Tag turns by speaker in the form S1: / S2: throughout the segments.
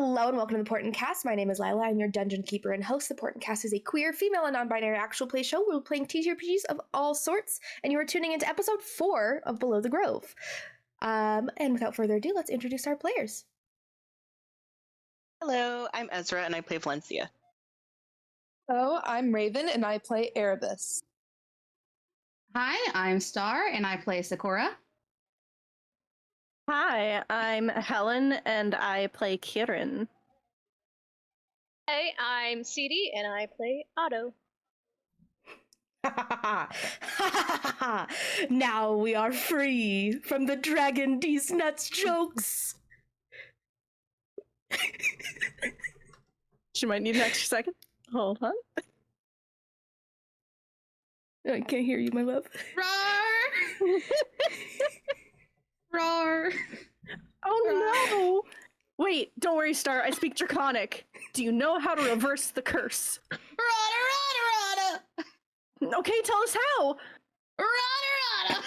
S1: Hello and welcome to the Portent Kast. My name is Lila. I'm your dungeon keeper and host. The Portent Kast is a queer, female, and non-binary actual play show where we're playing TTRPGs of all sorts, and you are tuning into episode 4 of Below the Grove. And without further ado, let's introduce our players.
S2: Hello, I'm Ezra and I play Valencia.
S3: Hello, I'm Raven and I play Erebus.
S4: Hi, I'm Star and I play Sakura.
S5: Hi, I'm Helen and I play Kieran.
S6: Hey, I'm CD and I play Otto.
S1: Now we are free from the Dragon D's Nuts jokes.
S5: She might need an extra second. Hold on.
S1: I can't hear you, my love.
S4: Roar! Roar!
S5: Oh no! Wait, don't worry, Star. I speak Draconic. Do you know how to reverse the curse?
S4: Rada!
S5: Okay, tell us how.
S4: Rada!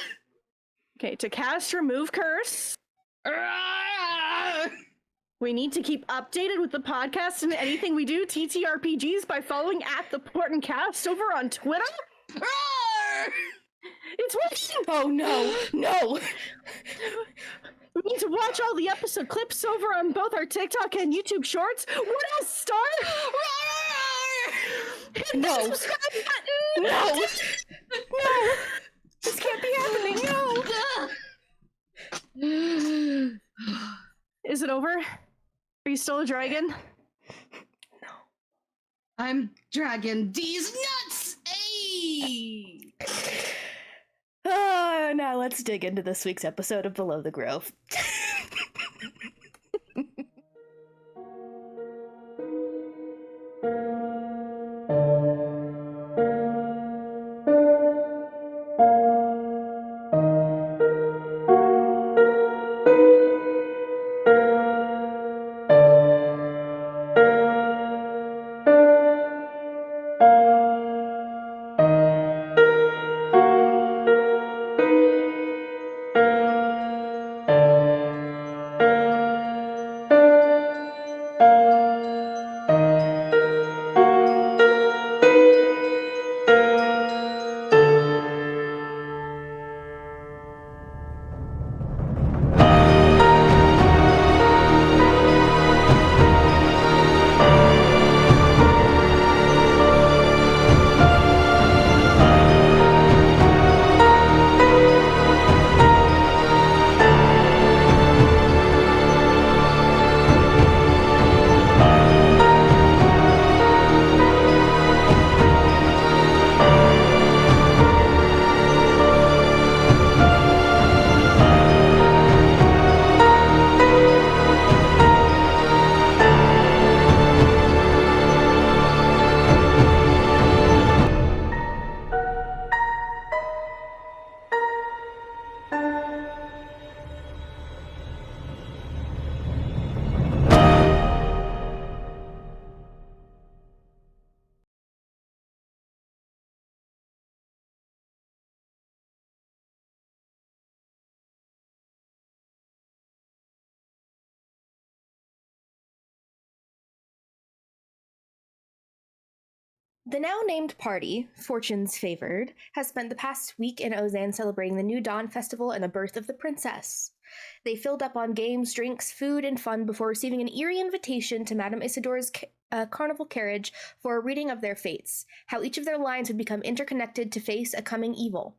S5: Okay, to cast remove curse, we need to keep updated with the podcast and anything we do TTRPGs by following at the Portent Kast over on Twitter. It's working!
S1: Oh no, no!
S5: We need to watch all the episode clips over on both our TikTok and YouTube shorts. What else, Star?
S1: No.
S5: Subscribe button!
S1: No! No! This can't be happening, no!
S5: Is it over? Are you still a dragon?
S1: No.
S4: I'm Dragon D's Nuts! Hey!
S1: Now let's dig into this week's episode of Below the Grove. The now-named party, Fortune's Favored, has spent the past week in Ozan celebrating the New Dawn Festival and the birth of the princess. They filled up on games, drinks, food, and fun before receiving an eerie invitation to Madame Isidore's carnival carriage for a reading of their fates, how each of their lines would become interconnected to face a coming evil.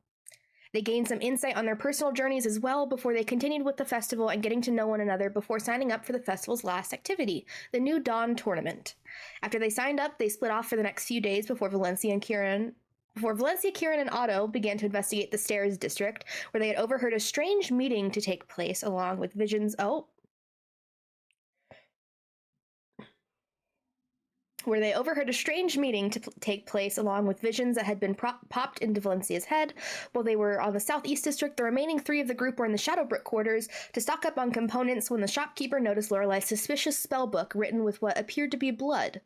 S1: They gained some insight on their personal journeys as well before they continued with the festival and getting to know one another before signing up for the festival's last activity, the New Dawn Tournament. After they signed up, they split off for the next few days before Valencia, Kieran, and Otto began to investigate the Stairs district, where they had overheard a strange meeting to take place along with visions. Where they overheard a strange meeting to take place along with visions that had been popped into Valencia's head. While they were on the Southeast District, the remaining 3 of the group were in the Shadowbrick quarters to stock up on components when the shopkeeper noticed Lorelai's suspicious spellbook written with what appeared to be blood.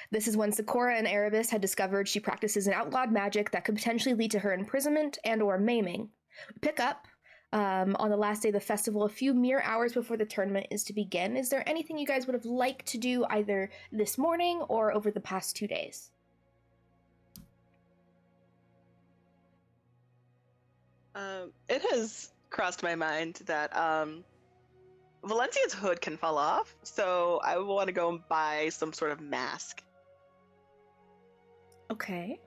S1: This is when Sakura and Erebus had discovered she practices an outlawed magic that could potentially lead to her imprisonment and or maiming. Pick up on the last day of the festival, a few mere hours before the tournament is to begin. Is there anything you guys would have liked to do either this morning or over the past 2 days?
S2: It has crossed my mind that Valencia's hood can fall off, so I want to go and buy some sort of mask.
S1: Okay.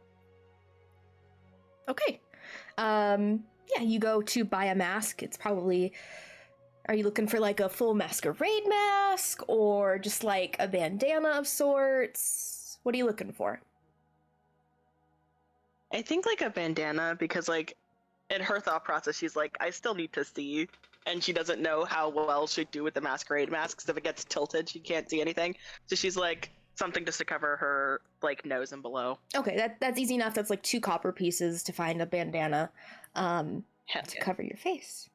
S1: Yeah, you go to buy a mask. It's probably... Are you looking for like a full masquerade mask or just like a bandana of sorts? What are you looking for?
S2: I think like a bandana, because like in her thought process, she's like, I still need to see, and she doesn't know how well she'd do with the masquerade mask, because if it gets tilted, she can't see anything. So she's like, something just to cover her like nose and below.
S1: Okay, that's easy enough. That's like 2 copper pieces to find a bandana to cover your face.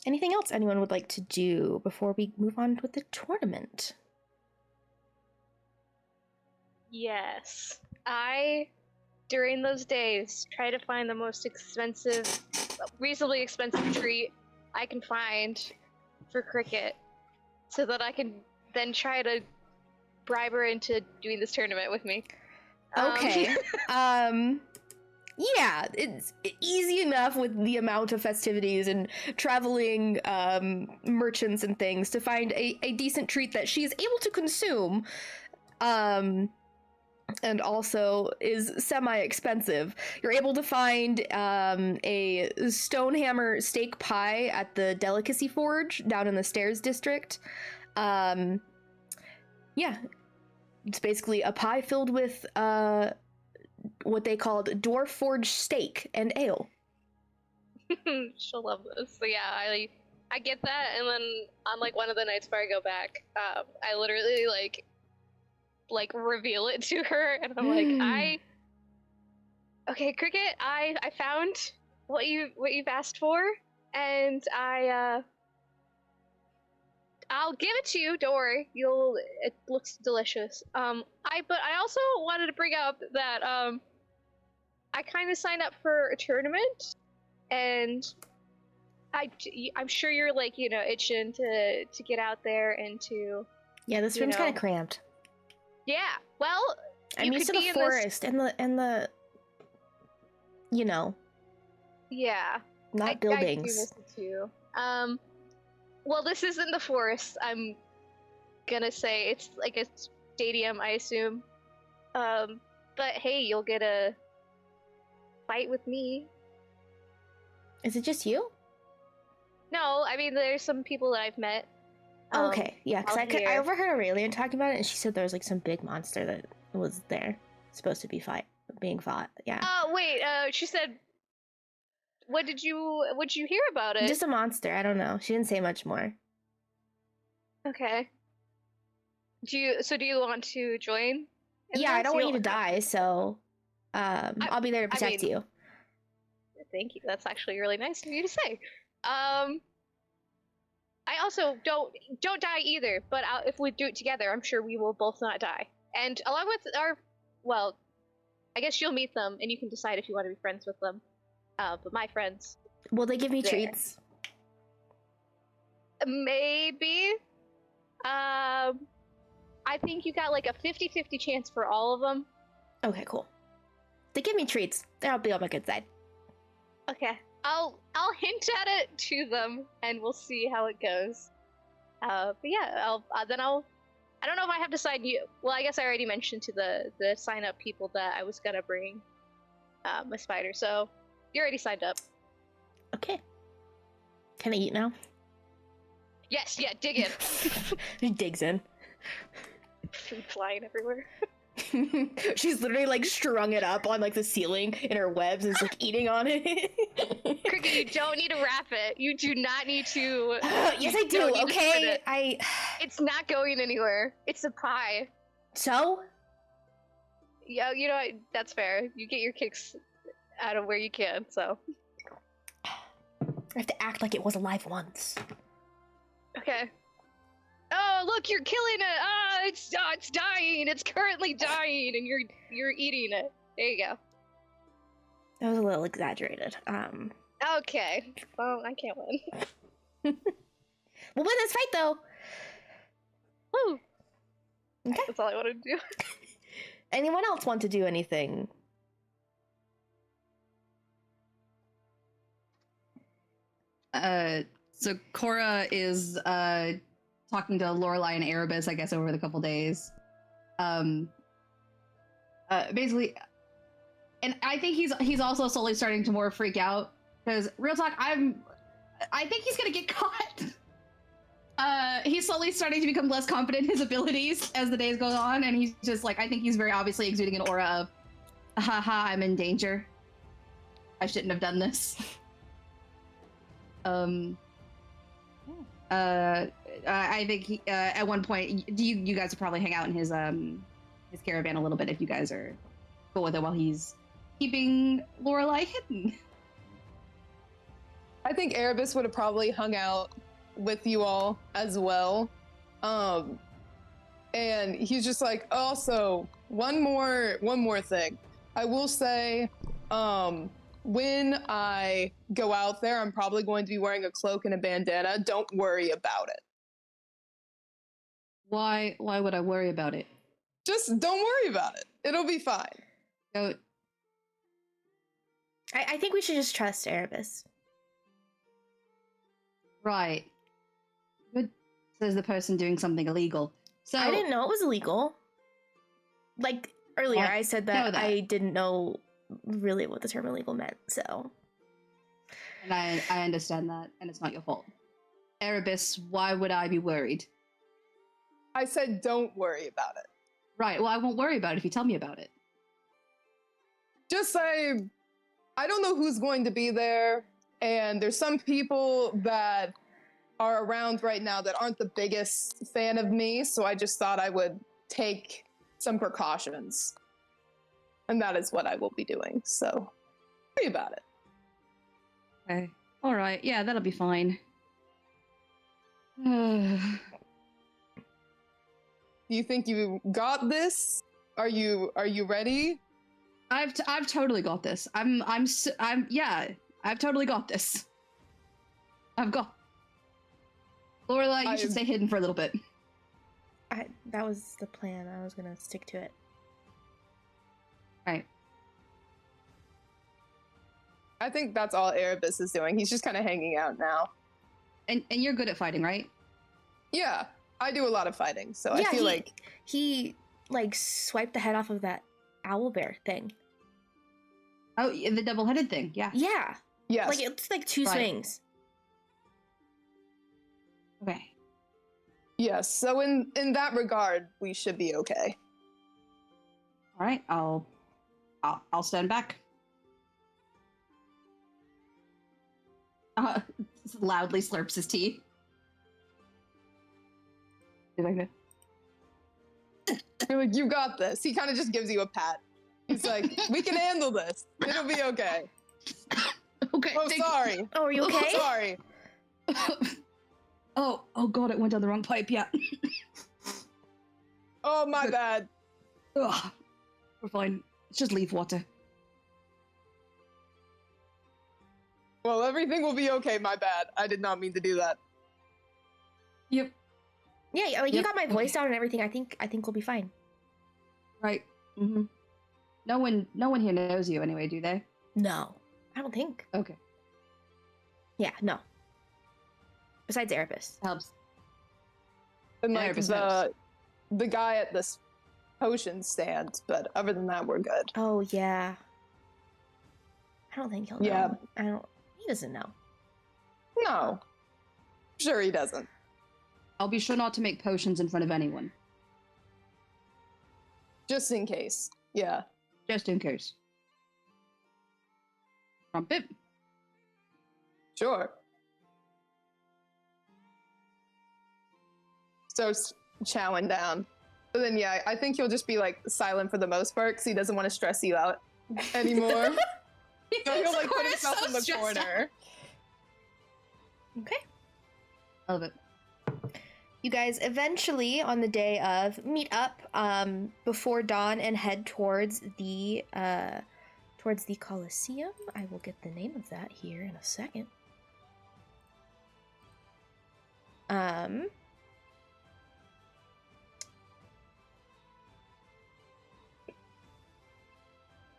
S1: Anything else anyone would like to do before we move on with the tournament?
S6: Yes. I, during those days, try to find the most expensive, reasonably expensive treat I can find for Cricket, so that I can then try to bribe her into doing this tournament with me.
S1: Okay. Yeah, it's easy enough with the amount of festivities and traveling merchants and things to find a decent treat that she's able to consume, and also is semi-expensive. You're able to find a stonehammer steak pie at the Delicacy Forge down in the Stairs District. Yeah, it's basically a pie filled with what they called dwarf forged steak and ale.
S6: She'll love this. So yeah, I get that, and then on like one of the nights before I go back, I literally like reveal it to her, and I'm like, okay, Cricket, I found what you've asked for, and I'll give it to you. Don't worry, it looks delicious. But I also wanted to bring up that I kind of signed up for a tournament, and I'm sure you're like, itching to get out there and to.
S1: Yeah, this room's kind of cramped.
S6: Yeah, well,
S1: I'm used to the forest and the
S6: Yeah.
S1: not buildings.
S6: I do miss it too. Well, this isn't the forest. I'm gonna say it's like a stadium, I assume. But hey, you'll get a fight with me.
S1: Is it just you?
S6: No, I mean there's some people that I've met.
S1: Okay, yeah, because
S6: out
S1: I
S6: here.
S1: overheard Aurelian talking about it, and she said there was like some big monster that was there, supposed to be being fought. Yeah.
S6: Oh wait, she said. What'd you hear about it?
S1: Just a monster. I don't know. She didn't say much more.
S6: Okay. Do you want to join?
S1: Yeah, I don't want you to die, so I'll be there to protect you.
S6: Thank you. That's actually really nice of you to say. I also don't die either, but if we do it together, I'm sure we will both not die. And along with I guess you'll meet them, and you can decide if you want to be friends with them. But my friends.
S1: Will they give me treats?
S6: Maybe. I think you got like a 50-50 chance for all of them.
S1: Okay, cool. They give me treats. I'll be on my good side.
S6: Okay. I'll hint at it to them, and we'll see how it goes. But yeah, I don't know if I have to sign you. Well, I guess I already mentioned to the sign up people that I was gonna bring a spider, so you already signed up.
S1: Okay. Can I eat now?
S6: Yes, yeah, dig in.
S1: He digs in.
S6: Food flying everywhere.
S1: She's literally like strung it up on like the ceiling in her webs and is like eating on it.
S6: Cricket, you don't need to wrap it. You do not need to.
S1: Yes, I do. Okay,
S6: It's not going anywhere. It's a pie.
S1: So?
S6: Yeah, that's fair. You get your kicks out of where you can. So.
S1: I have to act like it was alive once.
S6: Okay. Oh, look, you're killing it. It's dying. It's currently dying, and you're eating it. There you go.
S1: That was a little exaggerated.
S6: Oh Okay. Well, I can't win.
S1: We'll win this fight, though.
S6: Woo!
S1: Okay.
S6: That's all I wanted to do.
S1: Anyone else want to do anything?
S4: So Cora is talking to Lorelai and Erebus, I guess, over the couple days. Basically, and I think he's also slowly starting to more freak out because real talk, I think he's gonna get caught. He's slowly starting to become less confident in his abilities as the days go on, and he's just like, I think he's very obviously exuding an aura of, haha, I'm in danger. I shouldn't have done this. I think he, at one point, you guys would probably hang out in his caravan a little bit if you guys are cool with it while he's keeping Lorelai hidden.
S3: I think Erebus would have probably hung out with you all as well. And he's just like, also, one more thing. I will say, when I go out there, I'm probably going to be wearing a cloak and a bandana. Don't worry about it.
S4: Why would I worry about it?
S3: Just don't worry about it. It'll be fine.
S4: So,
S1: I think we should just trust Erebus.
S4: right. Good, says the person doing something illegal. So
S1: I didn't know it was illegal. Like, earlier
S4: Well,
S1: I said
S4: know
S1: that
S4: that.
S1: I didn't know really what the term illegal meant, so...
S4: And I understand that, and it's not your fault. Erebus, why would I be worried?
S3: I said don't worry about it.
S4: Right, well, I won't worry about it if you tell me about it.
S3: Just say, I don't know who's going to be there, and there's some people that are around right now that aren't the biggest fan of me, so I just thought I would take some precautions. And that is what I will be doing, so worry about it.
S4: Okay. All right. Yeah, that'll be fine.
S3: Do you think you got this? Are you ready?
S4: I've totally got this. Yeah. I've totally got this. I've got. Lorelai, you should stay hidden for a little bit.
S1: That was the plan. I was gonna stick to it.
S4: Right.
S3: I think that's all Erebus is doing. He's just kind of hanging out now.
S4: And you're good at fighting, right?
S3: Yeah, I do a lot of fighting, so I feel like
S1: he like swiped the head off of that owlbear thing.
S4: Oh, the double-headed thing. Yeah.
S1: Yeah,
S3: yes,
S1: like it's like two
S4: Right.
S1: swings.
S4: Okay.
S3: yes. So in that regard, we should be okay.
S4: All right. I'll stand back. Loudly slurps his tea. Did I go?
S3: You're like, you got this. He kind of just gives you a pat. He's like, we can handle this. It'll be okay.
S4: Okay.
S3: Oh, sorry.
S1: Oh, are you okay?
S3: Sorry.
S4: Oh god, it went down the wrong pipe. Yeah.
S3: Oh, my bad.
S4: Ugh. We're fine. It's just leaf water.
S3: Well, everything will be okay. My bad. I did not mean to do that.
S4: Yep.
S1: Yeah, like you
S4: Yep.
S1: got my voice down and everything. I think we'll be fine.
S4: Right. Mm-hmm. No one here knows you anyway, do they?
S1: No, I don't think.
S4: Okay.
S1: Yeah, no. Besides Erebus.
S4: Helps.
S3: And
S4: Yeah,
S3: like
S4: Erebus knows.
S3: the guy at this potion stand, but other than that, we're good.
S1: Oh yeah. I don't think he'll know.
S3: Yeah.
S1: He doesn't know.
S3: No. Sure he doesn't.
S4: I'll be sure not to make potions in front of anyone,
S3: Just in case. Yeah.
S4: just in case. Trumpet.
S3: Sure. Starts chowing down. But then, yeah, I think he'll just be like silent for the most part because he doesn't want to stress you out anymore. So he'll like put himself in the corner.
S1: Okay.
S4: Love it.
S1: You guys eventually, on the day of, meet up before dawn and head towards the towards the Colosseum. I will get the name of that here in a second.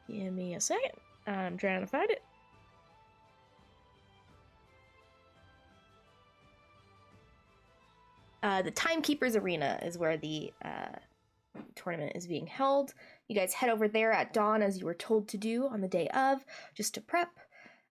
S1: Give me a second. I'm trying to find it. The Timekeepers Arena is where the tournament is being held. You guys head over there at dawn as you were told to do on the day of, just to prep.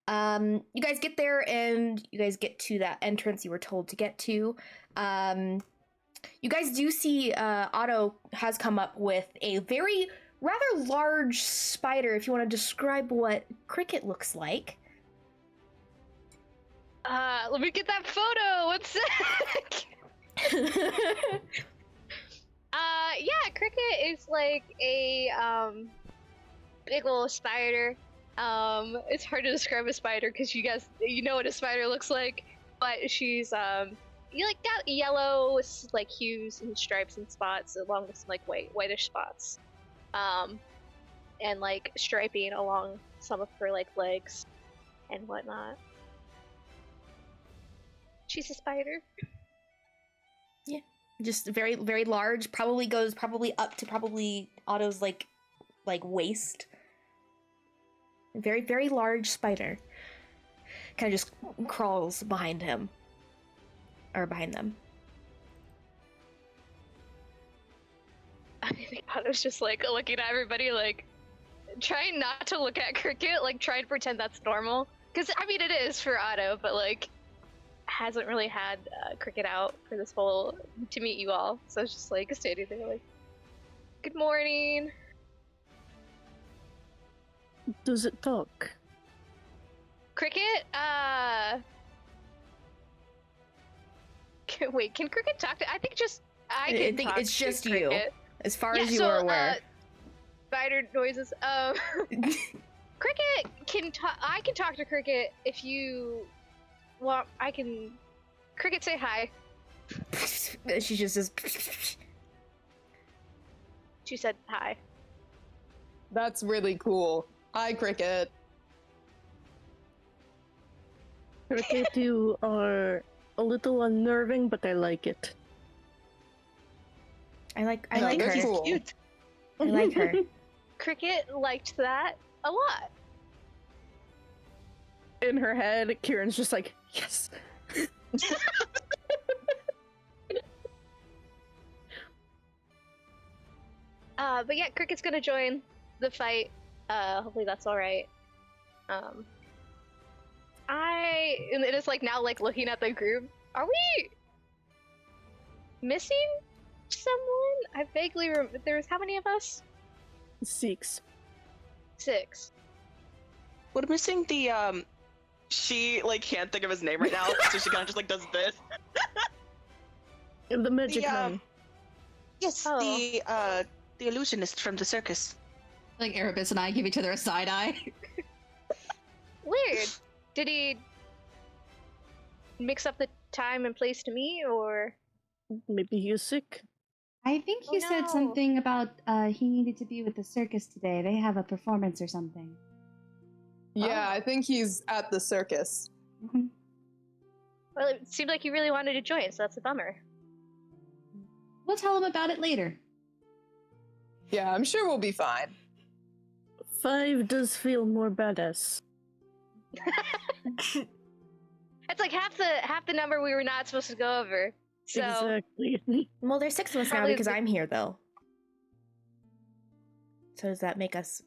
S1: You guys get there and you guys get to that entrance you were told to get to. You guys do see Otto has come up with a very rather large spider, if you want to describe what Cricket looks like.
S6: Let me get that photo. One sec. Yeah, Cricket is like a big old spider. It's hard to describe a spider because you know what a spider looks like, but she's you like got yellow with like hues and stripes and spots along with some like whitish spots, and like striping along some of her like legs and whatnot. She's a spider.
S1: Yeah, just very, very large. Probably goes up to Otto's like waist. Very, very large spider. Kind of just crawls behind him. Or behind them.
S6: I think Otto's just like looking at everybody like trying not to look at Cricket, like trying to pretend that's normal. Because I mean it is for Otto, but like hasn't really had Cricket out for this whole to meet you all. So it's just like standing there like, good morning.
S5: Does it talk?
S6: Cricket? Wait, can Cricket talk to? I think I can talk
S1: it's
S6: to
S1: just
S6: Cricket.
S1: you, as far as you
S6: so,
S1: are aware.
S6: Spider noises. Cricket can talk. I can talk to Cricket if you want. I can. Cricket, say hi.
S1: She just says.
S6: She said hi.
S3: That's really cool. Hi, Cricket.
S5: Cricket, you are a little unnerving, but I like it.
S1: I like
S3: No,
S1: her.
S3: that's cool.
S2: Cute.
S1: I like her.
S6: Cricket liked that a lot.
S5: In her head, Kieran's just like, yes.
S6: But yeah, Cricket's gonna join the fight. Hopefully that's all right. And it is like now like looking at the group. Are we missing someone? I vaguely remember. There's how many of us?
S5: 6.
S6: 6.
S2: We're missing the she like can't think of his name right now, so she kind of just like does this.
S5: The magic man.
S2: Yes,
S6: Oh.
S2: The illusionist from the circus.
S4: Like Erebus and I give each other a side eye.
S6: Weird. Did he mix up the time and place to me, or?
S5: Maybe he's sick.
S4: I think he
S6: Oh,
S4: said
S6: no.
S4: something about he needed to be with the circus today. They have a performance or something.
S3: Yeah,
S6: Oh.
S3: I think he's at the circus.
S4: Mhm.
S6: Well, it seemed like he really wanted to join, so that's a bummer.
S4: We'll tell him about it later.
S3: Yeah, I'm sure we'll be fine.
S5: 5 does feel more badass.
S6: It's like half the number we were not supposed to go over. So
S5: Exactly.
S1: Well, there's 6 of us now
S6: Probably
S1: because
S6: the-
S1: I'm here, though. So does that make us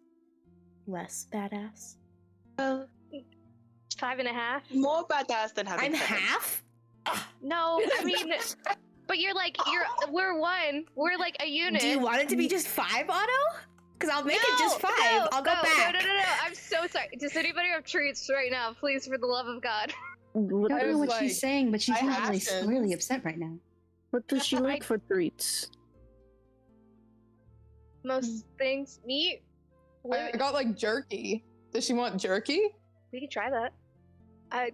S1: less badass?
S2: Well,
S6: 5.5.
S2: more badass than having
S1: I'm
S2: seven.
S1: half?
S6: No, I mean, but we're one. We're like a unit.
S1: Do you want it to be just 5, Otto? Because I'll make it just 5.
S6: No,
S1: I'll go back.
S6: No. I'm so sorry. Does anybody have treats right now? Please, for the love of God.
S4: I
S5: What,
S4: don't know
S3: was
S4: what
S3: like,
S4: she's saying, but she's
S3: I
S4: not really,
S3: have
S4: really
S3: to.
S4: upset right now.
S5: what does she like
S6: I-
S5: for treats?
S6: Most things. Meat.
S3: I got like jerky. Does she want jerky?
S6: We can try that. I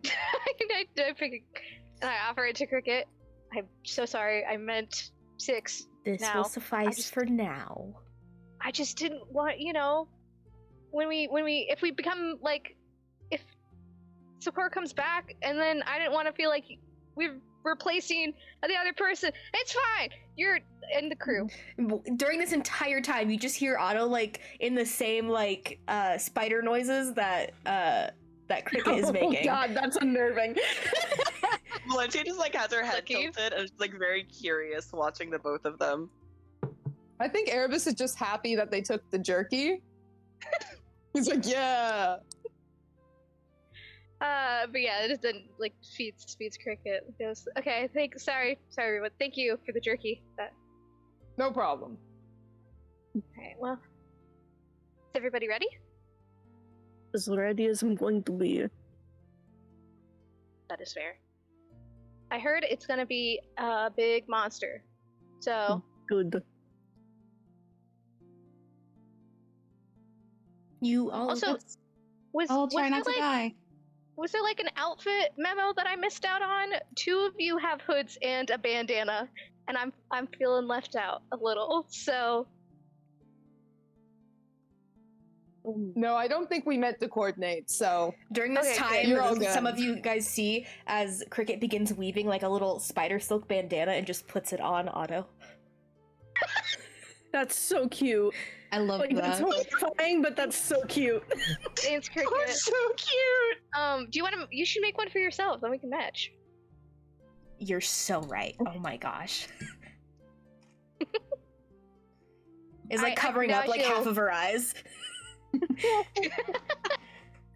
S6: offer it to Cricket. I'm so sorry. I meant 6.
S1: This
S6: Now,
S1: will suffice
S6: just-
S1: for now.
S6: I just didn't want, if we become like, if Sakura comes back, and then I didn't want to feel like we're replacing the other person. It's fine. You're in the crew.
S1: During this entire time, you just hear Otto like in the same like spider noises that Cricket is making.
S5: Oh god, that's unnerving.
S2: Valencia just like has her head
S6: Lucky.
S2: tilted and is like very curious watching the both of them.
S3: I think Erebus is just happy that they took the jerky. He's like, yeah.
S6: But yeah, it just didn't like feeds Cricket. It goes, okay, sorry everyone. Thank you for the jerky.
S3: No problem.
S6: Alright, well. Is everybody ready?
S5: As ready as I'm going to be.
S6: That is fair. I heard it's gonna be a big monster. So
S5: Good.
S1: You all
S6: also
S4: I'll try not to die.
S6: was there like an outfit memo that I missed out on? 2 of you have hoods and a bandana, and I'm feeling left out a little. So
S3: No, I don't think we meant to coordinate, so
S1: during this
S6: Okay,
S3: you're all
S1: time,
S3: good.
S1: some of you guys see as Cricket begins weaving like a little spider silk bandana and just puts it on Otto.
S5: That's so cute.
S4: I love
S5: Like, that's
S4: that.
S5: horrifying, but that's so cute.
S6: thanks, Cricket.
S2: Oh, so cute.
S6: Do you want to? You should make one for yourself, then we can match.
S1: You're so right. Oh my gosh. It's like covering
S6: now
S1: up
S6: I
S1: like
S6: feel-
S1: half of her eyes.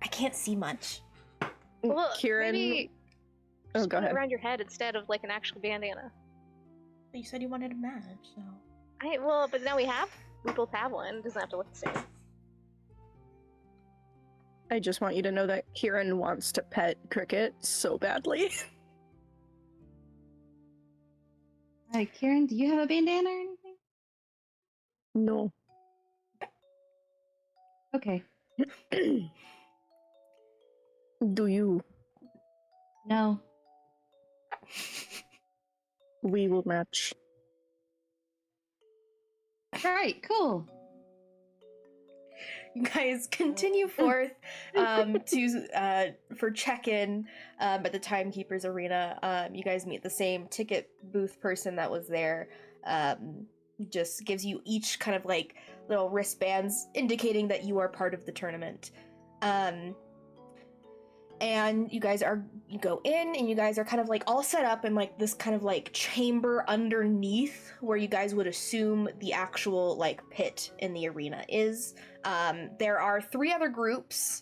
S1: I can't see much.
S6: Well,
S5: Kieran.
S6: maybe
S5: Oh,
S6: just
S5: go
S6: put it
S5: ahead.
S6: around your head instead of like an actual bandana.
S1: You said you wanted a match, so.
S6: But now we both have one. It doesn't have to look the same.
S5: I just want you to know that Kieran wants to pet Cricket so badly.
S4: Alright, Kieran, do you have a bandana or anything?
S5: No.
S4: Okay.
S5: Do you?
S4: No.
S5: We will match.
S4: Alright, cool.
S1: You guys continue forth for check-in at the Timekeeper's Arena. You guys meet the same ticket booth person that was there. Just gives you each kind of like little wristbands indicating that you are part of the tournament. And you go in and you guys are kind of like all set up in like this kind of like chamber underneath where you guys would assume the actual like pit in the arena is. There are 3 other groups.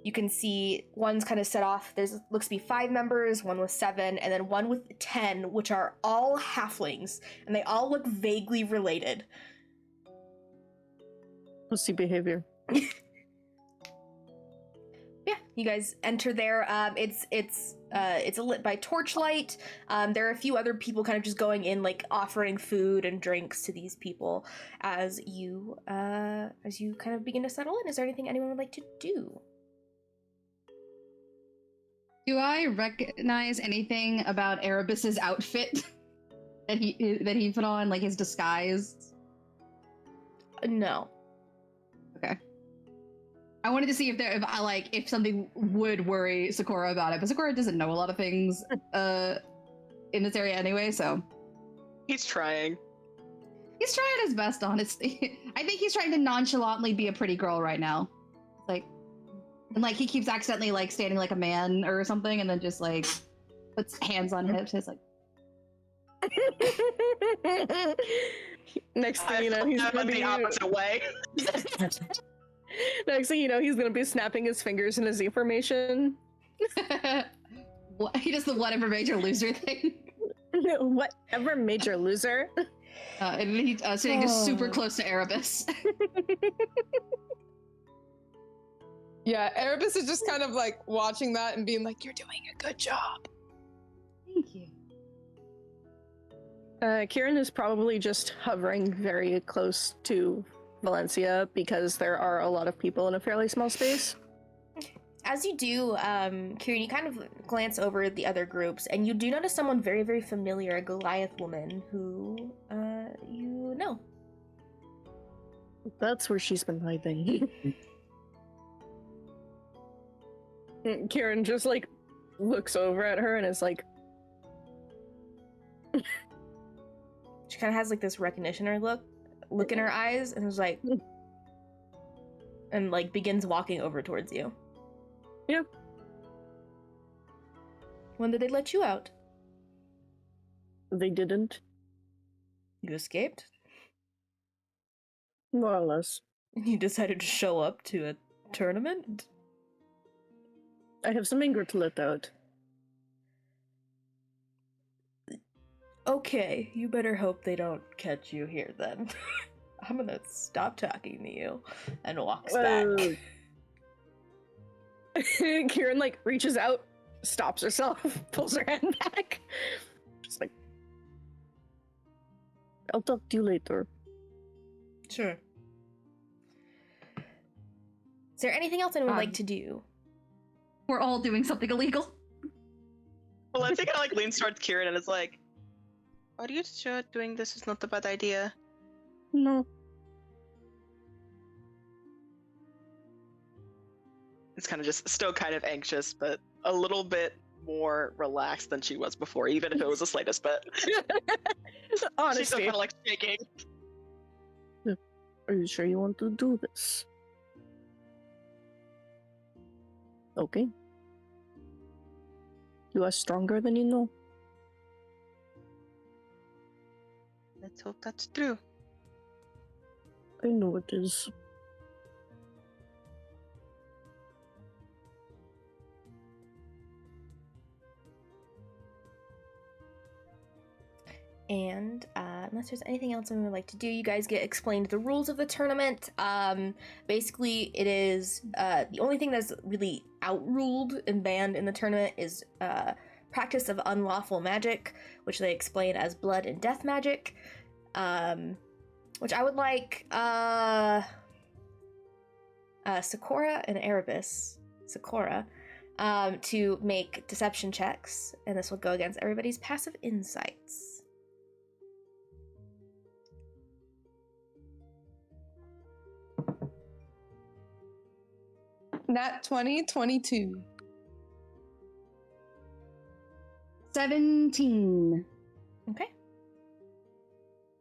S1: You can see one's kind of set off. There's looks to be 5 members, one with 7, and then one with 10, which are all halflings, and they all look vaguely related.
S5: Pussy behavior.
S1: Yeah, you guys enter there. It's lit by torchlight. There are a few other people kind of just going in, like offering food and drinks to these people as you kind of begin to settle in. Is there anything anyone would like to do?
S4: Do I recognize anything about Erebus's outfit that he put on, like his disguise?
S1: No.
S4: Okay. I wanted to see if something would worry Sakura about it, but Sakura doesn't know a lot of things in this area anyway, so
S2: He's trying.
S4: he's trying his best, honestly. I think he's trying to nonchalantly be a pretty girl right now. And like he keeps accidentally like standing like a man or something, and then just like puts hands on hips. It's like
S5: Next thing you know, he's
S2: I
S5: gonna
S2: went
S5: be
S2: the opposite way.
S5: Next thing you know, he's gonna be snapping his fingers in a Z formation.
S4: he does the whatever major loser thing.
S5: Whatever major loser.
S4: And he's sitting super close to Erebus.
S3: yeah, Erebus is just kind of like watching that and being like, "You're doing a good job."
S4: Thank you.
S5: Kieran is probably just hovering very close to Valencia because there are a lot of people in a fairly small space.
S1: As you do, Kieran, you kind of glance over the other groups, and you do notice someone very, very familiar, a Goliath woman who you know.
S5: That's where she's been hiding. Kieran just like looks over at her and is like,
S1: She kind of has like this recognition look in her eyes, and is like, and like begins walking over towards you.
S5: Yeah.
S1: When did they let you out?
S5: they didn't.
S1: You escaped?
S5: More or less.
S1: You decided to show up to a tournament?
S5: I have some anger to let out.
S1: Okay, you better hope they don't catch you here then. I'm gonna stop talking to you, and walks back.
S5: Kieran like reaches out, stops herself, pulls her hand back. Just like, I'll talk to you later.
S1: Sure. Is there anything else anyone would like to do?
S4: We're all doing something illegal.
S2: Well, I think I like leans towards Kieran and is like, "Are you sure doing this is not a bad idea?"
S5: No.
S2: It's kind of just still kind of anxious, but a little bit more relaxed than she was before, even if it was the slightest bit.
S5: Honestly.
S2: She's still kind of like shaking.
S5: Are you sure you want to do this? Okay. You are stronger than you know.
S2: Let's hope that's true.
S5: I know it is.
S1: And unless there's anything else I would like to do, you guys get explained the rules of the tournament. Basically, it is the only thing that's really outruled and banned in the tournament is practice of unlawful magic, which they explain as blood and death magic. Which I would like Sakura and Erebus, Sakura, to make deception checks, and this will go against everybody's passive insights.
S3: Nat 2022.
S4: 17.
S1: Okay.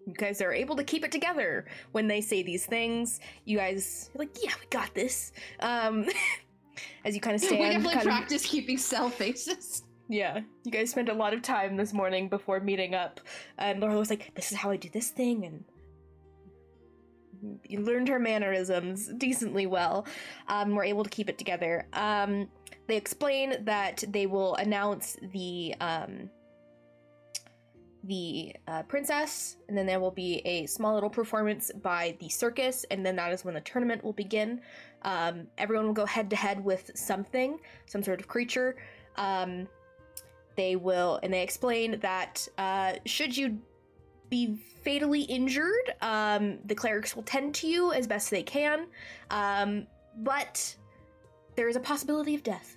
S1: You guys are able to keep it together when they say these things. You're like, yeah, we got this. As you kind of stand.
S4: We definitely
S1: kind of-
S4: practice keeping cell faces.
S1: Yeah, you guys spent a lot of time this morning before meeting up, and Laura was like, this is how I do this thing, and you learned her mannerisms decently well. We're able to keep it together. They explain that they will announce the princess, and then there will be a small little performance by the circus, and then that is when the tournament will begin. Everyone will go head to head with something, some sort of creature. They explain that should you be fatally injured, the clerics will tend to you as best they can, but there is a possibility of death.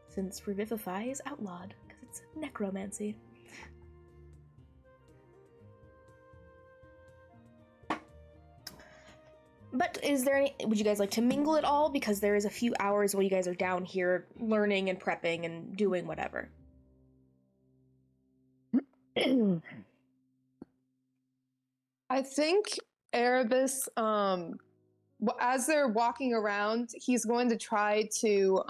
S1: Since Revivify is outlawed, because it's necromancy. But would you guys like to mingle at all? Because there is a few hours while you guys are down here learning and prepping and doing whatever.
S3: I think Erebus, as they're walking around, he's going to try to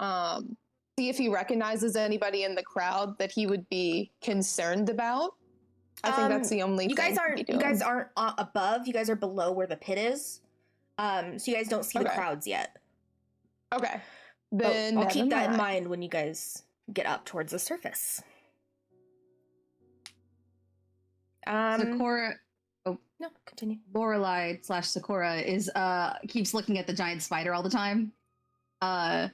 S3: see if he recognizes anybody in the crowd that he would be concerned about. I think that's the only
S1: you
S3: thing.
S1: You guys aren't above. You guys are below where the pit is. So you guys don't see the crowds yet.
S3: Okay. Then
S1: I'll keep that in mind when you guys get up towards the surface.
S4: Sakura. Oh
S1: no, continue.
S4: Lorelei / Sakura is keeps looking at the giant spider all the time. And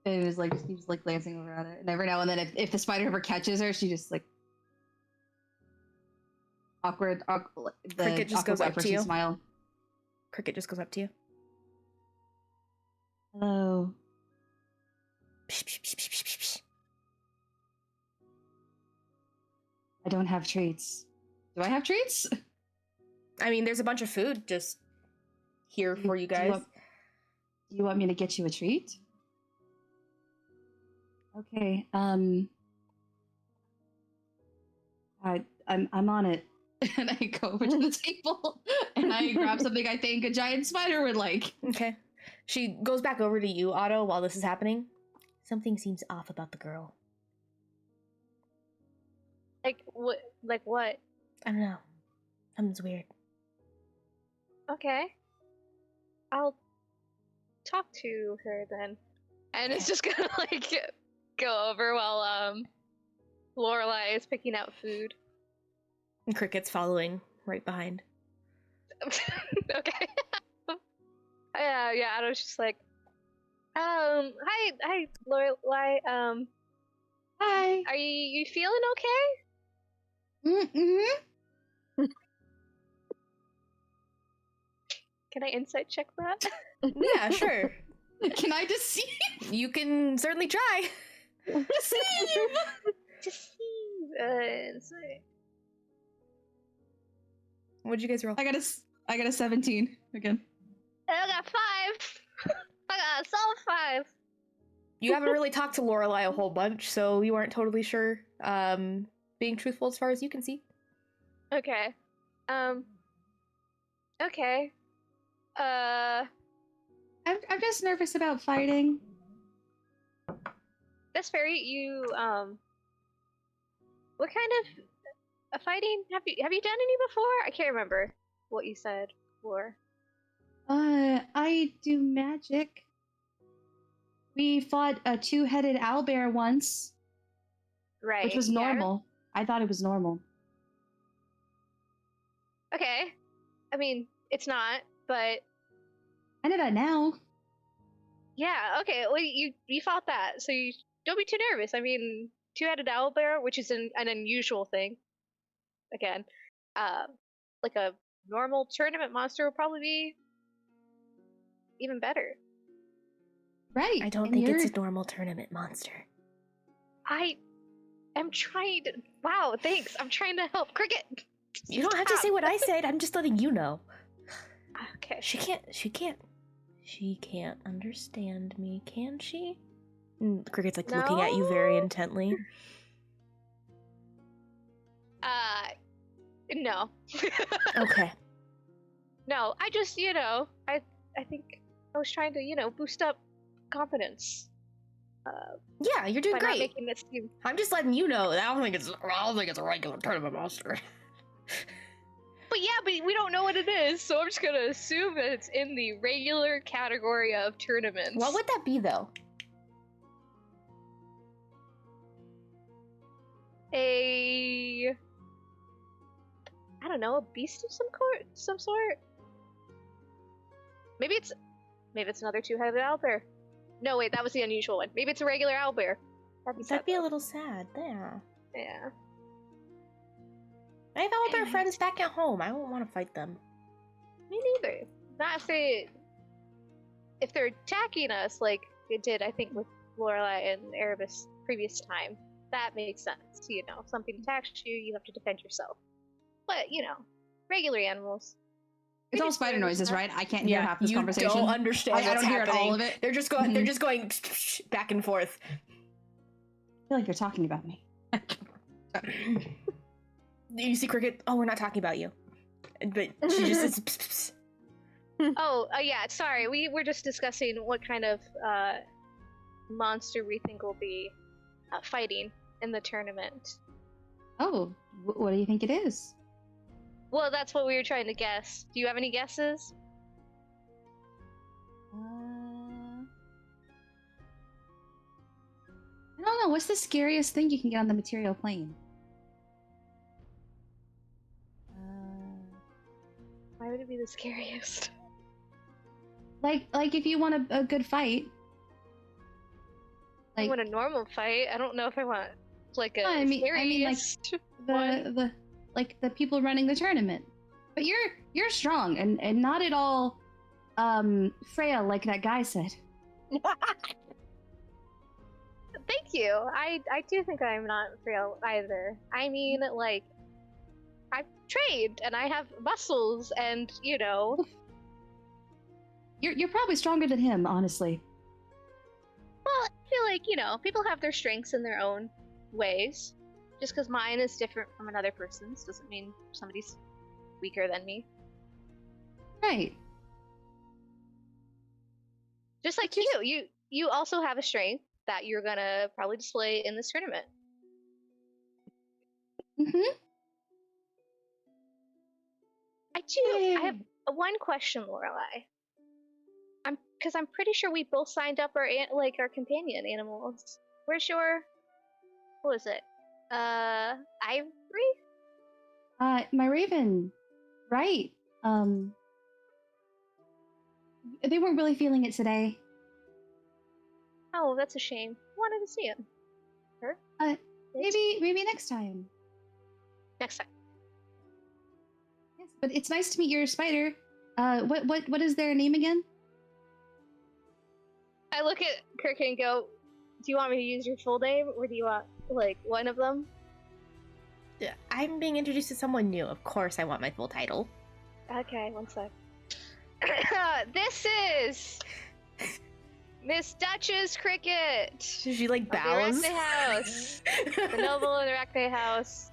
S4: is like keeps like glancing over at it. And every now and then, if the spider ever catches her, she just like awkward.
S1: Cricket just goes up to you.
S4: Smile.
S1: Cricket just goes up to you.
S4: Hello. I don't have treats. Do I have treats?
S1: I mean, there's a bunch of food just here for you guys.
S4: Do you want me to get you a treat? Okay. I'm on it. And I go over to the table and I grab something I think a giant spider would like.
S1: Okay. She goes back over to you, Otto, while this is happening. Something seems off about the girl.
S6: Like what? Like what?
S1: I don't know. Something's weird.
S6: Okay. I'll talk to her then. And it's just gonna like go over while Lorelai is picking out food.
S1: And Cricket's following right behind.
S6: Okay. Yeah, I was just like, hi, Lorelai,
S4: Hi.
S6: are you feeling okay?
S4: Mm-hmm.
S6: Can I insight check that?
S1: Yeah, sure.
S4: Can I deceive?
S1: You can certainly try.
S4: Deceive!
S6: Deceive, insight.
S1: What'd you guys roll?
S4: I got a 17 again.
S6: I got 5. I got a solid 5.
S1: You haven't really talked to Lorelai a whole bunch, so you aren't totally sure. Being truthful as far as you can see.
S6: Okay. Okay.
S4: I'm just nervous about fighting.
S6: That's fair. You what kind of fighting have you done any before? I can't remember what you said before.
S4: I do magic. We fought a 2-headed owlbear once,
S6: Right.
S4: which was
S6: yeah.
S4: normal. I thought it was normal.
S6: Okay. I mean, it's not, but
S4: I know that now.
S6: yeah, okay. Well, you fought that, so you don't be too nervous. I mean, 2-headed owlbear, which is an unusual thing. Again, like a normal tournament monster would probably be even better.
S4: Right.
S1: I don't
S4: and
S1: think it's
S4: you're-
S1: a normal tournament monster.
S6: I am trying to. Wow, thanks. I'm trying to help Cricket.
S1: You don't have to say what I said. I'm just letting you know.
S6: Okay.
S1: She can't understand me, can she? And Cricket's like looking at you very intently.
S6: No.
S1: Okay.
S6: No, I just, I think I was trying to, boost up confidence.
S1: Yeah, you're doing
S6: By not
S1: great.
S6: making this seem.
S1: I'm just letting you know that I don't think it's a regular tournament monster.
S6: But yeah, but we don't know what it is, so I'm just gonna assume that it's in the regular category of tournaments.
S1: What would that be though?
S6: I don't know, a beast of some sort? Maybe it's another 2-headed owlbear. No, wait, that was the unusual one. Maybe it's a regular owlbear.
S1: That'd be a little sad. Yeah.
S6: Yeah.
S1: I have all their friends back at home. I don't want to fight them.
S6: Me neither. Not if they're attacking us like it did, I think, with Lorelai and Erebus previous time. That makes sense. If something attacks you, you have to defend yourself. But, regular animals.
S4: It's all spider noises, right? I can't hear half this
S1: you
S4: conversation.
S1: don't understand
S4: I
S1: what's
S4: don't hear
S1: happening.
S4: all of it.
S1: They're just going. They're just going back and forth.
S4: I feel like you're talking about me.
S1: You see Cricket? Oh, we're not talking about you. But she just says. Pss, pss, pss.
S6: Yeah. Sorry, we were just discussing what kind of monster we think will be fighting in the tournament.
S4: Oh, what do you think it is?
S6: Well, that's what we were trying to guess. Do you have any guesses?
S4: I don't know. What's the scariest thing you can get on the material plane?
S6: Why would it be the scariest?
S4: Like if you want a good fight.
S6: I want a normal fight. I don't know if I want like a
S4: I mean,
S6: scariest one.
S4: the people running the tournament. But you're strong and not at all frail like that guy said.
S6: Thank you. I do think I'm not frail either. I mean, like, I've trained and I have muscles and, you know.
S4: You're probably stronger than him, honestly.
S6: Well, I feel like, you know, people have their strengths in their own ways. Just because mine is different from another person's doesn't mean somebody's weaker than me.
S4: Right.
S6: Just like you also have a strength that you're gonna probably display in this tournament.
S4: Mm-hmm.
S6: I have one question, Lorelai. Because I'm pretty sure we both signed up our companion animals. Where's your, what was it? Ivory?
S4: My raven, right. They weren't really feeling it today.
S6: Oh, that's a shame. Wanted to see him. Her?
S4: Maybe next time.
S6: Next time.
S4: Yes, but it's nice to meet your spider. What is their name again?
S6: I look at Cricket and go, do you want me to use your full name, or do you want, like, one of them?
S1: I'm being introduced to someone new. Of course I want my full title.
S6: Okay, one sec. This is Miss Duchess Cricket.
S1: She like
S6: Of
S1: bows.
S6: the Arachne House. The noble in the Arachne House.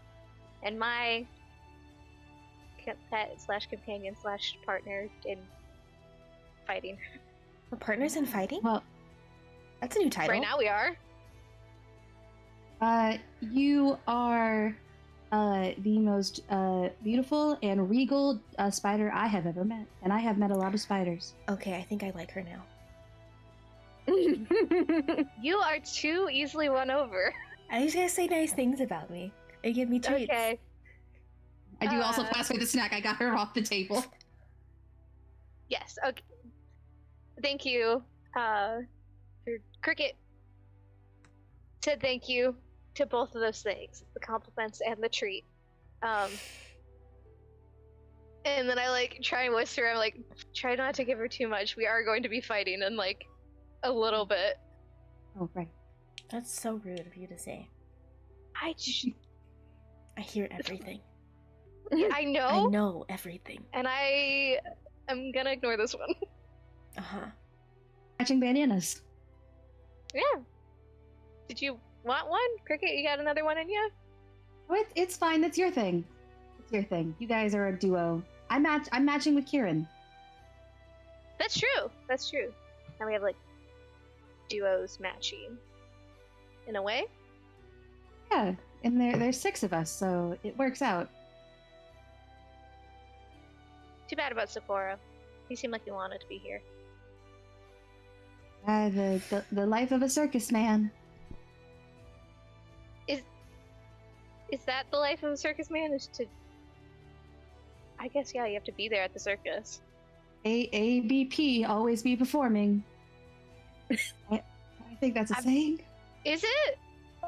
S6: And my pet / companion / partner in fighting.
S1: We're partners in fighting?
S4: Well,
S1: That's a new title.
S6: Right now we are.
S4: You are the most beautiful and regal spider I have ever met, and I have met a lot of spiders.
S1: Okay, I think I like her now.
S6: You are too easily won over.
S1: I just gotta say nice things about me. And give me treats.
S6: Okay.
S4: I do also pass me the snack. I got her off the table.
S6: Yes, okay. Thank you. Cricket said thank you to both of those things, the compliments and the treat. And then I like try and whisper, I'm like, try not to give her too much. We are going to be fighting in like a little bit.
S4: Oh, right.
S1: That's so rude of you to say.
S6: I
S1: hear everything.
S6: I know.
S1: I know everything.
S6: And I'm gonna ignore this one.
S1: Uh-huh.
S4: Matching bananas.
S6: Yeah. Did you want one? Cricket, you got another one in you?
S4: Oh, it's fine. That's your thing. It's your thing. You guys are a duo. I'm matching with Kieran.
S6: That's true. That's true. Now we have like duos matching. In a way?
S4: Yeah, and there's 6 of us, so it works out.
S6: Too bad about Sakura. He seemed like he wanted to be here.
S4: The life of a circus man.
S6: Is that the life of a circus man? Is to... I guess, yeah, you have to be there at the circus.
S4: ABP, always be performing. I think that's a saying.
S6: Is it?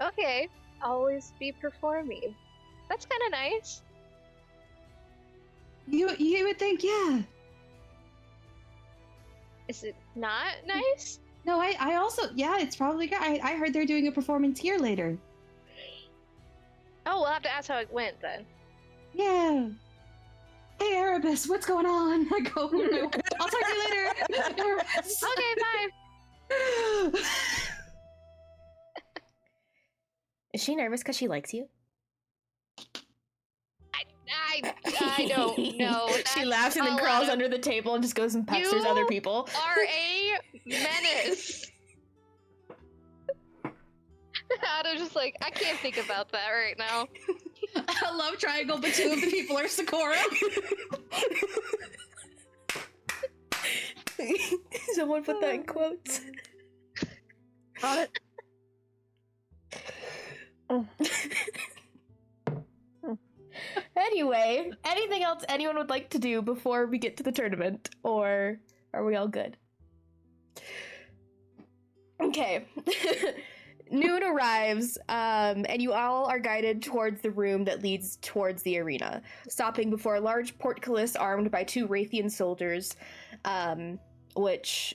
S6: Okay. Always be performing. That's kind of nice.
S4: You would think, yeah.
S6: Is it not nice?
S4: No, I also, yeah, it's probably good. I heard they're doing a performance here later.
S6: Oh, we'll have to ask how it went then.
S4: Yeah. Hey, Erebus, what's going on? I go, I'll talk to you later. Erebus.
S6: Okay, bye.
S1: Is she nervous because she likes you?
S6: I don't know.
S1: She laughs and then crawls under the table and just goes and pesters other people.
S6: Are a menace. Adam's just like, I can't think about that right now.
S4: A love triangle, but 2 of the people are Sakura.
S1: Someone put that in quotes.
S5: Got it.
S1: Anyway, anything else anyone would like to do before we get to the tournament? Or are we all good? Okay. Noon arrives, and you all are guided towards the room that leads towards the arena, stopping before a large portcullis armed by 2 Raytheon soldiers, which,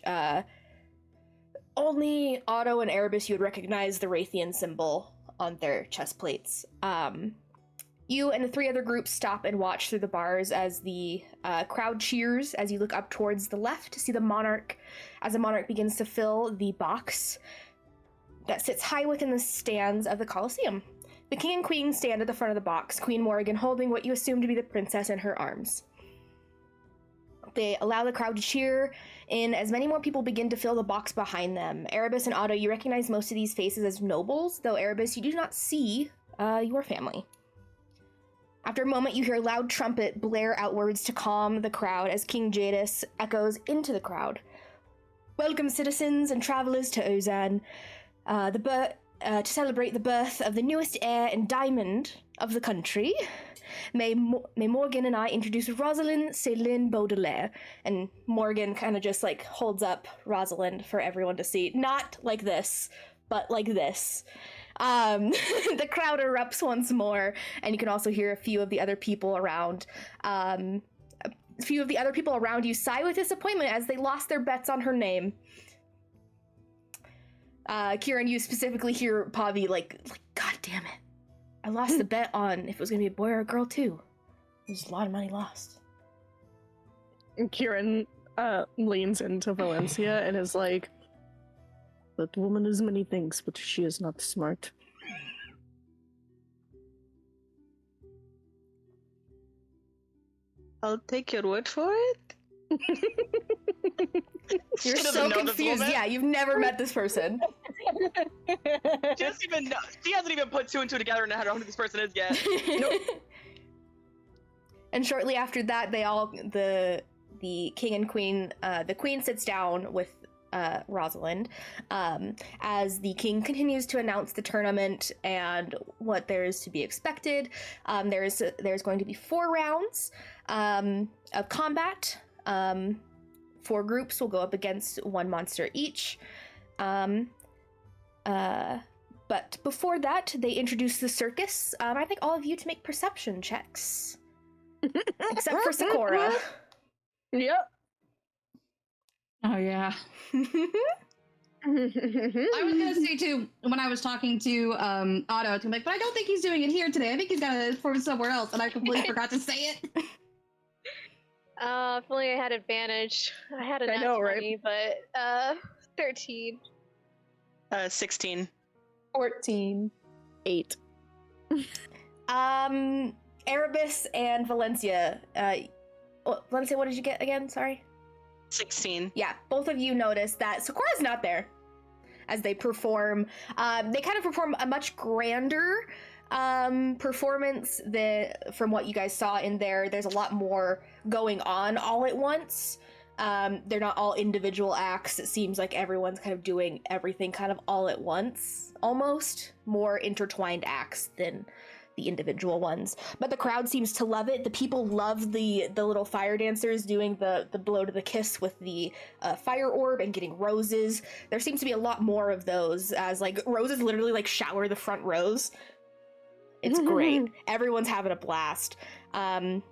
S1: only Otto and Erebus, you would recognize the Raytheon symbol on their chest plates. You and the 3 other groups stop and watch through the bars as the crowd cheers as you look up towards the left to see the monarch, as the monarch begins to fill the box that sits high within the stands of the Colosseum. The king and queen stand at the front of the box, Queen Morrigan holding what you assume to be the princess in her arms. They allow the crowd to cheer in as many more people begin to fill the box behind them. Erebus and Otto, you recognize most of these faces as nobles, though Erebus, you do not see your family. After a moment, you hear a loud trumpet blare outwards to calm the crowd as King Jadis echoes into the crowd. Welcome, citizens and travelers, to Ozan, to celebrate the birth of the newest heir and diamond of the country. May Morgan and I introduce Rosalind Céline Baudelaire. And Morgan kind of just like holds up Rosalind for everyone to see. Not like this, but like this. The crowd erupts once more, and you can also hear a few of the other people around. A few of the other people around you sigh with disappointment as they lost their bets on her name. Kieran, you specifically hear Pavi like, God damn it. I lost the bet on if it was gonna be a boy or a girl too. There's a lot of money lost.
S5: Kieran leans into Valencia and is like, that woman is many things, but she is not smart.
S2: I'll take your word for it.
S1: You're so confused. Yeah, you've never met this person.
S2: She doesn't even know. She hasn't even put 2 and 2 together and know who this person is yet. Nope.
S1: And shortly after that, the king and queen, the queen sits down with Rosalind, as the king continues to announce the tournament and what there is to be expected. There's going to be 4 rounds of combat. 4 groups will go up against 1 monster each. But before that, they introduce the circus. I think all of you to make perception checks. Except for Sakura.
S5: Yep.
S4: Oh, yeah. I was gonna say too, when I was talking to Otto, to be like, but I don't think he's doing it here today. I think he's got to perform somewhere else, and I completely forgot to say it.
S6: If only I had advantage. I had a nat 20, but 13.
S2: 16.
S3: 14.
S5: 8.
S1: Erebus and Valencia. Valencia, what did you get again? Sorry.
S2: 16.
S1: Yeah, both of you notice that Sakura's not there as they perform. They kind of perform a much grander performance from what you guys saw in there. There's a lot more going on all at once. They're not all individual acts. It seems like everyone's kind of doing everything kind of all at once, almost. More intertwined acts than the individual ones. But the crowd seems to love it. The people love the little fire dancers doing the blow to the kiss with the fire orb and getting roses. There seems to be a lot more of those, as like roses literally like shower the front rows. It's great. Everyone's having a blast. One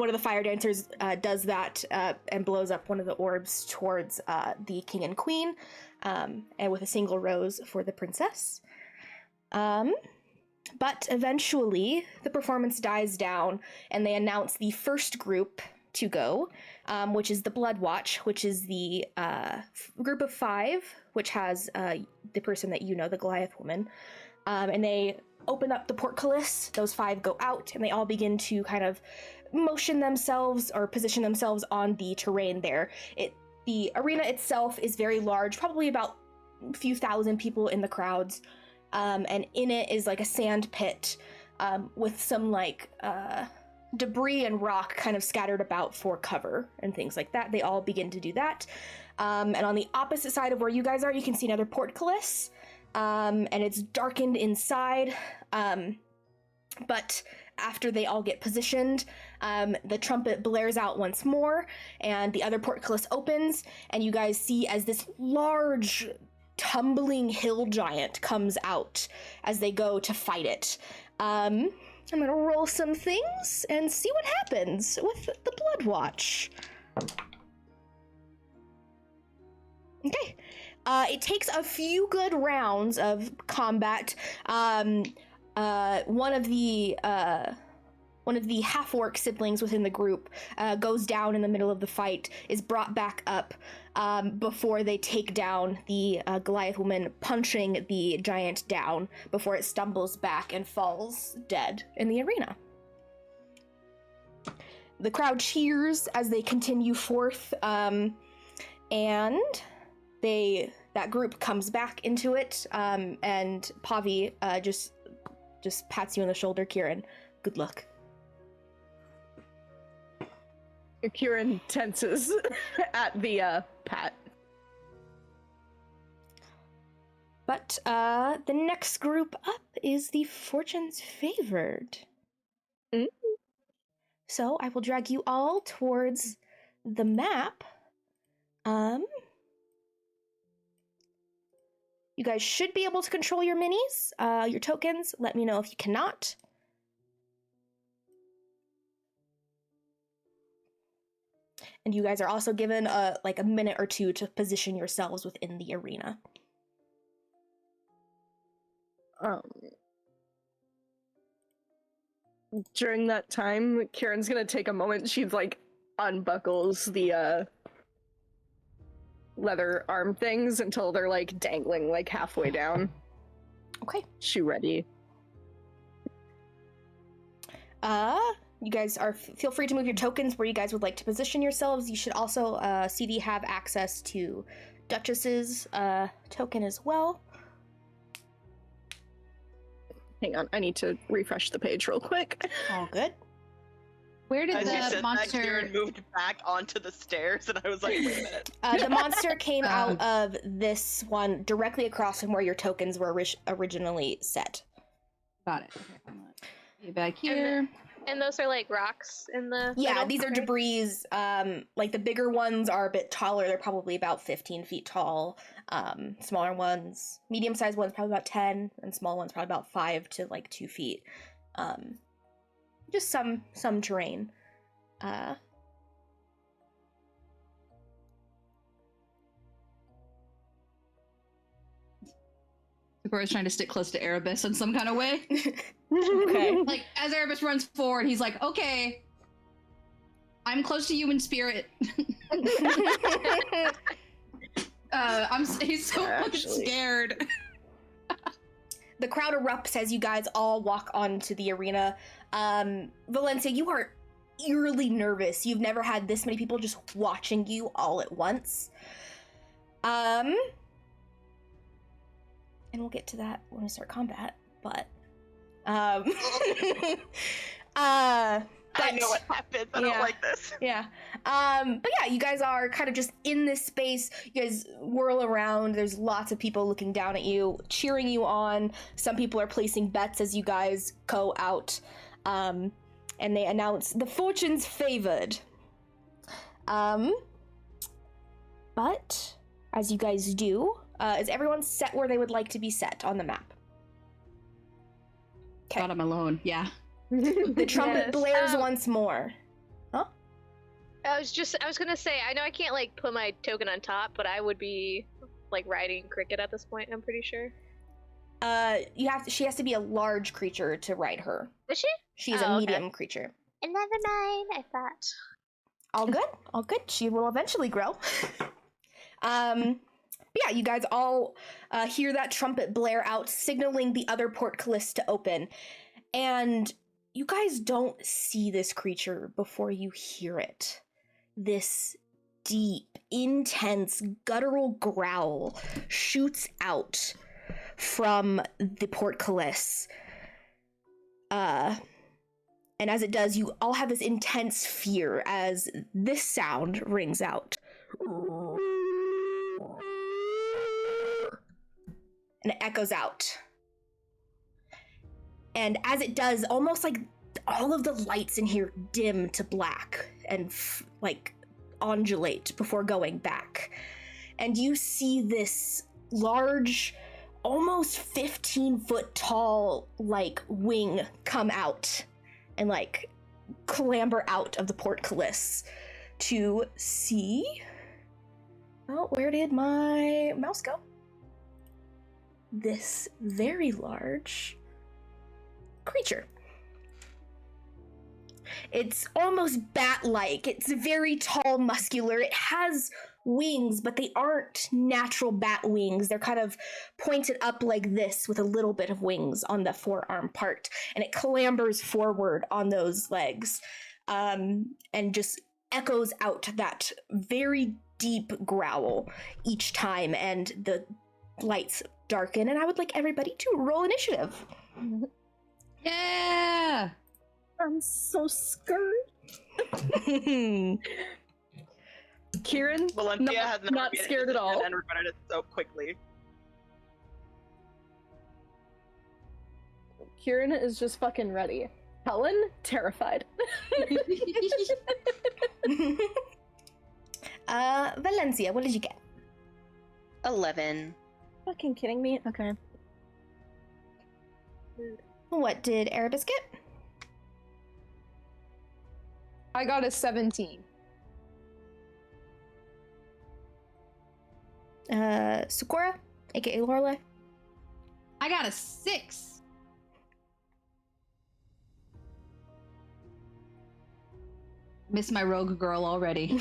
S1: of the fire dancers does that and blows up one of the orbs towards the king and queen, and with a single rose for the princess. But eventually, the performance dies down, and they announce the first group to go, which is the Blood Watch, which is the group of 5, which has the person that you know, the Goliath woman. And they open up the portcullis. Those 5 go out, and they all begin to kind of motion themselves or position themselves on the terrain there. The arena itself is very large, probably about a few thousand people in the crowds. And in it is like a sand pit with some like debris and rock kind of scattered about for cover and things like that. They all begin to do that. And on the opposite side of where you guys are, you can see another portcullis, and it's darkened inside. But after they all get positioned, the trumpet blares out once more, and the other portcullis opens, and you guys see as this large tumbling hill giant comes out as they go to fight it. I'm gonna roll some things and see what happens with the Blood Watch. Okay. It takes a few good rounds of combat. One of the one of the half-orc siblings within the group, goes down in the middle of the fight, is brought back up before they take down the Goliath woman, punching the giant down before it stumbles back and falls dead in the arena. The crowd cheers as they continue forth, and that group comes back into it, and Pavi just pats you on the shoulder. Kieran, good luck.
S5: Kieran tenses at the pat.
S1: But the next group up is the Fortune's Favored.
S5: Mm.
S1: So I will drag you all towards the map. You guys should be able to control your minis, your tokens. Let me know if you cannot. And you guys are also given a minute or two to position yourselves within the arena.
S5: During that time, Kieran's gonna take a moment. She's unbuckles the leather arm things until they're dangling halfway down.
S1: Okay.
S5: She ready.
S1: You guys feel free to move your tokens where you guys would like to position yourselves. You should also CD have access to Duchess's token as well.
S5: Hang on, I need to refresh the page real quick.
S1: All good.
S4: Where did
S2: As you
S4: the
S2: said
S4: monster?
S2: that, Kieran moved back onto the stairs, and I was like, wait a minute.
S1: The monster came out of this one directly across from where your tokens were originally set.
S4: Got it. Okay, get back here.
S6: And those are rocks in the
S1: Yeah,
S6: middle?
S1: these are
S6: Okay.
S1: debris. The bigger ones are a bit taller. They're probably about 15 feet tall. Smaller ones, medium-sized ones, probably about 10, and small ones probably about 5 to 2 feet. Just some terrain.
S4: Sakura's trying to stick close to Erebus in some kind of way.
S1: Okay.
S4: As Erebus runs forward, he's like, okay, I'm close to you in spirit. He's so
S5: Actually.
S4: scared.
S1: The crowd erupts as you guys all walk onto the arena. Valencia, you are eerily nervous. You've never had this many people just watching you all at once. And we'll get to that when we start combat, but
S2: I know what happens. I don't
S1: yeah.
S2: like this.
S1: Yeah. But yeah, you guys are kind of just in this space. You guys whirl around. There's lots of people looking down at you, cheering you on. Some people are placing bets as you guys go out. And they announce the Fortune's Favored. But as you guys do, is everyone set where they would like to be set on the map? Okay.
S4: God, I'm alone. Yeah.
S1: The trumpet
S6: Yes.
S1: blares once more.
S6: I was gonna say, I know I can't put my token on top, but I would be riding Cricket at this point, I'm pretty sure.
S1: She has to be a large creature to ride her.
S6: Is she?
S1: She's
S6: Oh,
S1: a
S6: okay.
S1: medium creature.
S6: Never mind, I thought.
S1: All good, all good. She will eventually grow. Yeah, you guys all hear that trumpet blare out, signaling the other portcullis to open. And you guys don't see this creature before you hear it. This deep, intense, guttural growl shoots out from the portcullis. And as it does, you all have this intense fear as this sound rings out. And it echoes out. And as it does, almost all of the lights in here dim to black and undulate before going back. And you see this large, almost 15-foot tall, wing come out and clamber out of the portcullis to see. Oh, where did my mouse go? This very large creature. It's almost bat-like. It's very tall, muscular. It has wings, but they aren't natural bat wings. They're kind of pointed up like this with a little bit of wings on the forearm part. And it clambers forward on those legs and just echoes out that very deep growl each time. And the lights darken. And I would like everybody to roll initiative.
S4: Yeah!
S5: I'm so scared. Kieran,
S2: Valencia has never
S5: not
S2: been
S5: scared at all.
S2: and regretted it so quickly.
S5: Kieran is just fucking ready. Helen, terrified.
S1: Valencia, what did you get?
S2: 11.
S5: Fucking kidding me? Okay.
S1: What did Erebus get?
S3: I got a 17.
S1: Sakura, aka Lorelei.
S4: I got a 6. Miss my rogue girl already.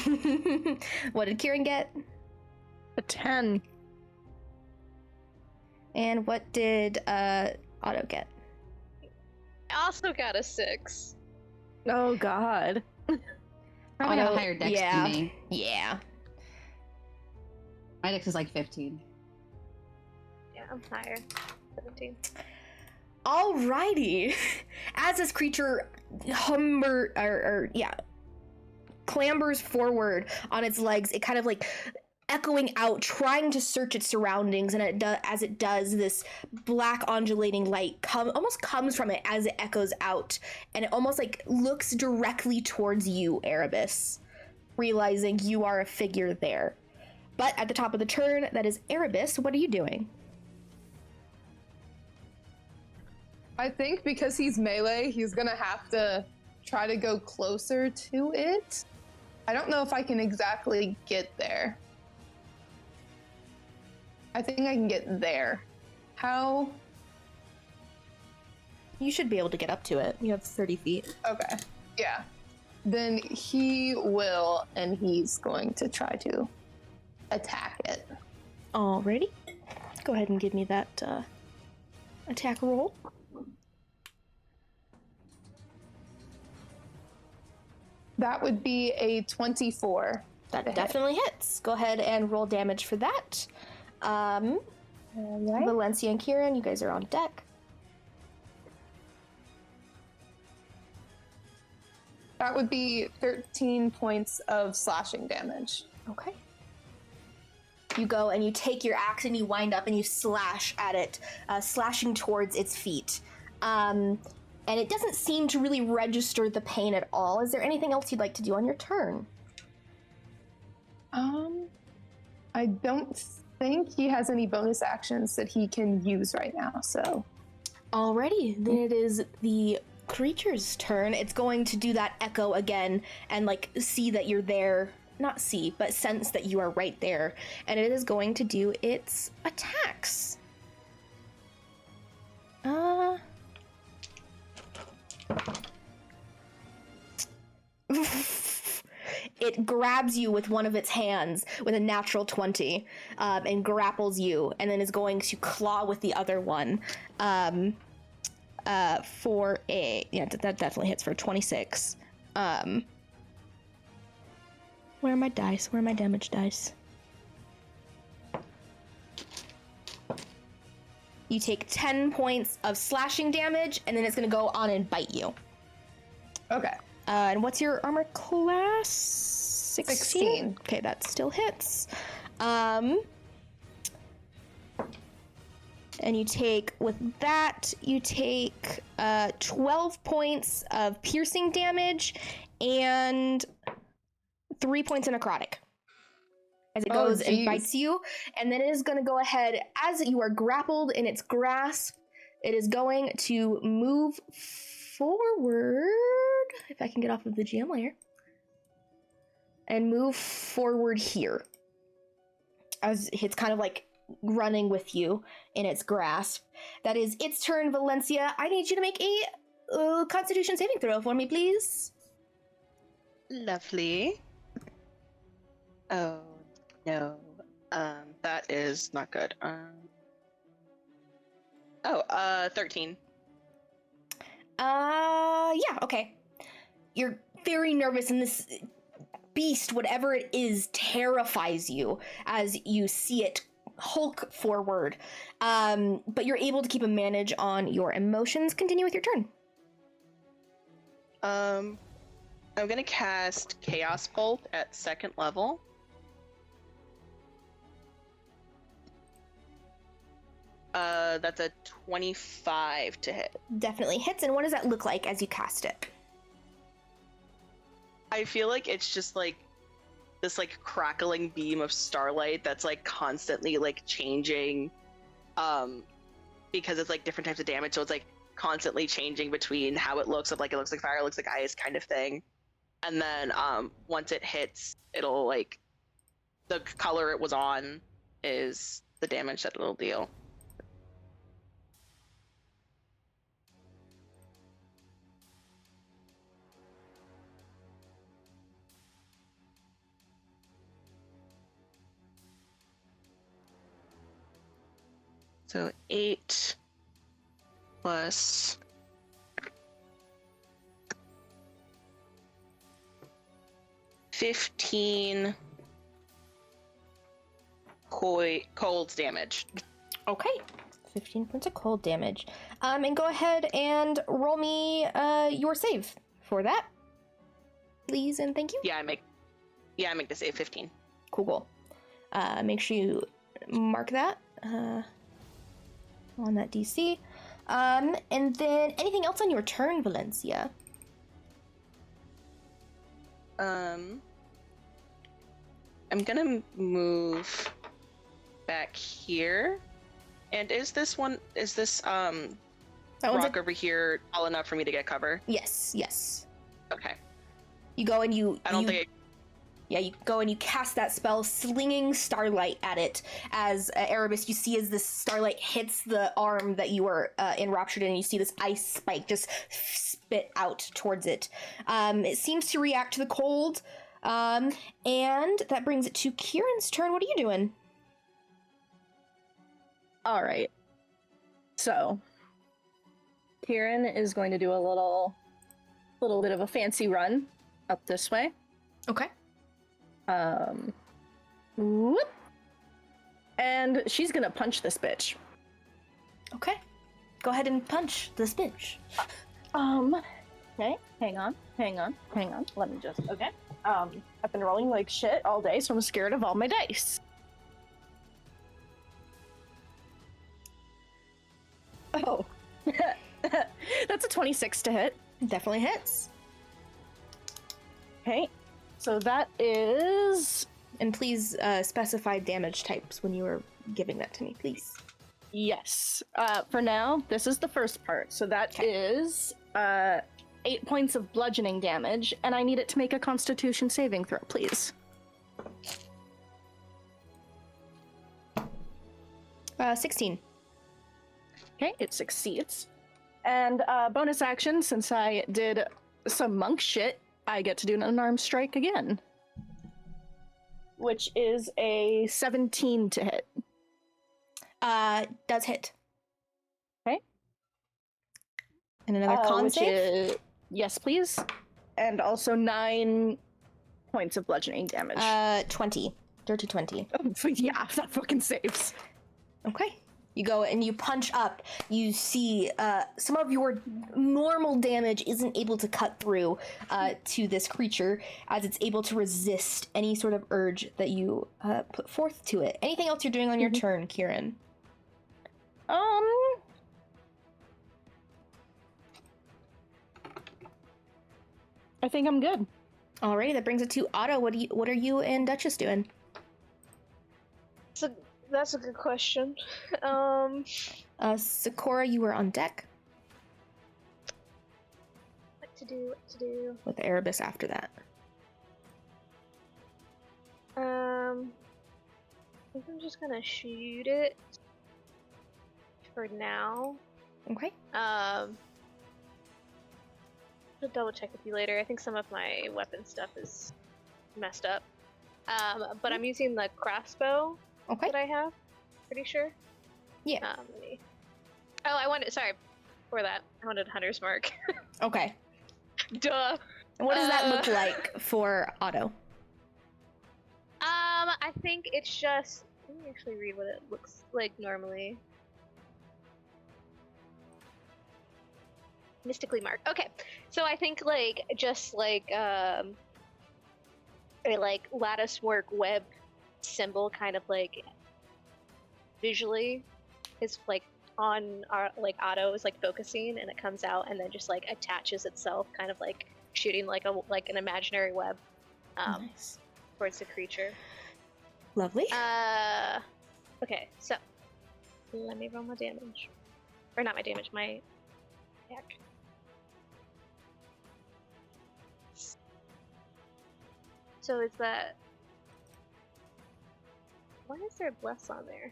S1: What did Kieran get?
S5: A 10.
S1: And what did Otto get?
S6: I also got a 6.
S5: Oh god.
S4: Probably have a
S1: Otto-
S4: higher dex
S1: yeah.
S4: than me.
S1: Yeah.
S4: My dex is like 15.
S6: Yeah, I'm higher. 17.
S1: Alrighty. As this creature clambers forward on its legs, it kind of like echoing out, trying to search its surroundings, and as it does, this black undulating light almost comes from it as it echoes out, and it almost like looks directly towards you, Erebus, realizing you are a figure there. But at the top of the turn, that is Erebus. What are you doing?
S3: I think because he's melee, he's gonna have to try to go closer to it. I don't know if I can exactly get there. I think I can get there. How?
S1: You should be able to get up to it. You have 30 feet.
S3: Okay. Yeah. Then he will, and he's going to try to attack it.
S1: Alrighty. Go ahead and give me that attack roll.
S3: That would be a 24.
S1: That
S3: hit.
S1: definitely hits. Go ahead and roll damage for that.
S3: Alright.
S1: Valencia and Kieran, you guys are on deck.
S3: That would be 13 points of slashing damage.
S1: Okay. You go and you take your axe and you wind up and you slash at it, slashing towards its feet. And it doesn't seem to really register the pain at all. Is there anything else you'd like to do on your turn?
S3: I don't think he has any bonus actions that he can use right now, so.
S1: Alrighty, then it is the creature's turn. It's going to do that echo again and like see that you're there. Not see, but sense that you are right there. And it is going to do its attacks. It grabs you with one of its hands with a natural 20 and grapples you, and then is going to claw with the other one for a... Yeah, that definitely hits for 26. Where are my dice? Where are my damage dice? You take 10 points of slashing damage, and then it's going to go on and bite you.
S3: Okay.
S1: And what's your armor class? 16? Okay, that still hits. And you take, with that, you take 12 points of piercing damage and 3 points of necrotic. As it goes and bites you. And then it is going to go ahead, as you are grappled in its grasp, it is going to move forward, if I can get off of the GM layer, and move forward here. As it's kind of like running with you in its grasp. That is its turn, Valencia. I need you to make a Constitution saving throw for me, please.
S2: Lovely. Oh no. That is not good. 13.
S1: Yeah, okay. You're very nervous, and this beast, whatever it is, terrifies you as you see it hulk forward. But you're able to keep a manage on your emotions. Continue with your turn.
S2: I'm gonna cast Chaos Bolt at 2nd level. That's a 25 to hit.
S1: Definitely hits. And what does that look like as you cast it?
S2: I feel like it's just like this like crackling beam of starlight that's like constantly like changing, because it's like different types of damage, so it's like constantly changing between how it looks like fire, it looks like ice kind of thing. And then once it hits, it'll like the color it was on is the damage that it'll deal. So 8 plus 15 cold damage.
S1: Okay. 15 points of cold damage. And go ahead and roll me your save for that. Please and thank you.
S2: Yeah, I make the save 15.
S1: Cool. Make sure you mark that on that DC. And then anything else on your turn, Valencia?
S2: I'm gonna move back here. And is this
S1: That one's
S2: rock over here tall enough for me to get cover?
S1: Yes.
S2: Okay.
S1: You go and you go and you cast that spell, slinging starlight at it. As Erebus, you see as this starlight hits the arm that you were enraptured in, and you see this ice spike just spit out towards it. It seems to react to the cold, and that brings it to Kieran's turn. What are you doing?
S5: All right. So, Kieran is going to do a little bit of a fancy run up this way.
S1: Okay.
S5: Whoop. And she's gonna punch this bitch.
S1: Okay. Go ahead and punch this bitch.
S5: Okay, hang on. Let me just, okay. I've been rolling like shit all day, so I'm scared of all my dice. Oh. That's a 26 to hit.
S1: Definitely hits.
S5: Okay, so that is...
S1: And please specify damage types when you are giving that to me, please.
S5: Yes. For now, this is the first part. So that is 8 points of bludgeoning damage, and I need it to make a Constitution saving throw, please.
S1: 16.
S5: Okay, it succeeds. And bonus action, since I did some monk shit, I get to do an unarmed strike again. Which is a 17 to hit.
S1: Does hit.
S5: Okay.
S1: And another con save?
S5: Yes, please. And also 9 points of bludgeoning damage.
S1: 20. Dirty 20.
S5: Oh, yeah, that fucking saves.
S1: Okay. You go and you punch up. You see some of your normal damage isn't able to cut through to this creature, as it's able to resist any sort of urge that you put forth to it. Anything else you're doing on your turn, Kieran?
S5: I think I'm good.
S1: Alrighty, that brings it to Otto. What are you and Duchess doing?
S6: That's a good question.
S1: Sakura, you were on deck.
S6: What to do?
S1: With Erebus after that.
S6: I think I'm just gonna shoot it for now.
S1: Okay.
S6: to double check with you later. I think some of my weapon stuff is messed up. But I'm using the crossbow
S1: Okay.
S6: that I have. Pretty sure.
S1: Yeah.
S6: Let me... Oh, I wanted. Sorry, before that, I wanted Hunter's Mark.
S1: Okay.
S6: Duh.
S1: And what does that look like for Otto?
S6: I think it's just. Let me actually read what it looks like normally. Mystically marked. Okay, so I think like just like a like lattice work web symbol, kind of like visually, is like on our like Otto is like focusing, and it comes out and then just like attaches itself, kind of like shooting like an imaginary web
S1: Nice.
S6: towards the creature.
S1: Lovely.
S6: Okay, so let me roll my damage, or not my damage, my attack. So is that? Why is there bless on there?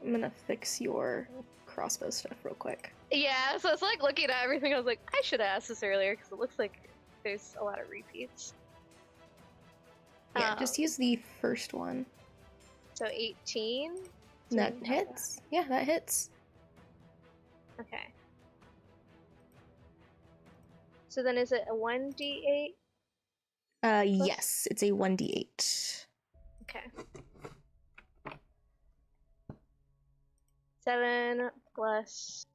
S1: I'm gonna fix your crossbow stuff real quick.
S6: Yeah, so it's like looking at everything. I was like, I should have asked this earlier because it looks like there's a lot of repeats.
S1: Yeah, just use the first one.
S6: So 18.
S1: That hits. Yeah, that hits.
S6: Okay. So then is it a 1d8?
S1: Yes, it's a 1d8.
S6: Okay. 7 plus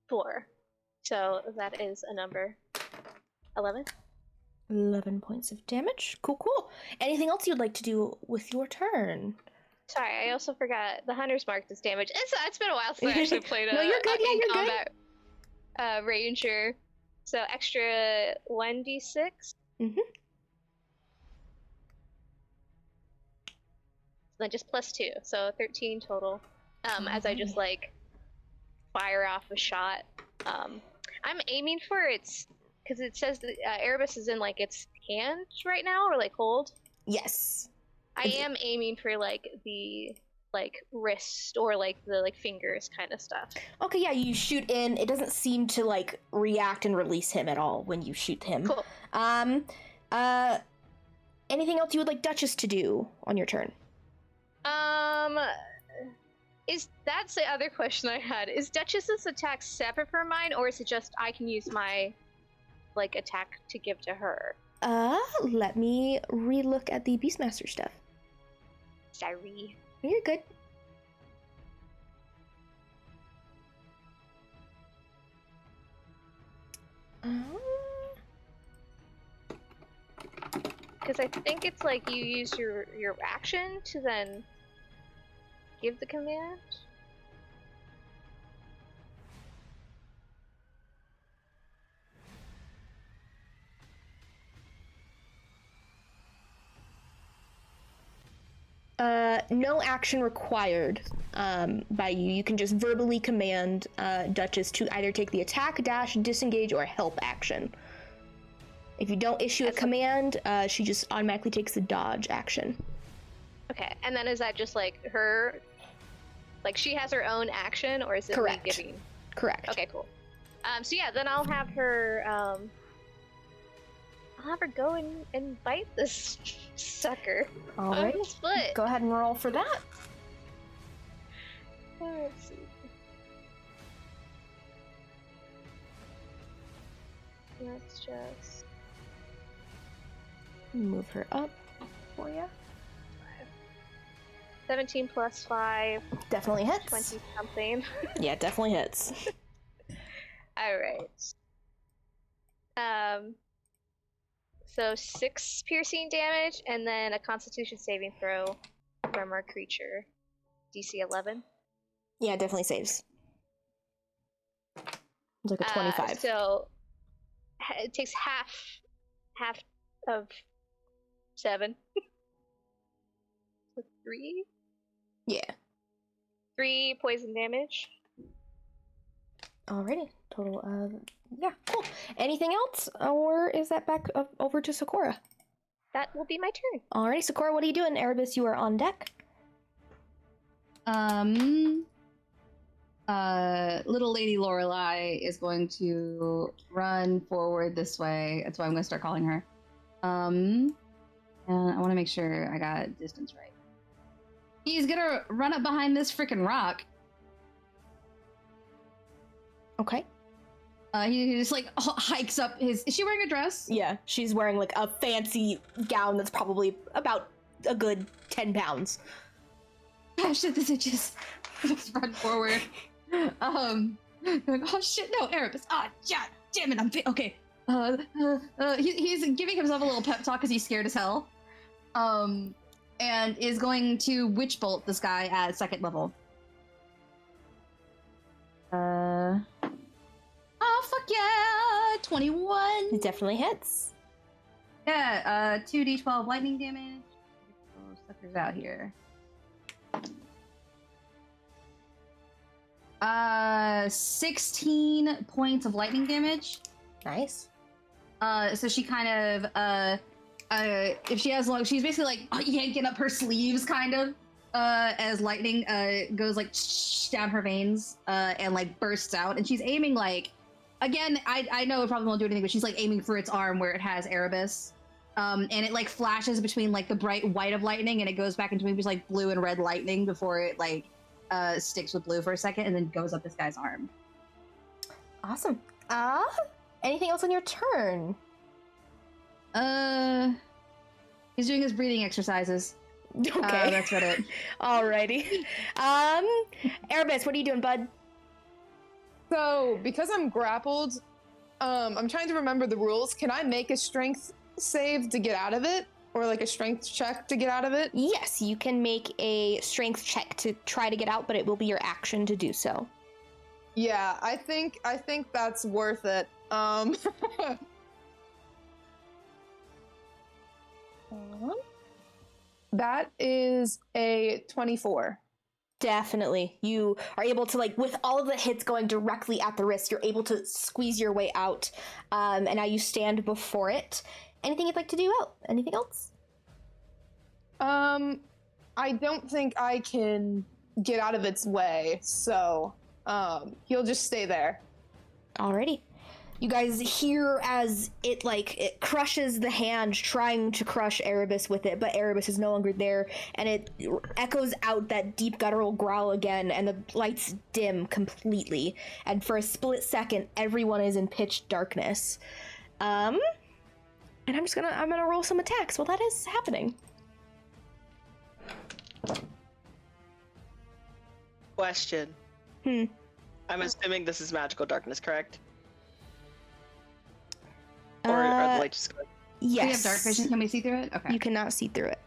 S6: 4. So that is a number. 11.
S1: 11 points of damage. Cool, cool. Anything else you'd like to do with your turn?
S6: Sorry, I also forgot the Hunter's Mark does damage. It's been a while since I actually played a
S1: No, you're good. Yeah, you're
S6: combat ranger. So extra 1d6.
S1: Mhm.
S6: Then just plus 2, so 13 total. As I just like fire off a shot. I'm aiming for its, because it says that Erebus is in like its hand right now, or like hold.
S1: Yes.
S6: I am aiming for like the like wrist or like the like fingers kind of stuff.
S1: Okay, yeah, you shoot in. It doesn't seem to like react and release him at all when you shoot him.
S6: Cool.
S1: Anything else you would like Duchess to do on your turn?
S6: That's the other question I had. Is Duchess's attack separate from mine, or is it just I can use my like attack to give to her?
S1: Let me relook at the Beastmaster stuff.
S6: Sorry.
S1: You're good.
S6: Because I think it's like you use your action to then give the command.
S1: No action required by you. You can just verbally command Duchess to either take the attack, dash, disengage, or help action. If you don't issue a command, she just automatically takes the dodge action.
S6: Okay, and then is that just like her, like she has her own action, or is it
S1: Correct.
S6: me giving?
S1: Correct.
S6: Okay, cool. So yeah, then I'll have her go and bite this sucker.
S1: Alright.
S6: Split.
S1: Go ahead and roll for that.
S6: Let's see. Let's just
S1: Move her up for you.
S6: 17 plus 5,
S1: Definitely hits.
S6: 20 something.
S1: Yeah, definitely hits.
S6: Alright. So 6 piercing damage, and then a Constitution saving throw from our creature. DC 11.
S1: Yeah, definitely saves. It's like a 25.
S6: So it takes half of 7. So 3?
S1: Yeah.
S6: 3 poison damage.
S1: Alrighty. Total of... Yeah, cool. Anything else? Or is that back over to Sakura?
S6: That will be my turn.
S1: Alrighty, Sakura, what are you doing? Erebus, you are on deck.
S4: little lady Lorelei is going to run forward this way. That's why I'm going to start calling her. And I want to make sure I got distance right. He's going to run up behind this freaking rock.
S1: Okay.
S4: He just like hikes up his. Is she wearing a dress?
S1: Yeah, she's wearing like a fancy gown that's probably about a good 10 pounds.
S4: Oh shit, this itches. Just run forward. Oh shit, no, Erebus. Ah, yeah, damn it, okay. He's giving himself a little pep talk because he's scared as hell. And is going to witch bolt this guy at 2nd level. Oh fuck yeah, 21.
S1: It definitely hits.
S4: Yeah, 2d12 lightning damage. Oh, suckers out here. 16 points of lightning damage.
S1: Nice.
S4: So she kind of, if she has long, she's basically like yanking up her sleeves, kind of, as lightning goes like down her veins, and like bursts out, and she's aiming like, again, I know it probably won't do anything, but she's like aiming for its arm where it has Erebus, and it like flashes between like the bright white of lightning, and it goes back into maybe like blue and red lightning before it like sticks with blue for a second, and then goes up this guy's arm.
S1: Awesome. Anything else on your turn?
S4: He's doing his breathing exercises.
S1: Okay.
S4: That's about it.
S1: Alrighty. Erebus, what are you doing, bud?
S3: So, because I'm grappled, I'm trying to remember the rules. Can I make a strength save to get out of it? Or like a strength check to get out of it?
S1: Yes, you can make a strength check to try to get out, but it will be your action to do so.
S3: Yeah, I think that's worth it. That is a 24.
S1: Definitely. You are able to, like, with all of the hits going directly at the wrist, you're able to squeeze your way out. And now you stand before it. Anything you'd like to do out? Anything else?
S3: I don't think I can get out of its way, so he'll just stay there.
S1: Alrighty. You guys hear as it crushes the hand, trying to crush Erebus with it, but Erebus is no longer there, and it echoes out that deep guttural growl again, and the lights dim completely. And for a split second, everyone is in pitch darkness. And I'm gonna roll some attacks while that is happening.
S2: Question. I'm assuming this is magical darkness, correct? Or are the lights just going?
S1: Yes.
S4: Do we have dark vision? Can we see through it? Okay.
S1: You cannot see through it.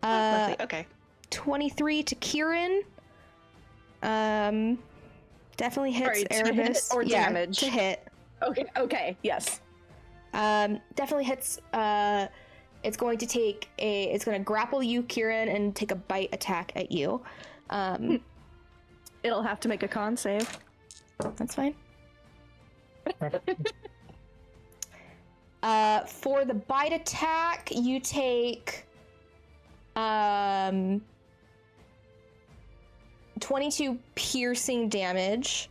S2: Lovely. Okay.
S1: 23 to Kieran. Definitely hits
S5: Sorry, to
S1: Erebus.
S5: hit or
S1: Yeah,
S5: damage?
S1: to hit.
S5: Okay, yes.
S1: Definitely hits. It's going to grapple you, Kieran, and take a bite attack at you.
S5: It'll have to make a con save.
S1: That's fine. For the bite attack, you take 22 piercing damage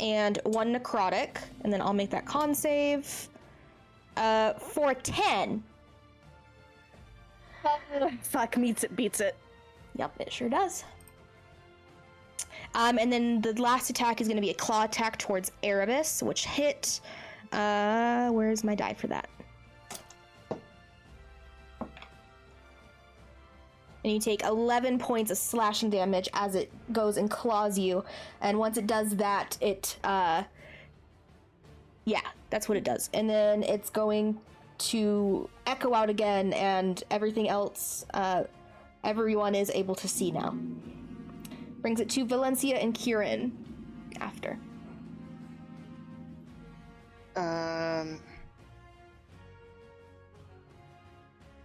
S1: and 1 necrotic, and then I'll make that con save. For 10.
S5: Fuck meets it, beats it.
S1: Yep, it sure does. And then the last attack is going to be a claw attack towards Erebus, which hit. Where's my die for that? And you take 11 points of slashing damage as it goes and claws you. And once it does that, it, yeah, that's what it does. And then it's going to echo out again, and everything else, everyone is able to see now. Brings it to Valencia and Kieran after.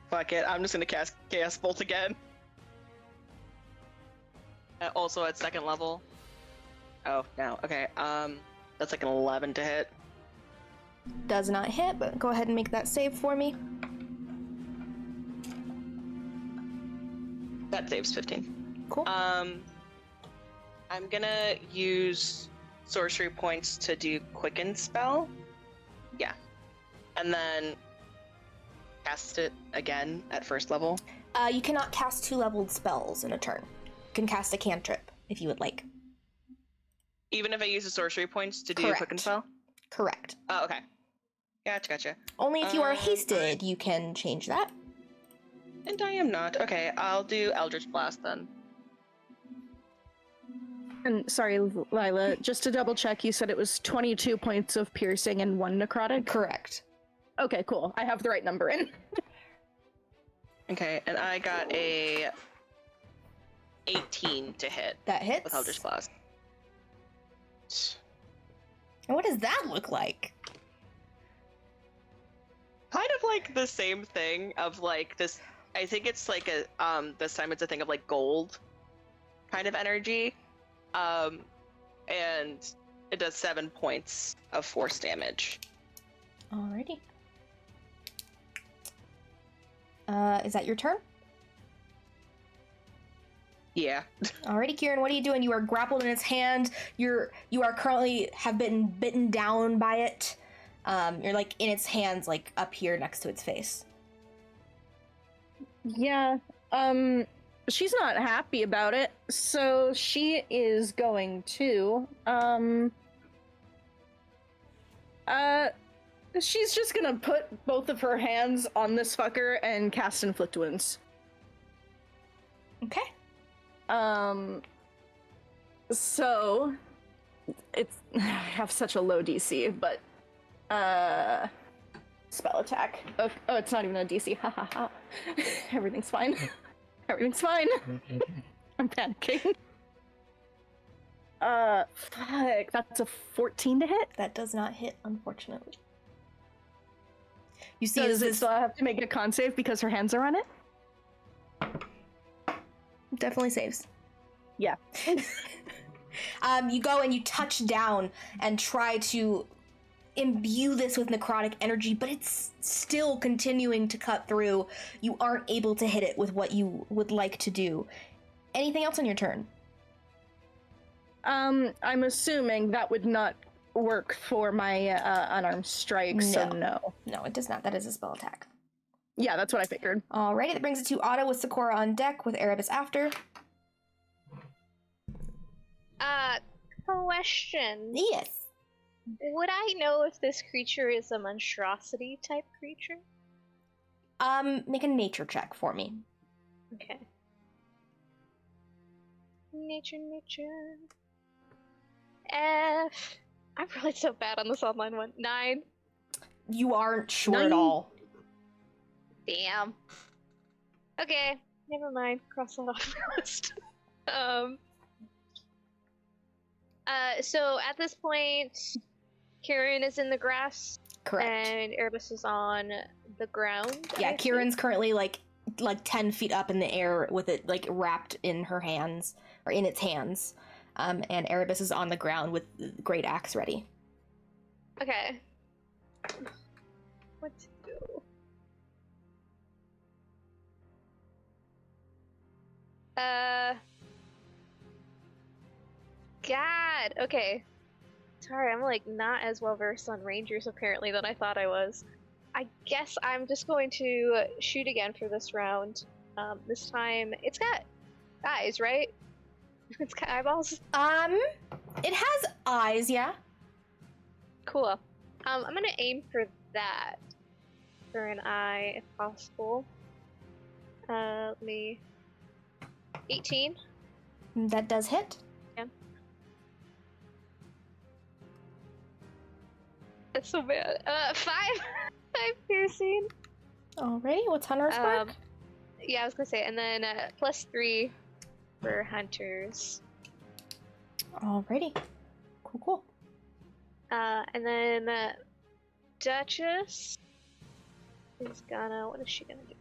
S2: Fuck it. I'm just gonna cast Chaos Bolt again. Also at 2nd level. Oh, no. Okay. That's like an 11 to hit.
S1: Does not hit, but go ahead and make that save for me.
S2: That saves 15.
S1: Cool.
S2: I'm gonna use sorcery points to do quicken spell. Yeah. And then cast it again at first level.
S1: You cannot cast 2-leveled spells in a turn. You can cast a cantrip if you would like.
S2: Even if I use the sorcery points to do
S1: Correct.
S2: quicken spell?
S1: Correct.
S2: Oh, okay. Gotcha.
S1: Only if you are hasted, you can change that.
S2: And I am not. Okay, I'll do Eldritch Blast then.
S5: And sorry, Lila, just to double check, you said it was 22 points of piercing and 1 necrotic?
S1: Correct.
S5: Okay, cool. I have the right number in.
S2: Okay, and I got a 18 to hit
S1: That hits.
S2: with Eldritch Blast.
S1: And what does that look like?
S2: Kind of like the same thing of like this. I think it's like a this time it's a thing of like gold kind of energy. And it does 7 points of force damage.
S1: Alrighty. Is that your turn?
S2: Yeah.
S1: Alrighty, Kieran, what are you doing? You are grappled in its hand. You are currently have been bitten down by it. You're like in its hands, like up here next to its face.
S5: Yeah, she's not happy about it, so she is going to, she's just gonna put both of her hands on this fucker and cast Inflict Wounds.
S1: Okay.
S5: So, it's, I have such a low DC, but, spell attack. Oh, it's not even a DC. Ha ha ha. Everything's fine. Everything's fine. I'm panicking. Fuck. That's a 14 to hit?
S1: That does not hit, unfortunately. You see,
S5: Does it still have to make a con save because her hands are on it?
S1: definitely saves.
S5: Yeah.
S1: You go and you touch down and try to imbue this with necrotic energy, but it's still continuing to cut through. You aren't able to hit it with what you would like to do. Anything else on your turn?
S5: I'm assuming that would not work for my unarmed strike, so no.
S1: No, it does not. That is a spell attack.
S5: Yeah, that's what I figured.
S1: Alrighty, that brings it to Otto with Sakura on deck with Erebus after.
S6: Question.
S1: Yes.
S6: Would I know if this creature is a monstrosity type creature?
S1: Make a nature check for me.
S6: Okay. Nature. F. I'm really so bad on this online one. 9.
S1: You aren't sure at
S5: 9?
S1: all.
S6: Damn. Okay, never mind. Cross that off my list. So at this point, Kieran is in the grass.
S1: Correct.
S6: And Erebus is on the ground.
S1: Yeah,
S6: I
S1: Kieran's
S6: think.
S1: currently like 10 feet up in the air with it like wrapped in her hands, or in its hands. And Erebus is on the ground with the great axe ready.
S6: Okay. What to do? God. Okay. Sorry, I'm like not as well versed on rangers apparently than I thought I was. I guess I'm just going to shoot again for this round. This time it's got eyes, right? It's got eyeballs.
S1: It has eyes, yeah.
S6: Cool. I'm gonna aim for that. For an eye, if possible. Let me. 18.
S1: That does hit.
S6: Yeah. That's so bad. 5. 5 piercing.
S1: Alrighty, what's Hunter's mark?
S6: Yeah, I was gonna say, and then +3 for hunters.
S1: Alrighty. Cool.
S6: And then Duchess is gonna. What is she gonna do?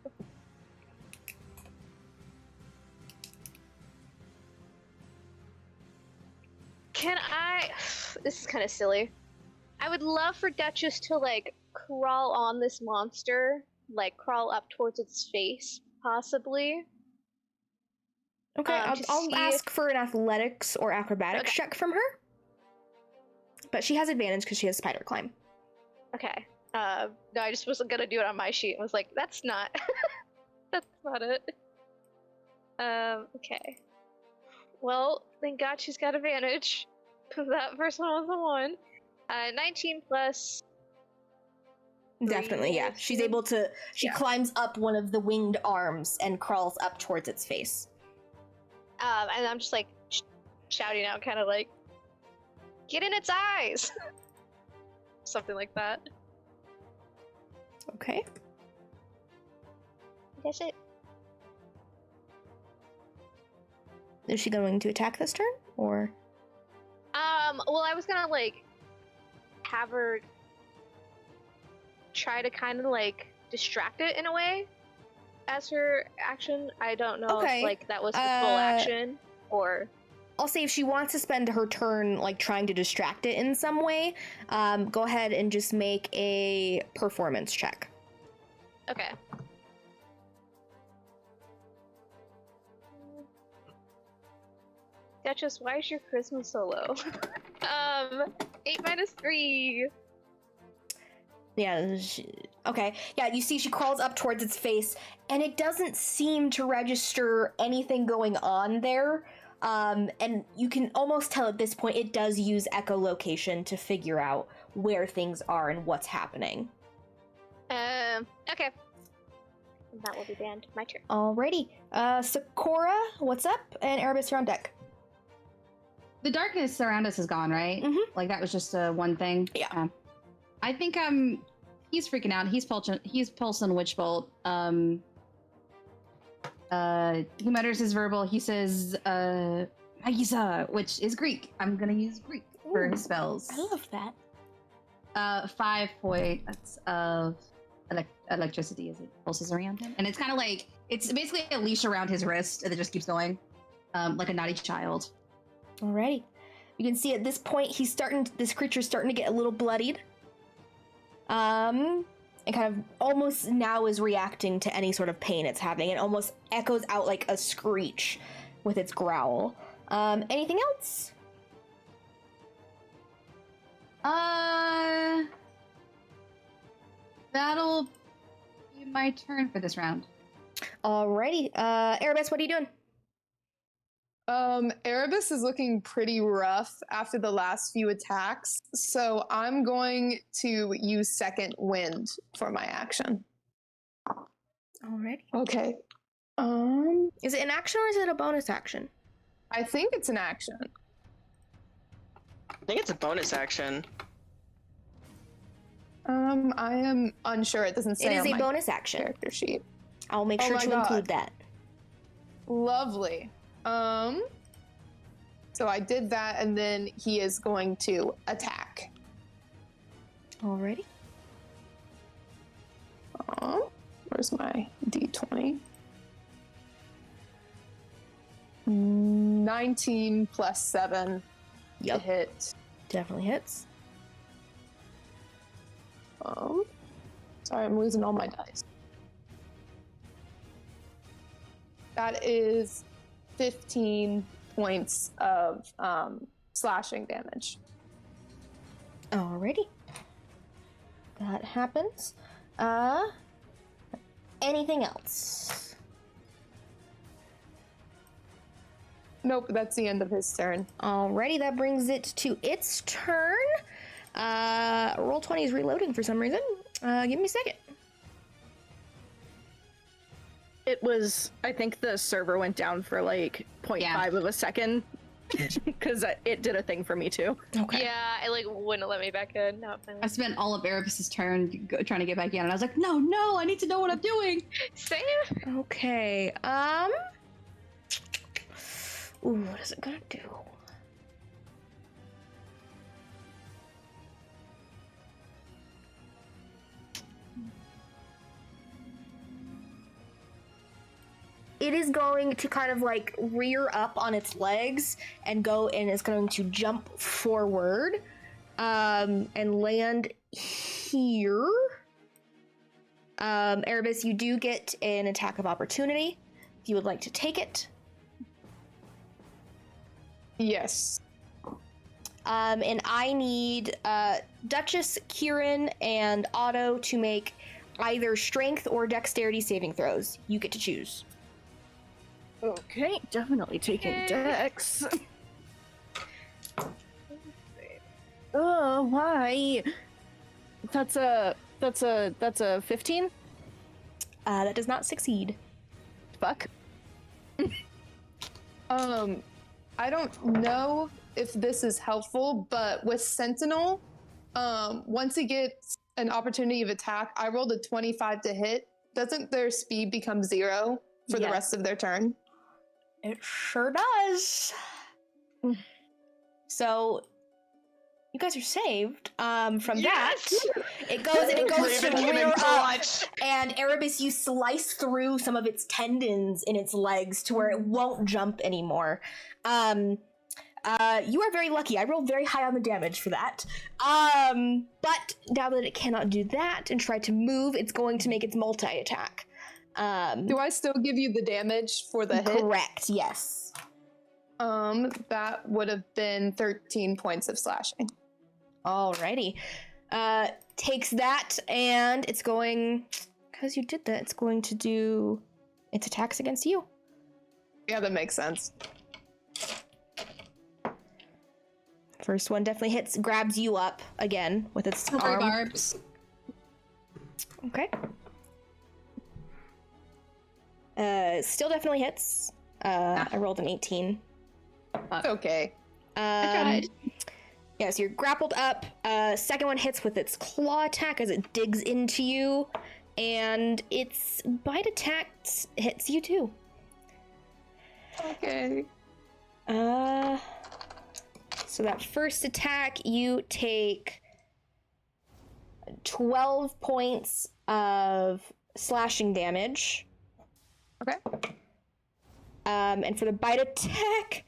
S6: Can I? This is kind of silly. I would love for Duchess to like crawl on this monster, like crawl up towards its face, possibly.
S1: Okay, I'll ask for an athletics or acrobatics check from her. But she has advantage because she has spider climb.
S6: Okay. No, I just wasn't gonna do it on my sheet. I was like, that's not that's not it. Okay. Well, thank God she's got advantage. That first one was a 1. 19 plus.
S1: Definitely, yeah. She's able to. She climbs up one of the winged arms and crawls up towards its face.
S6: And I'm just like shouting out, kind of like, "Get in its eyes!" Something like that.
S1: Okay.
S6: That's it.
S1: Is she going to attack this turn, or?
S6: Well, I was gonna like have her try to kind of like distract it in a way as her action. I don't know if like that was the full action or.
S1: I'll say if she wants to spend her turn like trying to distract it in some way, go ahead and just make a performance check.
S6: Okay. Duchess, why is your charisma so low? 8 minus 3.
S1: Yeah, okay. Yeah, you see she crawls up towards its face, and it doesn't seem to register anything going on there. And you can almost tell at this point it does use echolocation to figure out where things are and what's happening.
S6: Okay. That will be the end of my turn.
S1: Alrighty. Sakura, what's up? And Erebus, you're on deck.
S4: The darkness around us is gone, right?
S1: Mm-hmm.
S4: Like that was just one thing.
S1: Yeah.
S4: I think he's freaking out. He's pulsing Witch Bolt. He mutters his verbal. He says, Magisa, which is Greek. I'm gonna use Greek for his spells.
S1: I love that.
S4: 5 points of electricity as it pulses around him. And it's kind of like, it's basically a leash around his wrist and it just keeps going. Like a naughty child.
S1: Alrighty. You can see at this point this creature's starting to get a little bloodied. And kind of almost now is reacting to any sort of pain it's having. It almost echoes out like a screech with its growl. Anything else?
S4: That'll be my turn for this round.
S1: Alrighty. Erebus, what are you doing?
S3: Erebus is looking pretty rough after the last few attacks, so I'm going to use Second Wind for my action.
S1: Alrighty.
S3: Okay.
S1: Is it an action or is it a bonus action?
S3: I think it's an action.
S2: I think it's a bonus action.
S3: I am unsure. It doesn't say
S1: It is
S3: on
S1: a
S3: my
S1: bonus action.
S3: character sheet.
S1: I'll make sure to include that.
S3: Lovely. So I did that, and then he is going to attack.
S1: Alrighty.
S3: Where's my D20? 19 plus 7 to hit.
S1: Definitely hits.
S3: Sorry, I'm losing all my dice. That is 15 points of slashing damage.
S1: Alrighty. That happens. Anything else?
S3: Nope, that's the end of his turn.
S1: Alrighty, that brings it to its turn. Roll20 is reloading for some reason. Give me a second.
S5: It was, I think the server went down for like 0.5 of a second because it did a thing for me too.
S1: Okay.
S6: Yeah, it like wouldn't let me back in. No,
S4: I spent all of Erebus's turn trying to get back in, and I was like, no, I need to know what I'm doing.
S6: Same.
S1: Okay. Ooh, what is it gonna do? It is going to kind of like rear up on its legs and go and is going to jump forward and land here. Erebus, you do get an attack of opportunity if you would like to take it.
S3: Yes.
S1: And I need Duchess, Kieran, and Otto to make either strength or dexterity saving throws. You get to choose.
S5: Okay, definitely taking dex. Oh, why? That's a 15?
S1: That does not succeed.
S5: Fuck.
S3: I don't know if this is helpful, but with Sentinel, once it gets an opportunity of attack, I rolled a 25 to hit. Doesn't their speed become 0 for the rest of their turn?
S1: It sure does. So you guys are saved from that. It goes to rear up, and Erebus, you slice through some of its tendons in its legs to where it won't jump anymore. You are very lucky. I rolled very high on the damage for that. But now that it cannot do that and try to move, it's going to make its multi-attack.
S3: Do I still give you the damage for the hit?
S1: Correct, yes.
S3: That would have been 13 points of slashing.
S1: Alrighty. Takes that, and it's going... Because you did that, it's going to do its attacks against you.
S3: Yeah, that makes sense.
S1: First one definitely hits, grabs you up again with its arm.
S4: Barbs.
S1: Okay. Still definitely hits. I rolled an 18.
S3: Okay.
S1: Yeah, so you're grappled up. Second one hits with its claw attack as it digs into you, and its bite attack hits you too.
S3: Okay.
S1: So that first attack, you take 12 points of slashing damage.
S3: Okay.
S1: And for the bite attack...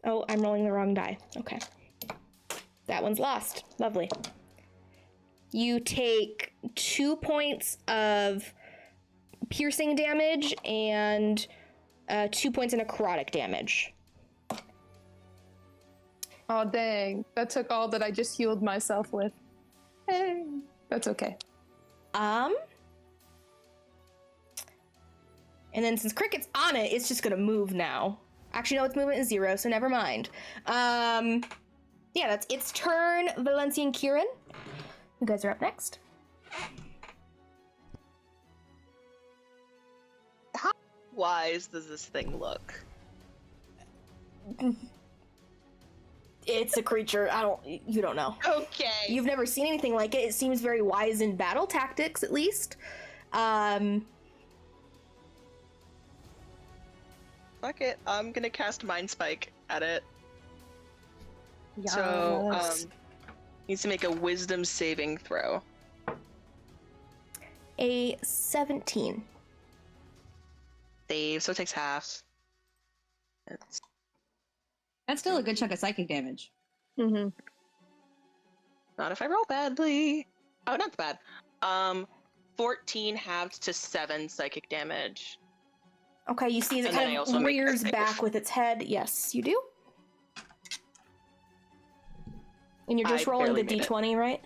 S1: Oh, I'm rolling the wrong die. Okay. That one's lost. Lovely. You take 2 points of piercing damage and 2 points of necrotic damage.
S3: Oh, dang. That took all that I just healed myself with. Hey. That's okay.
S1: And then since Cricket's on it, it's just gonna move now. Actually, no, its movement is 0, so never mind. Yeah, that's its turn. Valencia and Kieran, you guys are up next.
S2: How wise does this thing look?
S1: It's a creature. You don't know.
S2: Okay.
S1: You've never seen anything like it. It seems very wise in battle tactics, at least.
S2: Fuck it. I'm gonna cast Mind Spike at it.
S5: Yes.
S2: So, needs to make a Wisdom saving throw.
S1: A 17.
S2: Save, so it takes half.
S4: That's still a good chunk of psychic damage.
S5: Mm-hmm.
S2: Not if I roll badly. Oh, not bad. 14 halved to 7 psychic damage.
S1: Okay, you see as it kind of rears back with its head. Yes, you do. And you're just rolling the d20, right?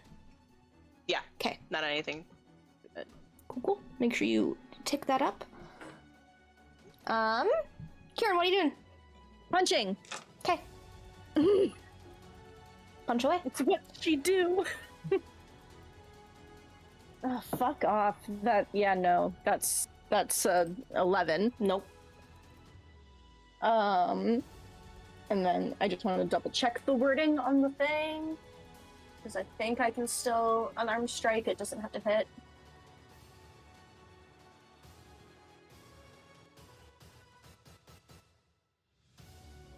S2: Yeah.
S1: Okay.
S2: Not anything.
S1: Cool. Make sure you tick that up. Kieran, what are you doing?
S5: Punching.
S1: Okay. Punch away.
S5: It's what she do. Oh, fuck off. That's 11.
S1: Nope.
S5: And then I just want to double check the wording on the thing, because I think I can still unarmed strike. It doesn't have to hit.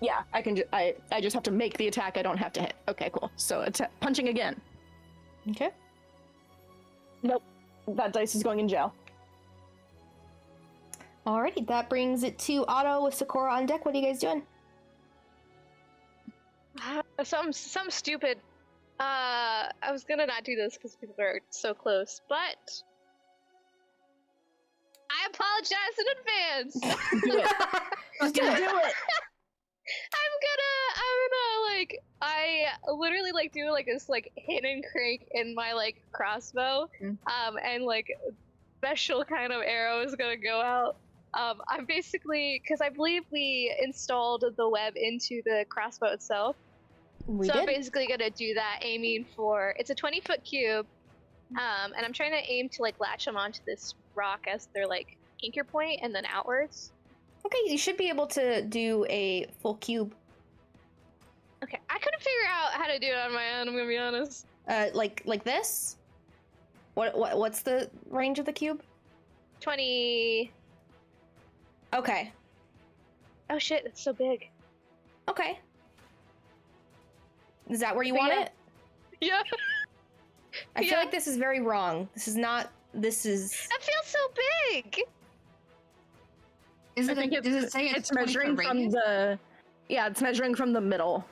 S5: Yeah, I can. I just have to make the attack. I don't have to hit. Okay, cool. So it's punching again.
S1: Okay.
S5: Nope, that dice is going in jail.
S1: Alrighty, that brings it to Otto with Sakura on deck. What are you guys doing?
S6: Some stupid. I was gonna not do this because people are so close, but I apologize in advance.
S5: Do it. Just gonna do it.
S6: I literally like do like this like hidden crank in my like crossbow, and like special kind of arrow is gonna go out. I'm basically, because I believe we installed the web into the crossbow itself.
S1: We
S6: I'm
S1: did.
S6: basically gonna do that, aiming for, it's a 20-foot cube, and I'm trying to aim to like latch them onto this rock as their like anchor point and then outwards.
S1: Okay, you should be able to do a full cube.
S6: Okay, I couldn't figure out how to do it on my own, I'm gonna be honest.
S1: Like this? What's the range of the cube?
S6: 20.
S1: Okay.
S6: Oh shit, that's so big.
S1: Okay. Is that where you
S6: But
S1: want
S6: yeah.
S1: it?
S6: Yeah.
S1: I feel
S6: Yeah.
S1: like this is very wrong. This is not. This is.
S6: That feels so big.
S4: Is
S5: I
S4: it?
S5: think
S4: Does it say
S5: it's
S4: 20
S5: measuring
S4: foot
S5: from
S4: radius?
S5: the. Yeah, it's measuring from the middle.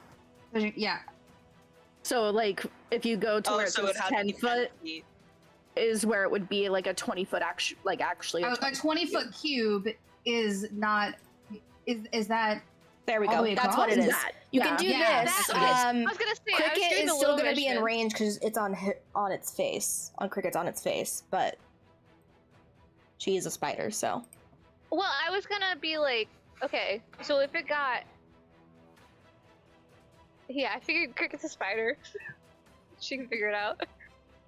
S4: Yeah.
S5: So like, if you go to where it says 10 foot,
S2: feet.
S5: is where it would be like a 20-foot actually.
S4: A 20-foot cube is not. Is that?
S1: There we
S4: All the
S1: go.
S4: way
S1: That's what it
S4: across?
S1: is.
S5: That,
S1: You
S5: yeah.
S1: can do
S4: Yeah,
S1: this.
S4: that-
S6: I was gonna say, I was
S1: Cricket
S6: doing
S1: is
S6: a
S1: still
S6: little
S1: going to be in
S6: mission.
S1: range because it's on its face. On Cricket's on its face, but she is a spider, so.
S6: Well, I was gonna be like, okay, so if it got, yeah, I figured Cricket's a spider. She can figure it out.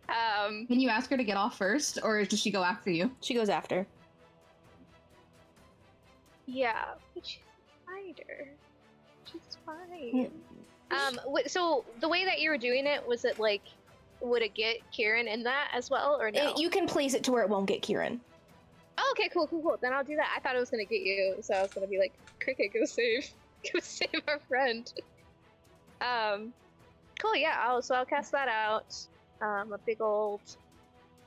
S4: Can you ask her to get off first, or does she go after you?
S1: She goes after.
S6: Yeah, but she's a spider. She's fine. So the way that you were doing it, was it like, would it get Kieran in that as well, or no?
S1: You can place it to where it won't get Kieran.
S6: Oh, okay, cool. Then I'll do that. I thought it was gonna get you, so I was gonna be like, Cricket, go save our friend. Cool. Yeah. I'll cast that out. A big old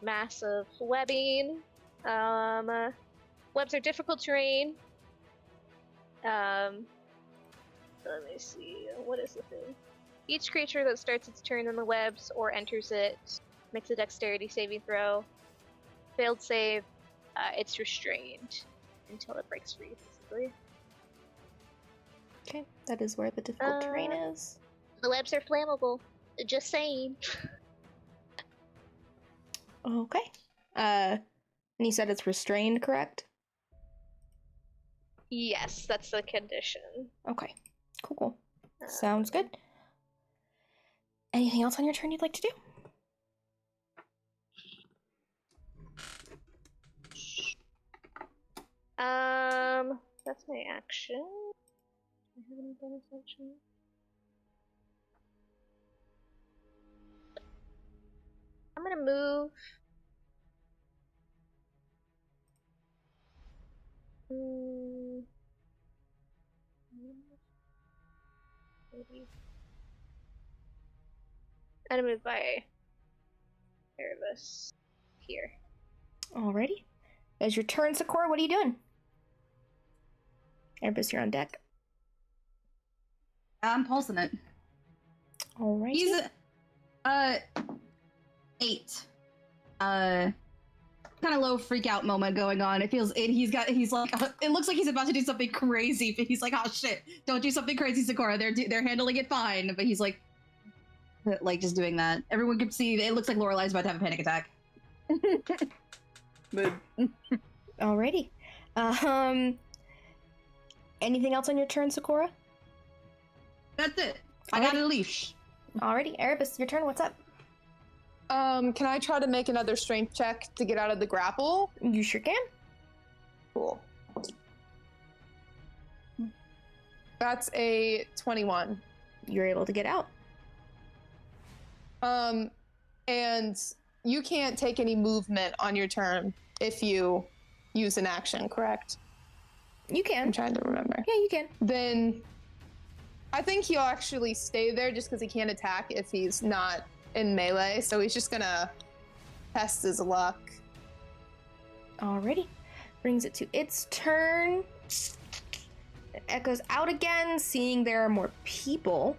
S6: mass of webbing. Webs are difficult terrain. Let me see. What is the thing? Each creature that starts its turn in the webs or enters it makes a dexterity saving throw. Failed save. It's restrained until it breaks free, basically.
S1: Okay, that is where the difficult terrain is.
S6: The webs are flammable. Just saying.
S1: Okay. And you said it's restrained, correct?
S6: Yes, that's the condition.
S1: Okay. Cool. Sounds good. Anything else on your turn you'd like to do?
S6: That's my action. Do I have any bonus action? I'm gonna move. Maybe. I'm gonna move by Erebus here.
S1: Alrighty. As your turn, Sakura, what are you doing? Erebus, you're on deck.
S4: I'm pulsing it.
S1: Alrighty.
S4: He's 8. Kind of low freak out moment going on. He's like, it looks like he's about to do something crazy, but he's like, oh shit, don't do something crazy, Sakura. They're handling it fine, but he's like just doing that. Everyone can see, it looks like Lorelai's about to have a panic attack.
S5: Mood.
S1: Alrighty. Anything else on your turn, Sakura?
S4: That's it. I got a leash.
S1: Alrighty, Erebus, your turn. What's up?
S3: Can I try to make another strength check to get out of the grapple?
S1: You sure can.
S3: Cool. That's a 21.
S1: You're able to get out.
S3: And you can't take any movement on your turn if you use an action, correct?
S1: You
S3: I'm
S1: can.
S3: trying to remember.
S1: Yeah, you can.
S3: Then I think he'll actually stay there just because he can't attack if he's not in melee, so he's just gonna test his luck.
S1: Alrighty. Brings it to its turn. It echoes out again, seeing there are more people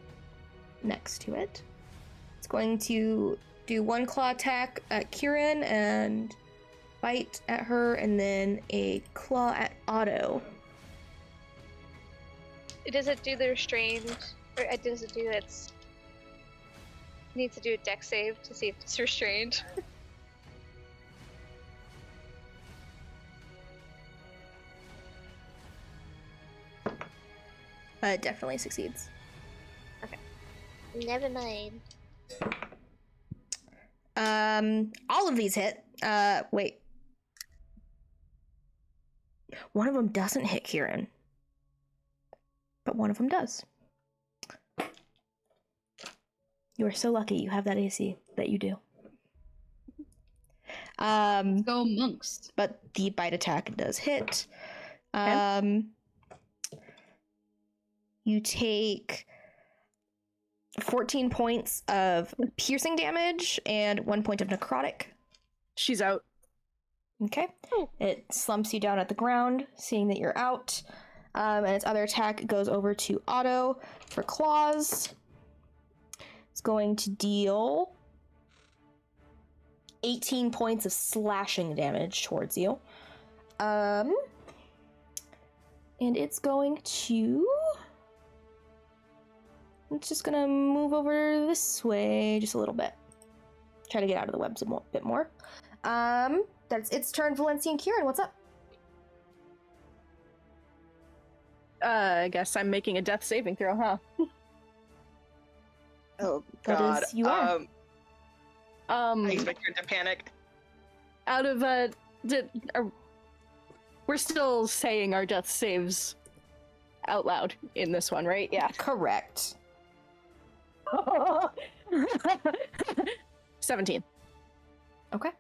S1: next to it. It's going to do one claw attack at Kieran and bite at her, and then a claw at Otto.
S6: does it do the restrained, or does it do its? Need to do a deck save to see if it's restrained.
S1: It definitely succeeds.
S6: Never mind.
S1: All of these hit. Wait. One of them doesn't hit Kieran. But one of them does. You are so lucky you have that AC that you do.
S4: Go monks.
S1: But the bite attack does hit. You take 14 points of piercing damage and 1 point of necrotic.
S5: She's out.
S1: Okay. It slumps you down at the ground, seeing that you're out. And its other attack goes over to Otto for claws. It's going to deal 18 points of slashing damage towards you. And it's going to... It's just gonna move over this way just a little bit. Try to get out of the webs a bit more. That's its turn. Valencia and Kieran, what's up?
S5: I guess I'm making a death saving throw, huh?
S2: Oh
S1: That
S2: God.
S1: is, you are.
S2: I expect her to panic.
S5: Out of we're still saying our death saves out loud in this one, right? Yeah.
S1: Correct.
S5: 17.
S1: Okay.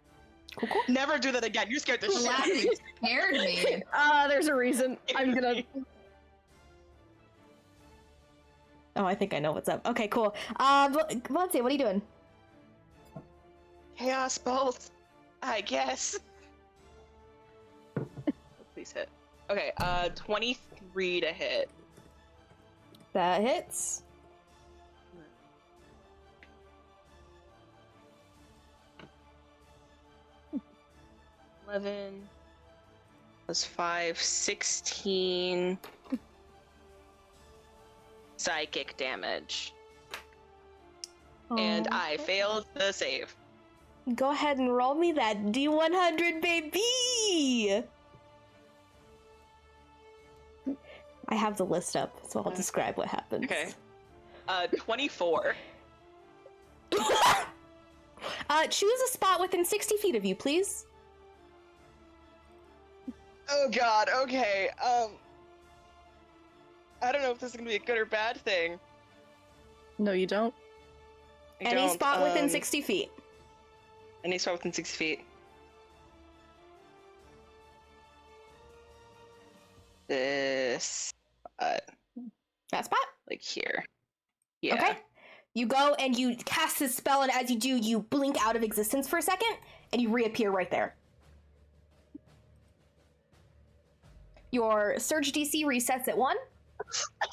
S1: Cool, cool.
S2: Never do that again. You scared the shit out of me.
S4: Laughing scared me.
S5: There's a reason. I'm gonna.
S1: Oh, I think I know what's up. Okay, cool. Valencia, what are you doing?
S2: Chaos bolt, I guess. Please hit. Okay, 23 to hit.
S1: That hits.
S2: $11 plus 5, 16 psychic damage. And I failed the save.
S1: Go ahead and roll me that D100, baby! I have the list up, so I'll describe what happens.
S2: Okay. 24.
S1: Choose a spot within 60 feet of you, please.
S2: Oh God, okay. I don't know if this is gonna be a good or bad thing.
S5: No, you don't.
S1: Any spot within 60 feet.
S2: Any spot within 6 feet. This
S1: That spot?
S2: like here. Yeah.
S1: Okay. You go and you cast this spell, and as you do, you blink out of existence for a second, and you reappear right there. Your surge DC resets at 1.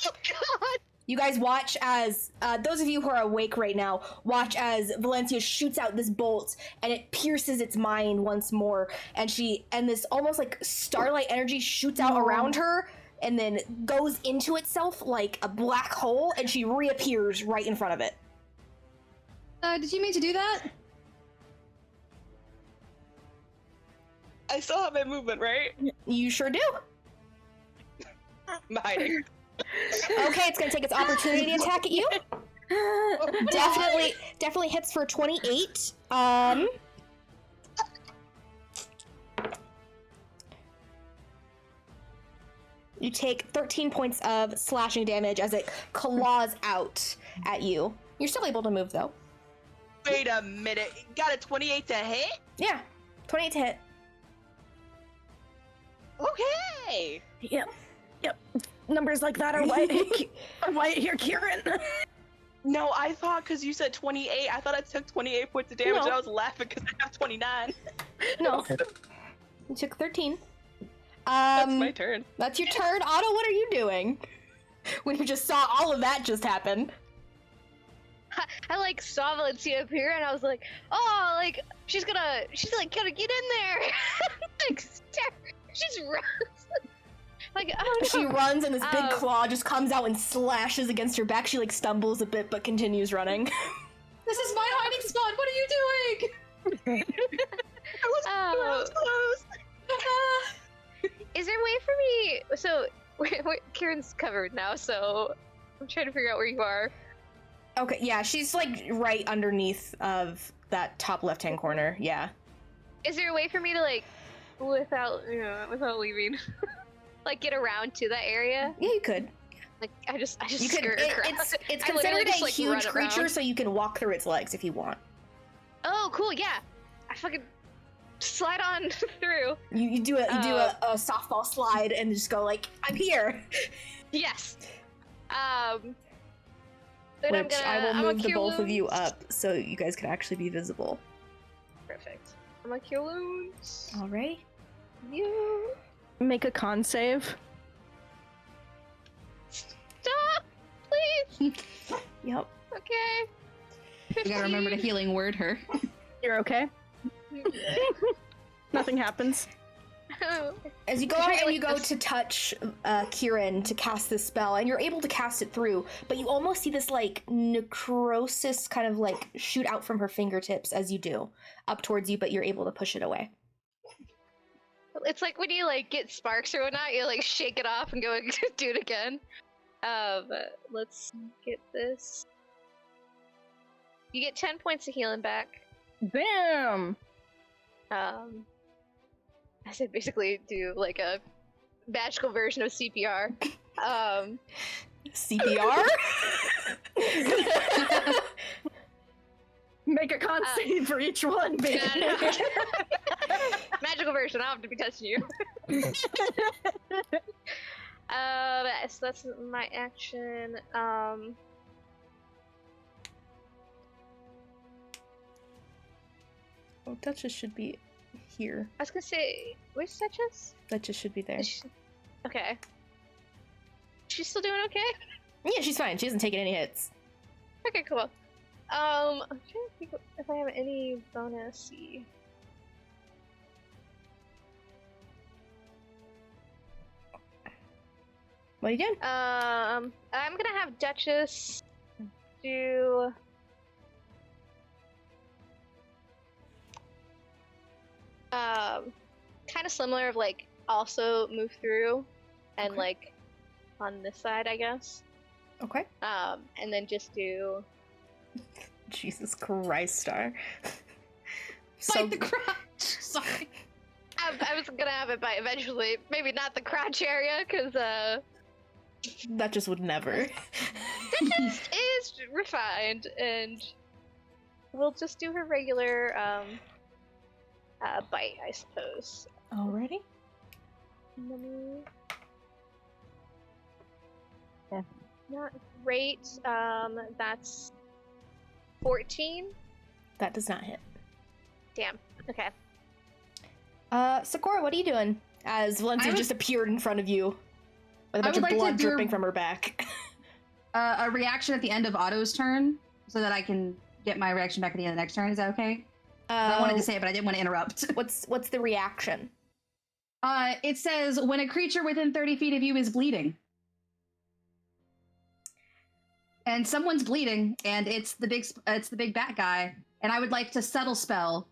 S2: Oh God.
S1: You guys watch as, those of you who are awake right now, watch as Valencia shoots out this bolt, and it pierces its mind once more, and this almost like starlight energy shoots out around her, and then goes into itself like a black hole, and she reappears right in front of it.
S4: Did you mean to do that?
S2: I still have my movement, right?
S1: You sure do.
S2: I'm hiding.
S1: Okay, it's gonna take its opportunity attack at you. Definitely hits for 28. You take 13 points of slashing damage as it claws out at you. You're still able to move, though.
S2: Wait a minute. You got a 28 to hit?
S1: Yeah, 28 to hit.
S2: Okay.
S5: Yep. Numbers like that are why here, Kieran.
S2: No, I thought because you said 28, I thought I took 28 points of damage,
S5: No.
S2: and I was laughing because I have 29.
S5: No.
S1: You took 13.
S2: That's my turn.
S1: That's your turn. Otto, what are you doing? When you just saw all of that just happen.
S6: I like saw Valencia appear and I was like, oh, like she's like gonna get in there. Like she's Like, oh no.
S1: She runs and this big
S6: Um,
S1: claw just comes out and slashes against her back. She like stumbles a bit but continues running.
S4: This is my hiding spot. What are you doing?
S6: Is there a way for me? So, Kieran's covered now, so I'm trying to figure out where you are.
S1: Okay, yeah, she's like right underneath of that top left-hand corner. Yeah.
S6: Is there a way for me to like, without leaving, like get around to that area?
S1: Yeah, you could.
S6: Like I just
S1: You could.
S6: skirt across.
S1: It's
S6: I literally
S1: considered
S6: just,
S1: a
S6: like,
S1: huge
S6: run
S1: creature,
S6: around.
S1: so you can walk through its legs if you want.
S6: Oh, cool! Yeah, I fucking slide on through.
S1: You do a softball slide and just go like, I'm here.
S6: Yes. Then
S1: Which I will move the
S6: cure
S1: both of you
S6: wounds.
S1: up so you guys can actually be visible.
S6: Perfect. I'm gonna cure wounds.
S1: Alright.
S6: You
S5: Make a con save.
S6: stop, please.
S1: Yep.
S6: Okay.
S4: You gotta remember to
S6: 15.
S4: healing word her.
S5: You're okay. Nothing happens.
S1: As you go out and you go to touch Kieran to cast this spell, and you're able to cast it through, but you almost see this like necrosis kind of like shoot out from her fingertips as you do up towards you, but you're able to push it away.
S6: It's like when you like get sparks or whatnot, you like shake it off and go do it again. Let's get this. You get 10 points of healing back.
S5: Bam!
S6: I said basically do like a magical version of CPR.
S1: CPR?
S5: Make a con save for each one, baby.
S6: No. Magical version. I don't have to be touching you. So that's my action.
S1: Oh, Duchess should be here.
S6: I was gonna say, where's Duchess?
S1: Duchess should be there.
S6: Okay. She's still doing okay?
S1: Yeah, she's fine. She hasn't taken any hits.
S6: Okay, cool. I'm trying to think if I have any bonus.
S1: What are you doing?
S6: I'm gonna have Duchess do. Kind of similar of like also move through and
S1: Okay.
S6: like on this side, I guess.
S1: Okay.
S6: And then just do.
S1: Jesus Christ, Star.
S4: Fight the crotch. Sorry.
S6: I was gonna have it by eventually, maybe not the crotch area, because
S1: Duchess would never.
S6: Duchess is refined, and we'll just do her regular bite, I suppose.
S1: Alrighty.
S6: Let me-
S5: Yeah.
S6: Not great. That's 14.
S1: That does not hit.
S6: Damn. Okay.
S1: Sakura, what are you doing? As Valencia just appeared in front of you with a bunch
S4: would
S1: of
S4: like to
S1: blood
S4: do-
S1: dripping from her back.
S4: A reaction at the end of Otto's turn, so that I can get my reaction back at the end of the next turn. Is that okay? I wanted to say it, but I didn't want to interrupt.
S1: What's the reaction?
S4: It says when a creature within 30 feet of you is bleeding. And someone's bleeding, and it's the big bat guy, and I would like to subtle spell,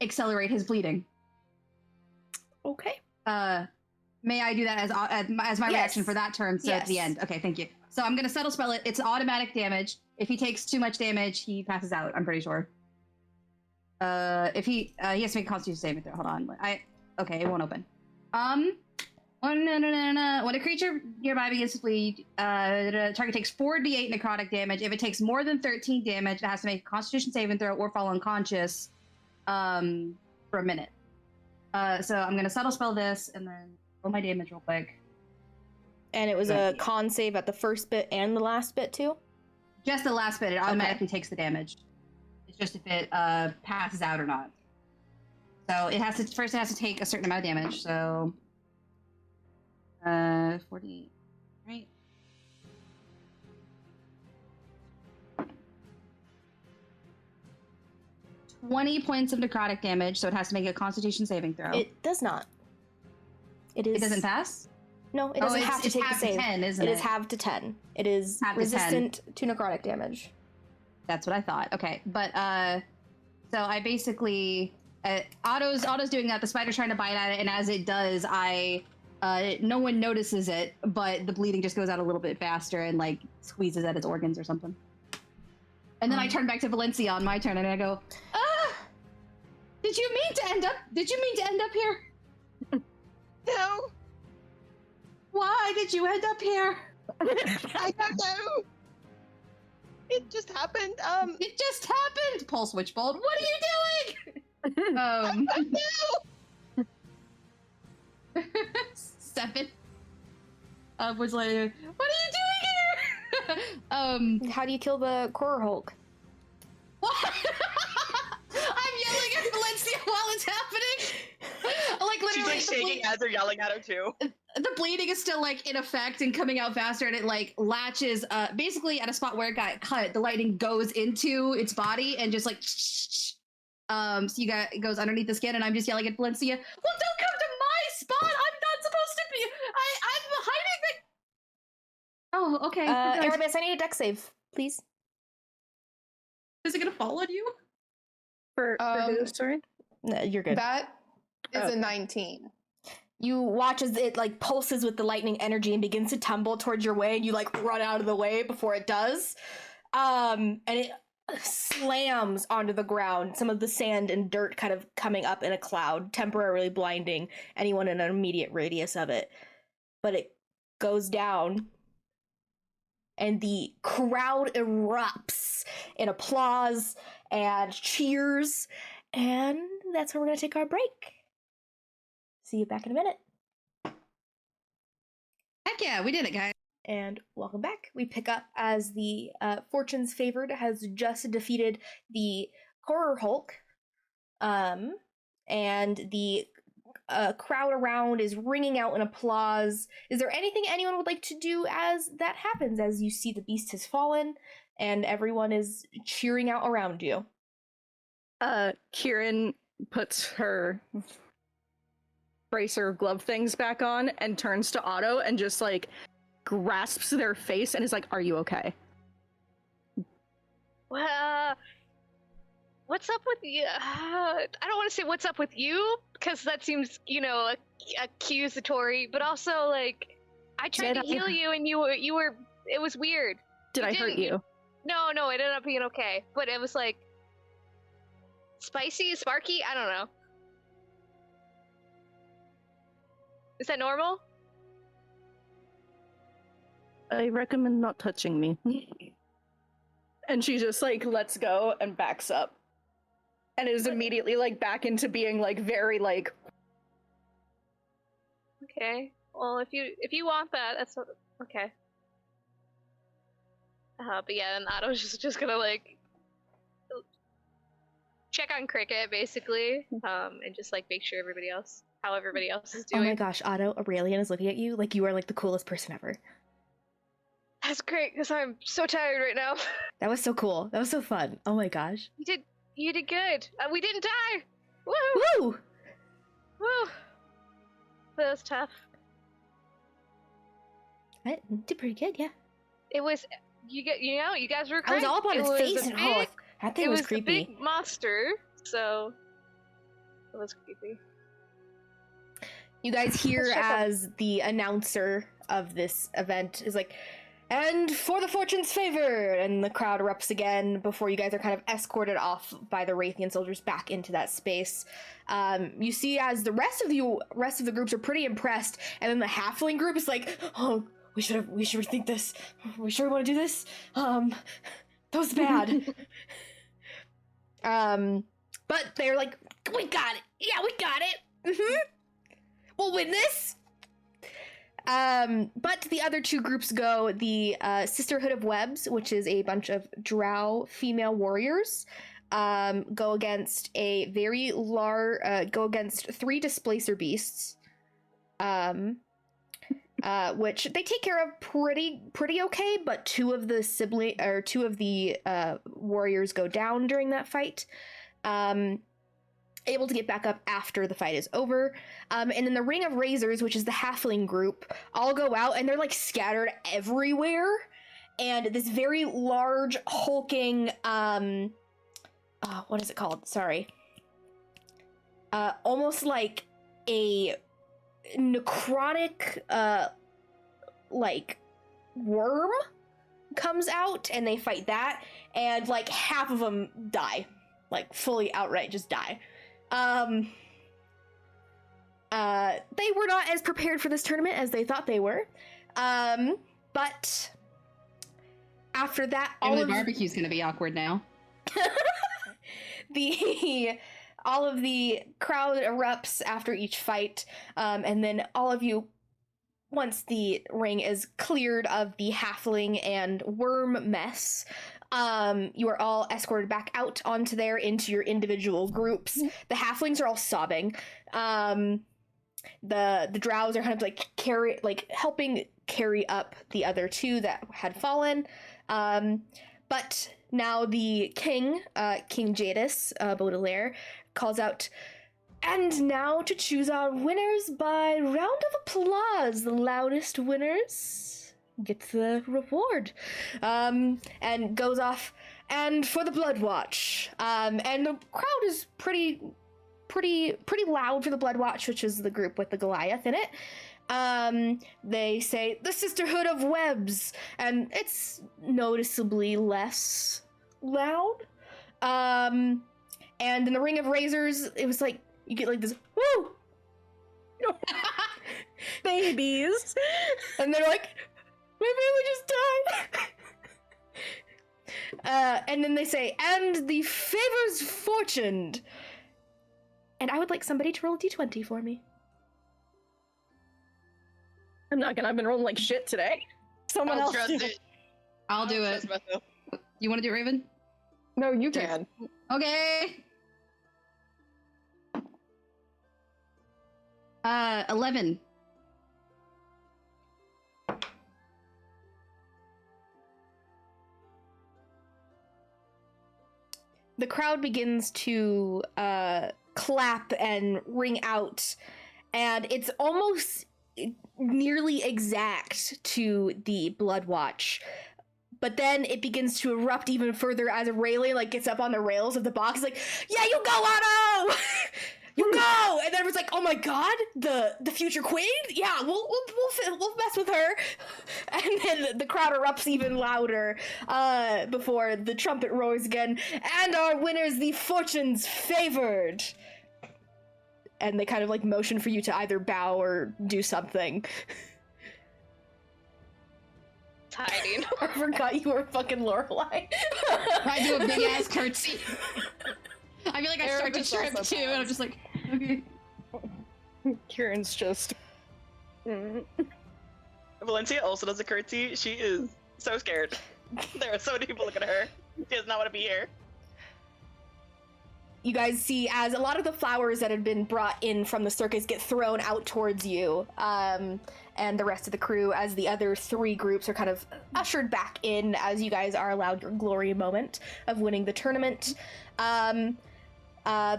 S4: accelerate his bleeding.
S1: Okay.
S4: May I do that as my reaction
S1: Yes.
S4: for that turn? So at the
S1: Yes.
S4: end. Okay, thank you. So I'm gonna subtle spell it. It's automatic damage. If he takes too much damage, he passes out. I'm pretty sure. If he has to make a Constitution saving throw. Hold on. Okay, it won't open. When a creature nearby begins to bleed, the target takes 4d8 necrotic damage. If it takes more than 13 damage, it has to make a Constitution saving throw or fall unconscious for a minute. So I'm gonna subtle spell this and then roll my damage real quick.
S1: And it was
S4: Right.
S1: a con save at the first bit and the last bit too?
S4: Just the last bit, it automatically takes the damage. It's just if it passes out or not. So it has to take a certain amount of damage. So 40, right? $20 points of necrotic damage, so it has to make a Constitution saving throw.
S1: It does not. It is.
S4: It doesn't pass?
S1: No, it doesn't have to take the
S4: half
S1: save.
S4: 10, isn't it?
S1: It is half to 10. It is
S4: Half to 10.
S1: resistant to necrotic damage.
S4: That's what I thought. Okay, but so I basically Otto's doing that. The spider's trying to bite at it, and as it does, no one notices it, but the bleeding just goes out a little bit faster and like squeezes at its organs or something. And then I turn back to Valencia on my turn, and I go, Did you mean to end up here?
S2: No,
S4: Why did you end up here?
S2: I don't know. It just happened.
S4: It just happened. Pulse Witchbolt. What are you doing?
S2: No.
S4: 7. Was like, what are you doing here?
S1: How do you kill the Horror Hulk?
S4: What? I'm yelling at Valencia while it's happening. Like
S2: She's
S4: literally,
S2: like shaking as they're yelling at her too.
S4: the bleeding is still like in effect and coming out faster, and it like latches basically at a spot where it got cut. The lightning goes into its body and just like so it goes underneath the skin, and I'm just yelling at Valencia, well, don't come to my spot. I'm not supposed to be. I'm hiding. Oh, okay.
S1: Aramis, I need a dex save, please.
S4: Is it gonna fall on you?
S5: For who? Sorry.
S1: No, you're good.
S3: That is a 19.
S1: You watch as it like pulses with the lightning energy and begins to tumble towards your way, and you like run out of the way before it does. And it slams onto the ground, some of the sand and dirt kind of coming up in a cloud, temporarily blinding anyone in an immediate radius of it. But it goes down, and the crowd erupts in applause and cheers, and that's where we're going to take our break. See you back in a minute.
S4: Heck yeah, we did it, guys.
S1: And welcome back. We pick up as the Fortune's Favored has just defeated the Horror Hulk, and the crowd around is ringing out in applause. Is there anything anyone would like to do as that happens, as you see the beast has fallen and everyone is cheering out around you?
S5: Kieran puts her bracer glove things back on and turns to Otto and just like grasps their face and is like, are you okay?
S6: Well, what's up with you? I don't want to say what's up with you, because that seems, accusatory, but also, like, I tried to heal you and you were, it was weird.
S5: Did I hurt you?
S6: No, it ended up being okay, but it was, like, spicy, sparky, I don't know. Is that normal?
S5: I recommend not touching me. And she just like lets go and backs up. And is immediately like back into being like very like
S6: Okay. Well, if you want that, that's okay. But yeah, and Otto's just gonna like check on Cricket basically, and just like make sure how everybody else is doing.
S1: Oh my gosh, Otto, Aurelian is looking at you like you are like the coolest person ever.
S6: That's great, because I'm so tired right now.
S1: That was so cool. That was so fun. Oh my gosh.
S6: You did good. We didn't die. Woo!
S1: Woo!
S6: Woo! That was tough.
S1: I did pretty good, yeah.
S6: It was. You guys were
S1: I
S6: great.
S1: was all up on
S6: It
S1: his
S6: was
S1: face
S6: a
S1: and
S6: big-
S1: that thing was
S6: It
S1: creepy.
S6: was a big monster, so it was creepy.
S1: You guys hear
S6: Shut up.
S1: as the announcer of this event is like, and for the Fortune's Favor, and the crowd erupts again before you guys are kind of escorted off by the Raytheon soldiers back into that space. You see as the rest of the groups are pretty impressed, and then the Halfling group is like, oh, we should rethink this. We sure want to do this? That was bad. But they're like, we got it. Yeah, we got it. We'll win this. But the other two groups go, the Sisterhood of Webs, which is a bunch of drow female warriors, go against go against 3 displacer beasts, which they take care of pretty okay, but two of the warriors go down during that fight. able to get back up after the fight is over. And then the Ring of Razors, which is the halfling group, all go out and they're like scattered everywhere. And this very large, hulking, what is it called? Sorry. Almost like a necrotic, like worm comes out, and they fight that, and like half of them die, like fully outright just die. They were not as prepared for this tournament as they thought they were, but after that,
S4: all of the barbecue's gonna be awkward now.
S1: All of the crowd erupts after each fight, and then all of you, once the ring is cleared of the halfling and worm mess, you are all escorted back out onto there into your individual groups. The halflings are all sobbing. The drows are kind of like helping carry up the other two that had fallen. But now the king, King Jadis, Baudelaire, calls out, "And now to choose our winners by round of applause. The loudest winners get the reward." And goes off, "And for the Blood Watch." And the crowd is pretty loud for the Blood Watch, which is the group with the Goliath in it. They say, "The Sisterhood of Webs," and it's noticeably less loud. And in the Ring of Razors, it was like, you get like this, woo!
S5: Babies.
S1: And they're like, "My baby just died!" And then they say, "And the favors fortuned." And I would like somebody to roll a d20 for me.
S5: I'm not gonna, I've been rolling like shit today. Someone
S2: I'll
S5: else
S2: trust
S5: do
S2: it.
S5: it.
S4: I'll do it. You want to do it, Raven?
S3: No, you can.
S4: Okay. 11.
S1: The crowd begins to clap and ring out, and it's almost nearly exact to the Blood Watch. But then it begins to erupt even further as Rayleigh like gets up on the rails of the box, like, "Yeah, you go, Otto! You go!" And then everyone's like, "Oh my god, the future queen? Yeah, we'll mess with her." And then the crowd erupts even louder before the trumpet roars again. "And our winners, the fortunes favored." And they kind of like motion for you to either bow or do something.
S6: Hiding.
S1: I forgot you were fucking Lorelai.
S4: I do a big ass curtsy. I feel like I start to
S3: Aramis
S4: trip
S3: also
S4: too, and I'm just like, okay.
S5: Kieran's just...
S2: Valencia also does a curtsy. She is so scared. There are so many people looking at her. She does not want to be here.
S1: You guys see as a lot of the flowers that had been brought in from the circus get thrown out towards you, and the rest of the crew, as the other three groups are kind of ushered back in as you guys are allowed your glory moment of winning the tournament.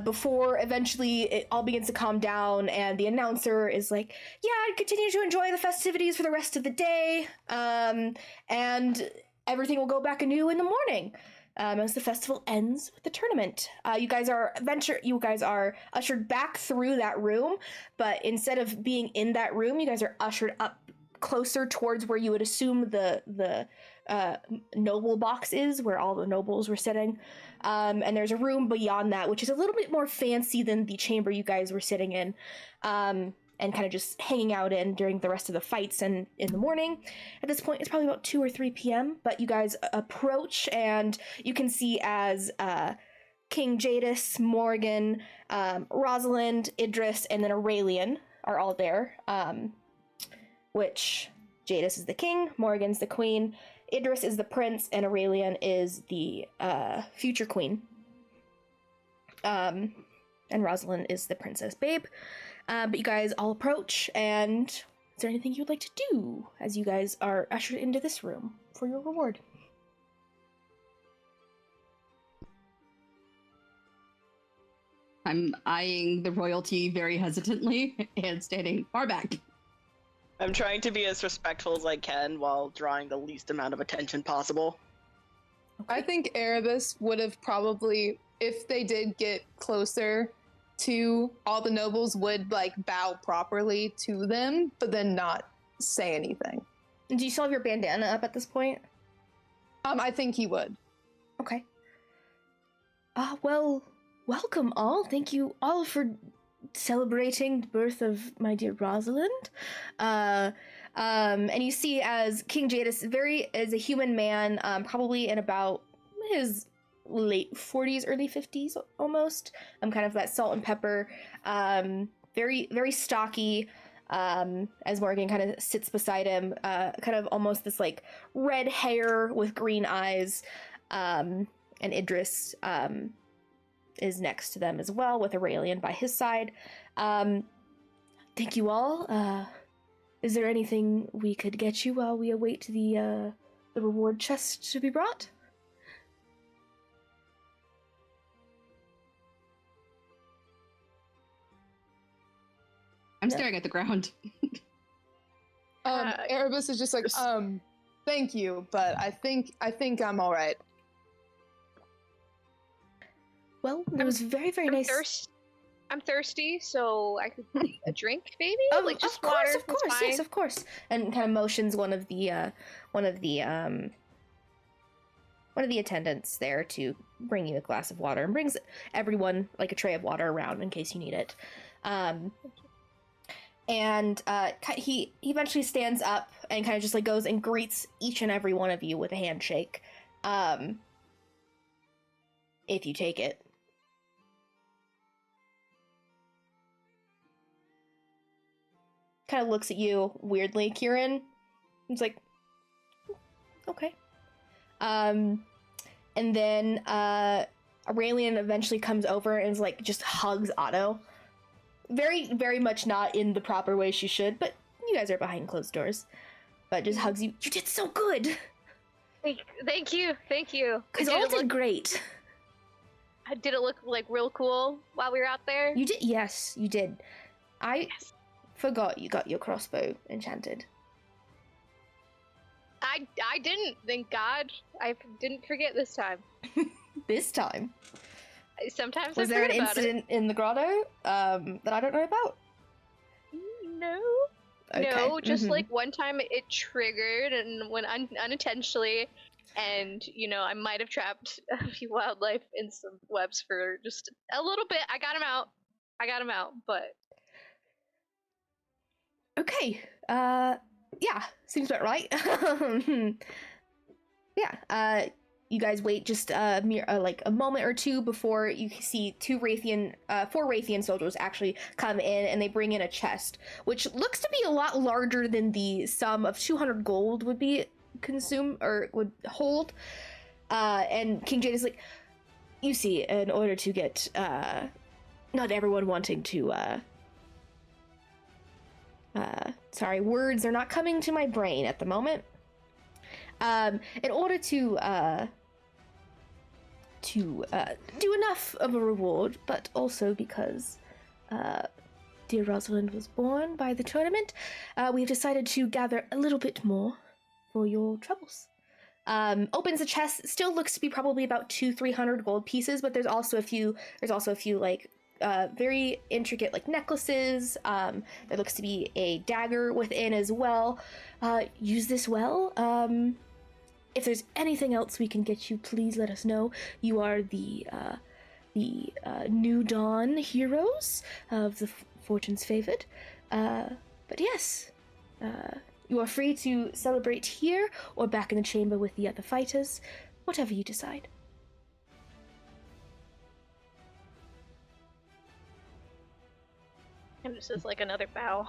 S1: Before eventually it all begins to calm down, and the announcer is like, "Yeah, continue to enjoy the festivities for the rest of the day, and everything will go back anew in the morning." As the festival ends with the tournament. You guys are ushered back through that room, but instead of being in that room, you guys are ushered up closer towards where you would assume the noble box is, where all the nobles were sitting. And there's a room beyond that, which is a little bit more fancy than the chamber you guys were sitting in. And kind of just hanging out in during the rest of the fights and in the morning. At this point, it's probably about 2 or 3 p.m., but you guys approach, and you can see as King Jadis, Morgan, Rosalind, Idris, and then Aurelian are all there, which Jadis is the king, Morgan's the queen, Idris is the prince, and Aurelian is the future queen. And Rosalind is the princess babe. But you guys all approach, and is there anything you'd like to do as you guys are ushered into this room for your reward?
S4: I'm eyeing the royalty very hesitantly and standing far back.
S2: I'm trying to be as respectful as I can while drawing the least amount of attention possible.
S3: I think Erebus would have probably, if they did get closer to all the nobles, would like bow properly to them, but then not say anything.
S1: Do you still have your bandana up at this point?
S3: I think he would.
S1: Okay. Well, welcome all. Thank you all for celebrating the birth of my dear Rosalind. And you see as King Jadis, as a human man, probably in about his late 40s, early 50s almost. Kind of that salt and pepper, very, very stocky. As Morgan kind of sits beside him, kind of almost this like red hair with green eyes, and Idris is next to them as well, with Aurelian by his side. Thank you all. Is there anything we could get you while we await the reward chest to be brought?
S4: I'm staring at the ground.
S3: Erebus is just like, thank you, but I think I'm all right.
S1: Well, it was very, very nice.
S6: I'm thirsty, so I could get a drink, maybe.
S1: Oh,
S6: like just
S1: of course,
S6: water.
S1: of course, yes, of course. And kind of motions one of the attendants there to bring you a glass of water, and brings everyone like a tray of water around in case you need it. And he eventually stands up and kind of just like goes and greets each and every one of you with a handshake. If you take it. Kind of looks at you weirdly, Kieran. He's like, okay. And then Aurelian eventually comes over and is like, just hugs Otto. Very, very much not in the proper way she should, but you guys are behind closed doors. But just hugs you. You did so good!
S6: Thank you.
S1: Because all did great.
S6: Did it look like real cool while we were out there?
S1: You did, yes, you did. I forgot you got your crossbow enchanted.
S6: I didn't, thank God. I didn't forget this time.
S1: This time?
S6: Sometimes
S1: Was
S6: I
S1: there an
S6: forget about
S1: incident in the grotto that I don't know about?
S6: No.
S1: Okay.
S6: No, just like one time it triggered and went unintentionally, and I might have trapped a few wildlife in some webs for just a little bit. I got him out, but
S1: Okay. Yeah, seems about right. Yeah. You guys wait just like a moment or two before you see four Raytheon soldiers actually come in, and they bring in a chest, which looks to be a lot larger than the sum of 200 gold would be would hold. And King Jade is like, you see, in order to get not everyone wanting to sorry, words are not coming to my brain at the moment. In order to do enough of a reward, but also because dear Rosalind was born by the tournament, we've decided to gather a little bit more for your troubles. Opens the chest. Still looks to be probably about 200-300 gold pieces, but there's also a few like very intricate like necklaces. There looks to be a dagger within as well. Use this well. If there's anything else we can get you, please let us know. You are the New Dawn heroes of the Fortune's Favored. But yes, you are free to celebrate here or back in the chamber with the other fighters, whatever you decide.
S6: and this is like another bow.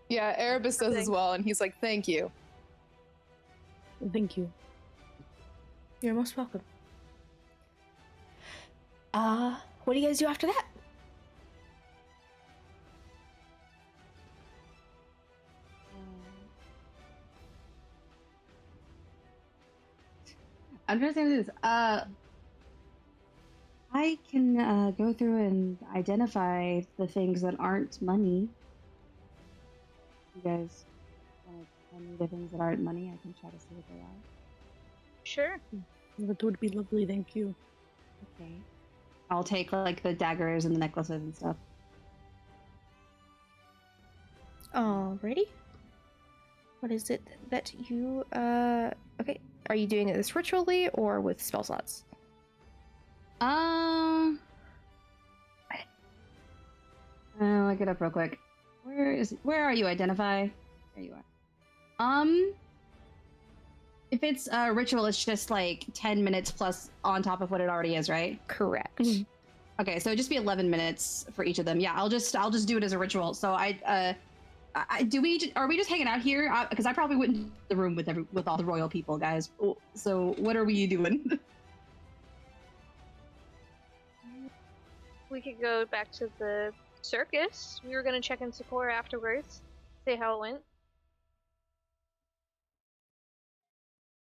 S3: Yeah, Erebus does as well, and he's like, thank you.
S5: Thank you.
S1: You're most welcome. What do you guys do after that?
S4: I'm trying to say this. I can go through and identify the things that aren't money. You guys want to tell me the things that aren't money? I can try to see what they are.
S6: Sure.
S5: That would be lovely, thank you.
S4: Okay. I'll take like the daggers and the necklaces and stuff.
S1: Alrighty. What is it that you okay. Are you doing this ritually or with spell slots?
S4: I'll look it up real quick. Where are you? Identify. There you are. If it's a ritual, it's just like 10 minutes plus on top of what it already is, right?
S1: Correct.
S4: Okay, so it'd just be 11 minutes for each of them. Yeah, I'll just do it as a ritual. So are we just hanging out here? Because I probably wouldn't in the room with all the royal people, guys. So what are we doing?
S6: We could go back to the circus. We were gonna check in Sakura afterwards, see how it went.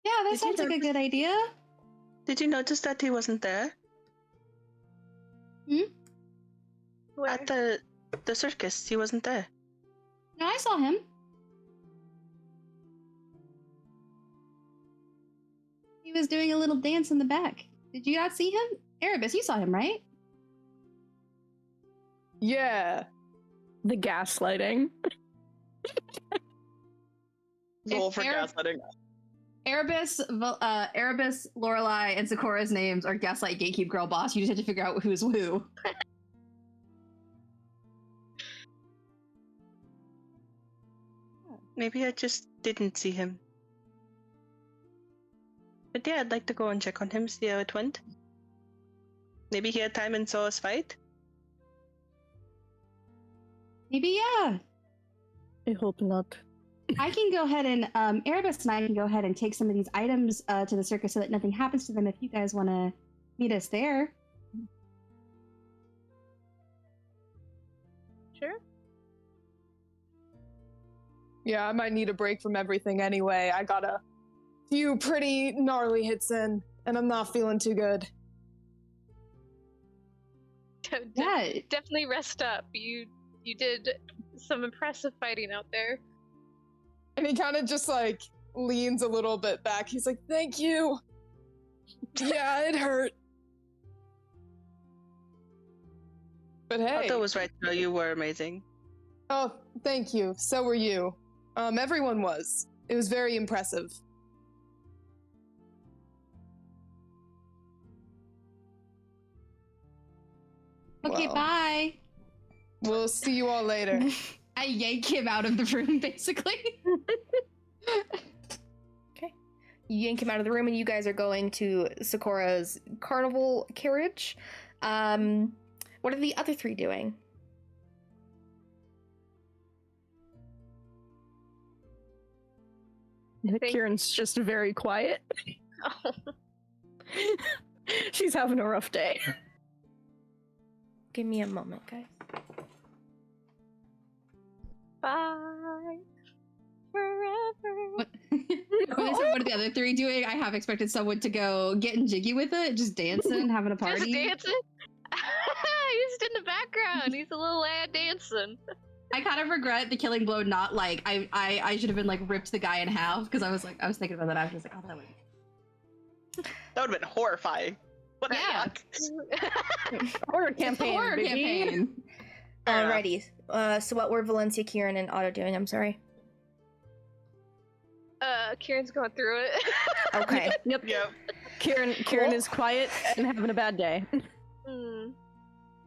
S4: Yeah, that
S2: Did you
S4: sounds like a
S2: notice-
S4: good idea.
S2: Did you notice that he wasn't there?
S6: Where?
S2: At the circus, he wasn't there.
S4: No, I saw him. He was doing a little dance in the back. Did you not see him? Erebus, you saw him, right?
S3: Yeah.
S5: The gaslighting.
S2: Roll for
S4: Eric-
S2: gaslighting.
S4: Erebus, Lorelai, and Sakura's names are Gaslight, Gatekeep, Girl, Boss. You just have to figure out who's who.
S2: Maybe I just didn't see him. But yeah, I'd like to go and check on him, see how it went. Maybe he had time and saw us fight.
S4: Maybe, yeah.
S5: I hope not.
S4: I can go ahead and, Erebus and I can go ahead and take some of these items to the circus so that nothing happens to them if you guys want to meet us there.
S6: Sure.
S3: Yeah, I might need a break from everything anyway. I got a few pretty gnarly hits in, and I'm not feeling too good.
S4: Yeah.
S6: Definitely rest up. You did some impressive fighting out there.
S3: And he kind of just like leans a little bit back. He's like, "Thank you." Yeah, it hurt. But hey.
S2: Otto was right, though. You were amazing.
S3: Oh, thank you. So were you. Everyone was. It was very impressive.
S4: Okay,
S3: Well.
S4: bye.
S3: We'll see you all later.
S4: I yank him out of the room, basically.
S1: Okay. You yank him out of the room and you guys are going to Sakura's carnival carriage. What are the other three doing?
S5: Kieran's just very quiet.
S6: Oh.
S5: She's having a rough day.
S1: Give me a moment, guys.
S6: Bye. Forever.
S4: What? What are the other three doing? I have expected someone to go getting jiggy with it, just dancing, having a party.
S6: Just dancing? He's just in the background. He's a little lad dancing.
S4: I kind of regret the killing blow. Not like I should have been like ripped the guy in half because I was thinking about that after. I was like, oh, that would.
S2: That would have been horrifying. What a
S4: Yeah.
S2: yuck.
S5: Horror
S4: It's a
S5: campaign.
S4: horror
S5: baby.
S4: campaign.
S2: Fair enough.
S1: Alrighty. So what were Valencia, Kieran, and Otto doing? I'm sorry.
S6: Kieran's going through it.
S1: Okay.
S5: Yep.
S2: Yep.
S5: Kieran is quiet and having a bad day.
S6: Hmm.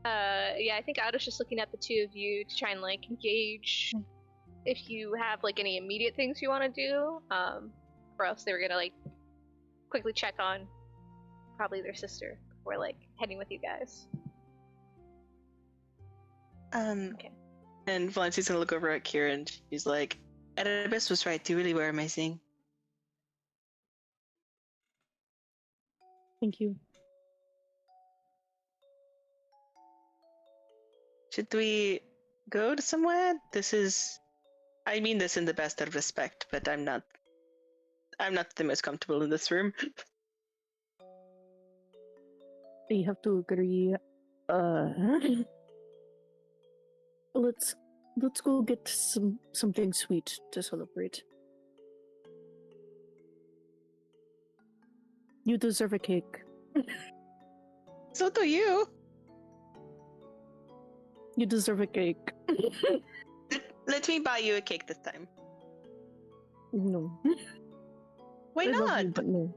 S6: Yeah, I think Otto's just looking at the two of you to try and like gauge if you have like any immediate things you want to do. Or else they were gonna like quickly check on probably their sister before like heading with you guys. Okay.
S2: And Valencia's gonna look over at Kieran. She's like, Erebus was right. You really were amazing.
S5: Thank you.
S2: Should we go to somewhere? I mean this in the best of respect, but I'm not the most comfortable in this room.
S5: I have to agree. Let's go get something sweet to celebrate. You deserve a cake.
S2: So do you.
S5: You deserve a cake.
S2: Let me buy you a cake this time.
S5: No.
S2: Why
S5: I love
S2: not?
S5: you, but no.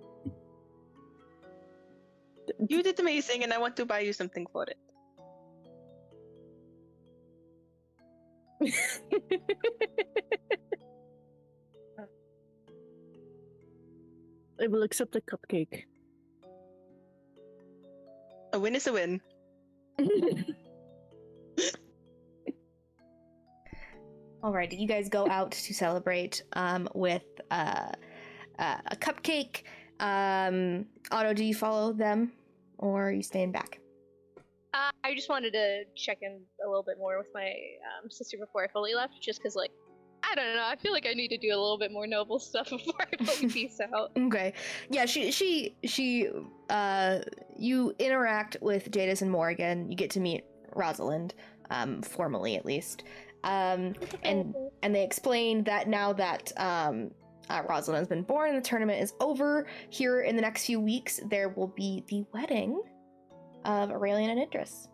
S2: You did amazing, and I want to buy you something for it.
S5: I will accept a cupcake.
S2: A win is a win.
S1: Alrighty, you guys go out to celebrate with a cupcake. Otto, do you follow them, or are you staying back?
S6: I just wanted to check in a little bit more with my sister before I fully left, just because, like, I don't know, I feel like I need to do a little bit more noble stuff before I fully peace out.
S1: Okay. Yeah, she you interact with Jadis and Morrigan. You get to meet Rosalind, formally at least. And they explain that now that Rosalind has been born and the tournament is over, here in the next few weeks there will be the wedding of Aurelian and Idris.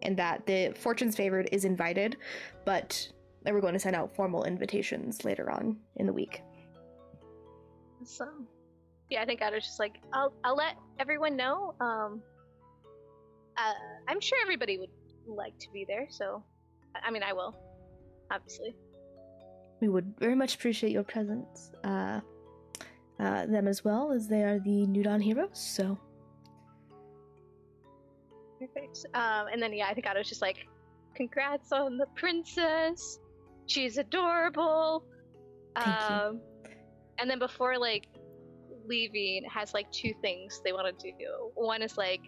S1: And that the Fortune's Favored is invited, but they were going to send out formal invitations later on in the week.
S6: So, yeah, I think I was just like, I'll let everyone know. I'm sure everybody would like to be there, so I mean, I will, obviously.
S1: We would very much appreciate your presence. Them as well, as they are the New Dawn heroes, so.
S6: Perfect. And then, yeah, I think I was just like, congrats on the princess. She's adorable.
S1: Thank you.
S6: And then before, like, leaving, has, like, two things they want to do. One is, like,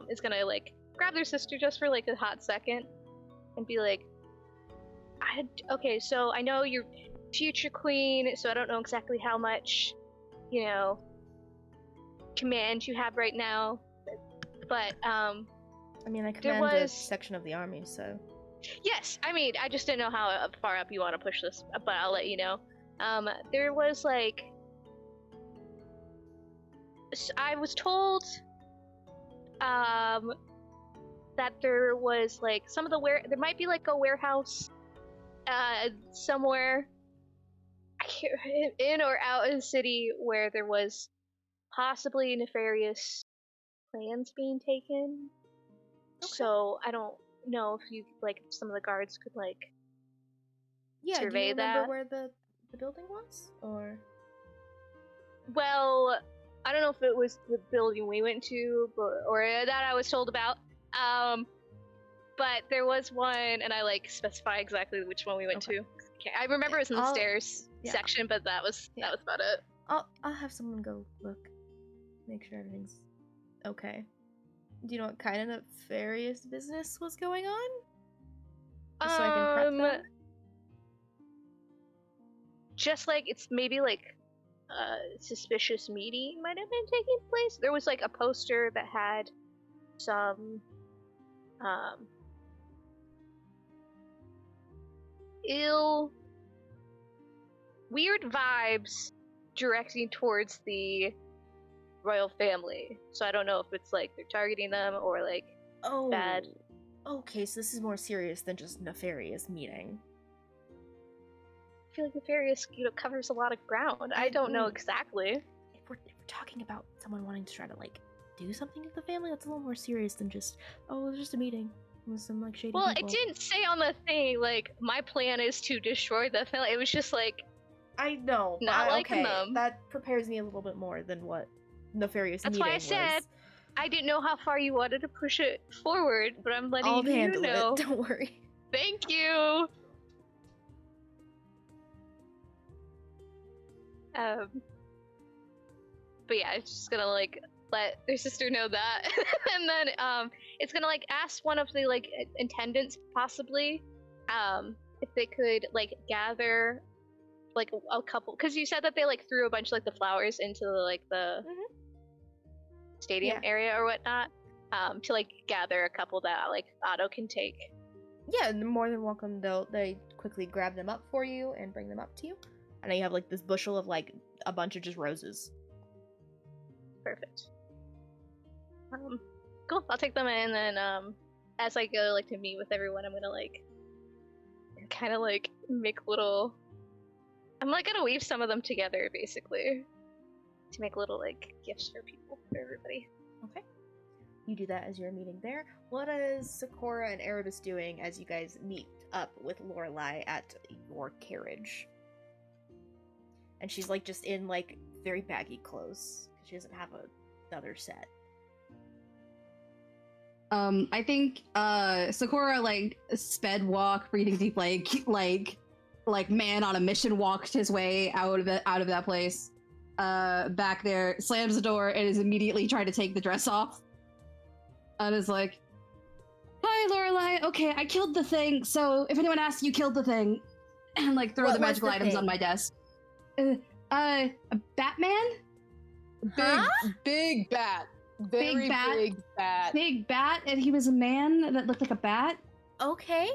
S6: is gonna, like, grab their sister just for, like, a hot second and be like, okay, so I know you're future queen, so I don't know exactly how much, you know, command you have right now, but,
S1: I mean, I command a section of the army, so.
S6: Yes, I mean, I just didn't know how far up you want to push this, but I'll let you know. There was, like, I was told, that there was, like, some of the there might be, like, a warehouse, somewhere, in or out of the city, where there was possibly nefarious plans being taken. Okay. So I don't know if you, like, some of the guards could, like, survey
S1: do you remember
S6: that.
S1: Where the building was, or?
S6: Well, I don't know if it was the building we went to, or that I was told about. But there was one, and I, like, specify exactly which one we went to. Okay, I remember it was in the stairs section, but that was about it.
S1: I'll have someone go look, make sure everything's okay. Do you know what kind of nefarious business was going on? Just so I can prep them?
S6: Just, like, it's maybe, like, a suspicious meeting might have been taking place. There was, like, a poster that had some, weird vibes directing towards the royal family. So I don't know if it's, like, they're targeting them or, like, bad.
S1: Okay, so this is more serious than just nefarious meeting.
S6: I feel like nefarious, you know, covers a lot of ground. I don't know exactly.
S1: If we're talking about someone wanting to try to, like, do something to the family, that's a little more serious than just, oh, it was just a meeting with some, like, shady people.
S6: It didn't say on the thing, like, my plan is to destroy the family. It was just, like,
S1: I know,
S6: not liking them.
S1: That prepares me a little bit more than what nefarious meeting was.
S6: That's why I said I didn't know how far you wanted to push it forward, but I'm letting
S1: I'll
S6: you
S1: handle
S6: know.
S1: it. Don't worry.
S6: Thank you. But yeah, it's just gonna, like, let their sister know that, and then it's gonna, like, ask one of the, like, attendants possibly, if they could, like, gather, like, a couple, because you said that they, like, threw a bunch of, like, the flowers into, like, the stadium
S1: Yeah.
S6: area or whatnot, to like gather a couple that like Otto can take.
S1: Yeah, they're more than welcome. They quickly grab them up for you and bring them up to you. And then you have like this bushel of like a bunch of just roses.
S6: Perfect. Cool. I'll take them in, and then as I go like to meet with everyone, I'm gonna like kind of like make little. I'm like gonna weave some of them together basically to make little like gifts for people, for everybody.
S1: Okay. You do that as you're meeting there. What is Sakura and Erebus doing as you guys meet up with Lorelai at your carriage? And she's like just in like very baggy clothes because she doesn't have another set.
S4: I think Sakura like sped walk, breathing deep, like man on a mission walked his way out of that place. Back there, slams the door and is immediately trying to take the dress off. And is like, "Hi, Lorelai. Okay, I killed the thing. So if anyone asks, you killed the thing." And like throw
S1: What
S4: the
S1: was
S4: magical
S1: the
S4: items
S1: thing?
S4: on my desk. A Batman?
S3: Big bat. Very
S4: bat.
S3: big bat.
S4: Big bat, and he was a man that looked like a bat.
S1: Okay.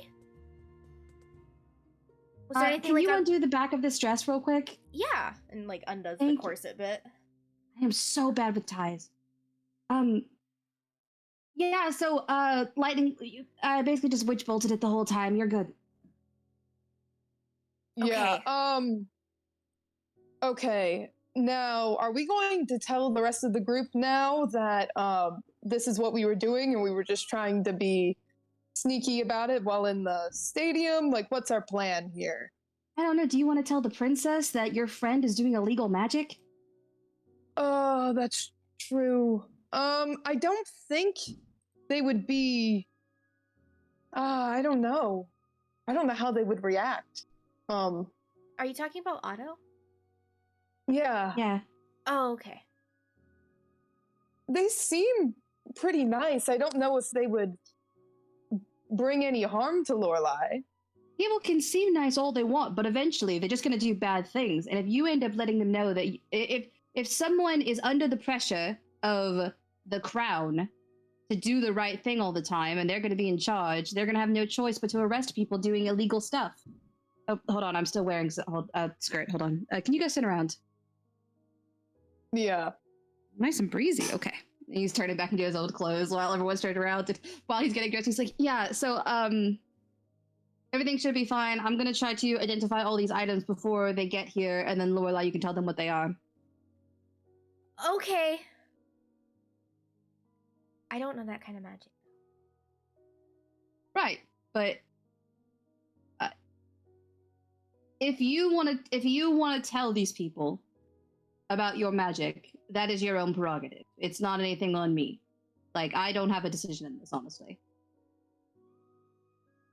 S1: Was there anything
S4: Can
S1: like
S4: you undo the back of this dress real quick?
S1: Yeah, and like undoes
S4: Thank
S1: the
S4: you.
S1: corset bit.
S4: I am so bad with ties. Yeah, so, lightning, I basically just witch bolted it the whole time. You're good.
S3: Yeah.
S1: Okay.
S3: Okay. Now, are we going to tell the rest of the group now that this is what we were doing and we were just trying to be sneaky about it while in the stadium? Like, what's our plan here?
S4: I don't know, do you want to tell the princess that your friend is doing illegal magic?
S3: Oh, that's true. I don't think they would be. I don't know. I don't know how they would react.
S1: Are you talking about Otto?
S3: Yeah.
S4: Yeah.
S1: Oh, okay.
S3: They seem pretty nice. I don't know if they would bring any harm to Lorelai.
S4: People can seem nice all they want, but eventually they're just going to do bad things. And if you end up letting them know that if someone is under the pressure of the crown to do the right thing all the time and they're going to be in charge, they're going to have no choice but to arrest people doing illegal stuff. Oh, hold on. I'm still wearing a skirt. Hold on. Can you guys sit around?
S3: Yeah.
S4: Nice and breezy. Okay. And he's turning back into his old clothes while everyone's turned around. And while he's getting dressed, he's like, yeah, so, everything should be fine. I'm going to try to identify all these items before they get here, and then Lorelai, you can tell them what they are.
S1: Okay. I don't know that kind of magic.
S4: Right, but if you want to tell these people about your magic, that is your own prerogative. It's not anything on me. Like, I don't have a decision in this, honestly.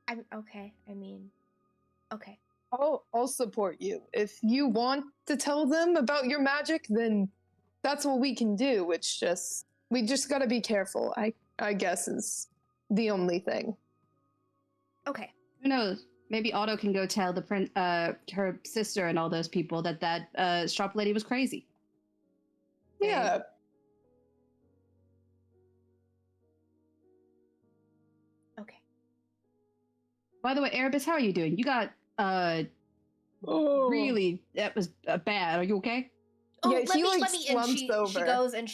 S1: I'm okay. I mean, okay.
S3: I'll support you. If you want to tell them about your magic, then that's what we can do. We just gotta be careful, I guess is the only thing.
S1: Okay.
S4: Who knows? Maybe Otto can go tell her sister and all those people that shop lady was crazy.
S3: Yeah.
S1: Okay.
S4: By the way, Erebus, how are you doing? You got really, that was bad. Are you okay?
S1: Oh,
S3: Yeah,
S1: let
S3: he,
S1: me,
S3: like,
S1: let me, and
S3: slumps
S1: she
S3: over.
S1: goes, let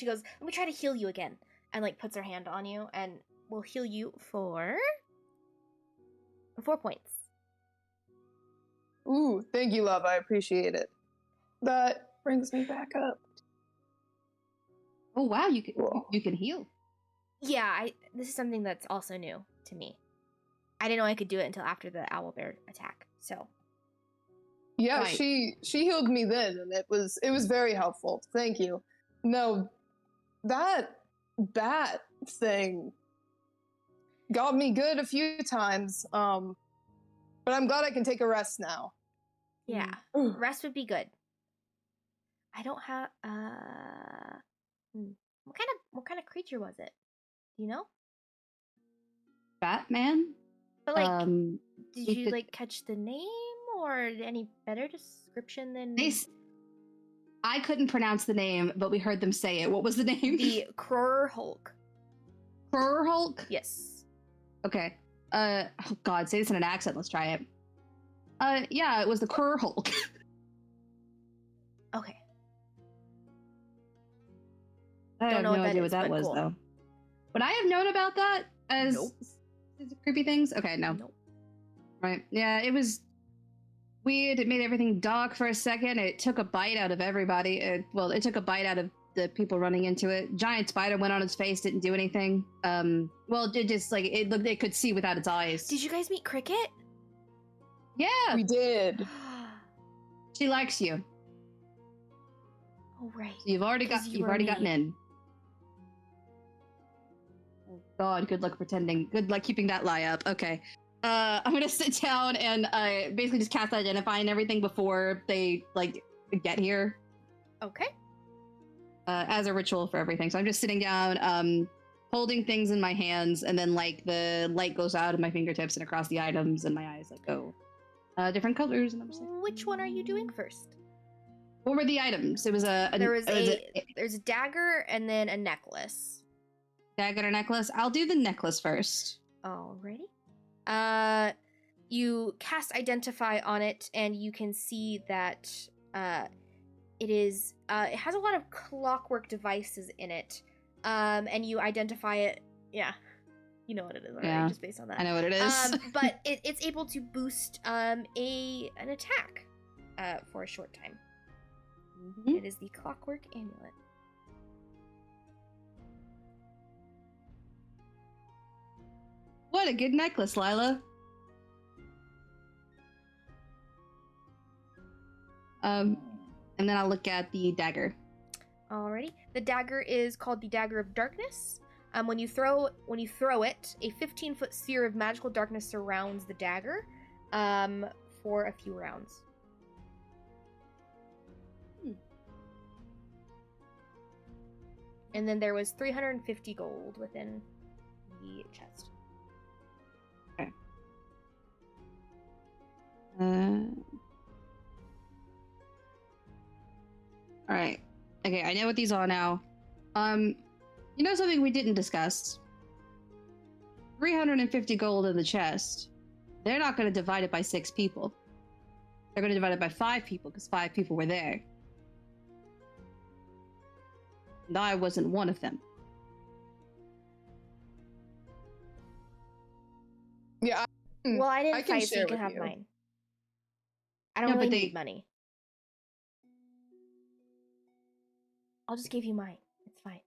S1: me try to heal you again. And, like, puts her hand on you, and we'll heal you for 4 points.
S3: Ooh, thank you, love. I appreciate it. That brings me back up.
S4: Oh wow, you
S3: Cool.
S4: can heal.
S1: Yeah, this is something that's also new to me. I didn't know I could do it until after the owlbear attack, so.
S3: Yeah,
S4: Right.
S3: she healed me then, and it was very helpful. Thank you. No, that bat thing got me good a few times. But I'm glad I can take a rest now.
S1: Yeah,
S3: Mm.
S1: rest would be good. I don't have, what kind of creature was it? Do you know?
S4: Batman?
S1: But, like, did
S4: it
S1: you,
S4: did-
S1: like, catch the name, or any better description than...
S4: I couldn't pronounce the name, but we heard them say it. What was the name?
S1: The Kror Hulk.
S4: Kror Hulk?
S1: Yes.
S4: Okay. Oh god, say this in an accent. Let's try it. Yeah, it was the Kror Hulk.
S1: Okay.
S4: I
S1: Don't
S4: have
S1: know what
S4: no
S1: that
S4: idea
S1: is,
S4: what that
S1: but
S4: was,
S1: cool.
S4: though. Would I have known about that as
S1: Nope.
S4: creepy things? Okay, no.
S1: Nope.
S4: Right. Yeah, it was weird. It made everything dark for a second. It took a bite out of everybody. It took a bite out of the people running into it. Giant spider went on its face, didn't do anything. Well, it just like it looked. It could see without its eyes.
S1: Did you guys meet Cricket?
S4: Yeah,
S3: We did.
S4: she likes you.
S1: Oh right.
S4: So you've already
S1: 'Cause you
S4: you've
S1: were
S4: already
S1: me.
S4: gotten in. Oh God, good luck pretending. Good luck keeping that lie up. Okay. I'm gonna sit down and basically just cast identify and everything before they like get here.
S1: Okay.
S4: As a ritual for everything. So I'm just sitting down, holding things in my hands, and then like the light goes out of my fingertips and across the items, and my eyes like go different colors, and I'm just like,
S1: Which one are you doing first?
S4: what were the items? It was
S1: There's a dagger and then a necklace.
S4: dagger or necklace. I'll do the necklace first.
S1: Alrighty. You cast identify on it, and you can see that it has a lot of clockwork devices in it. And you identify it. Yeah, you know what it is already,
S4: Yeah.
S1: just based on that.
S4: I know what it is.
S1: But it's able to boost an attack for a short time.
S4: Mhm.
S1: It is the clockwork amulet.
S4: What a good necklace, Lila. And then I'll look at the dagger.
S1: Alrighty. The dagger is called the Dagger of Darkness. When you throw it, a 15-foot sphere of magical darkness surrounds the dagger for a few rounds. And then there was 350 gold within the chest.
S4: All right. Okay, I know what these are now. You know something we didn't discuss? 350 gold in the chest. They're not going to divide it by 6 people. They're going to divide it by 5 people because 5 people were there. And I wasn't one of them.
S3: Yeah.
S1: Well, I didn't
S3: I can
S1: fight, so
S3: share
S1: you can
S3: with
S1: have
S3: you.
S1: mine. I don't
S4: Yeah,
S1: really
S4: but
S1: need money. I'll just give you mine. It's fine.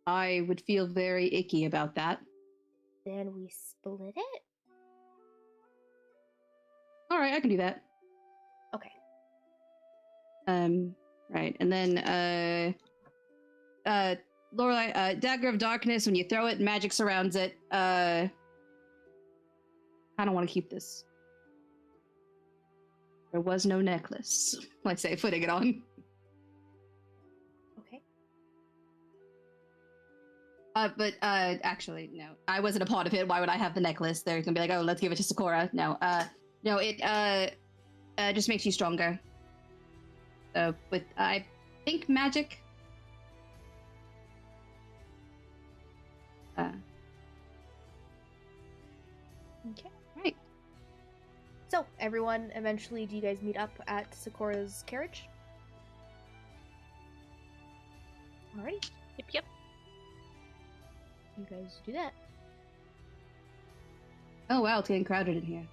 S4: I would feel very icky about that.
S1: Then we split it?
S4: All right, I can do that.
S1: Okay.
S4: Right, and then Lorelei, Dagger of Darkness. When you throw it, magic surrounds it. I don't want to keep this. There was no necklace. I say, putting it on.
S1: Okay.
S4: But actually, no. I wasn't a part of it. Why would I have the necklace? They're gonna be like, oh, let's give it to Sakura. No, no, it just makes you stronger. With, I think, magic.
S1: Okay.
S4: Right.
S1: So, everyone, eventually, do you guys meet up at Sakura's carriage? Alrighty.
S6: Yep.
S1: You guys do that.
S4: Oh wow, it's getting crowded in here.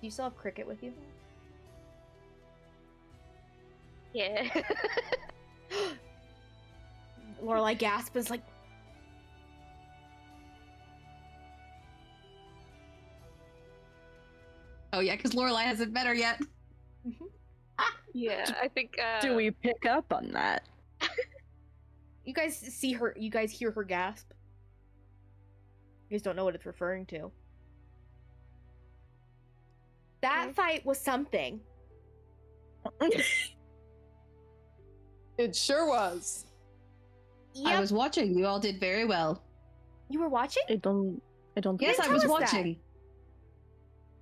S1: Do you still have Cricket with you?
S6: Yeah.
S1: Lorelai gasp is like,
S4: Oh yeah, because Lorelai hasn't met her yet.
S6: Yeah, I think.
S5: Do we pick up on that?
S1: you guys see her, you guys hear her gasp. You guys don't know what it's referring to. That
S6: Okay.
S1: fight was something.
S3: It sure was.
S1: Yep.
S4: I was watching. You all did very well.
S1: You were watching?
S5: I don't.
S4: Yes,
S1: didn't
S4: I was
S1: tell us that.
S4: watching.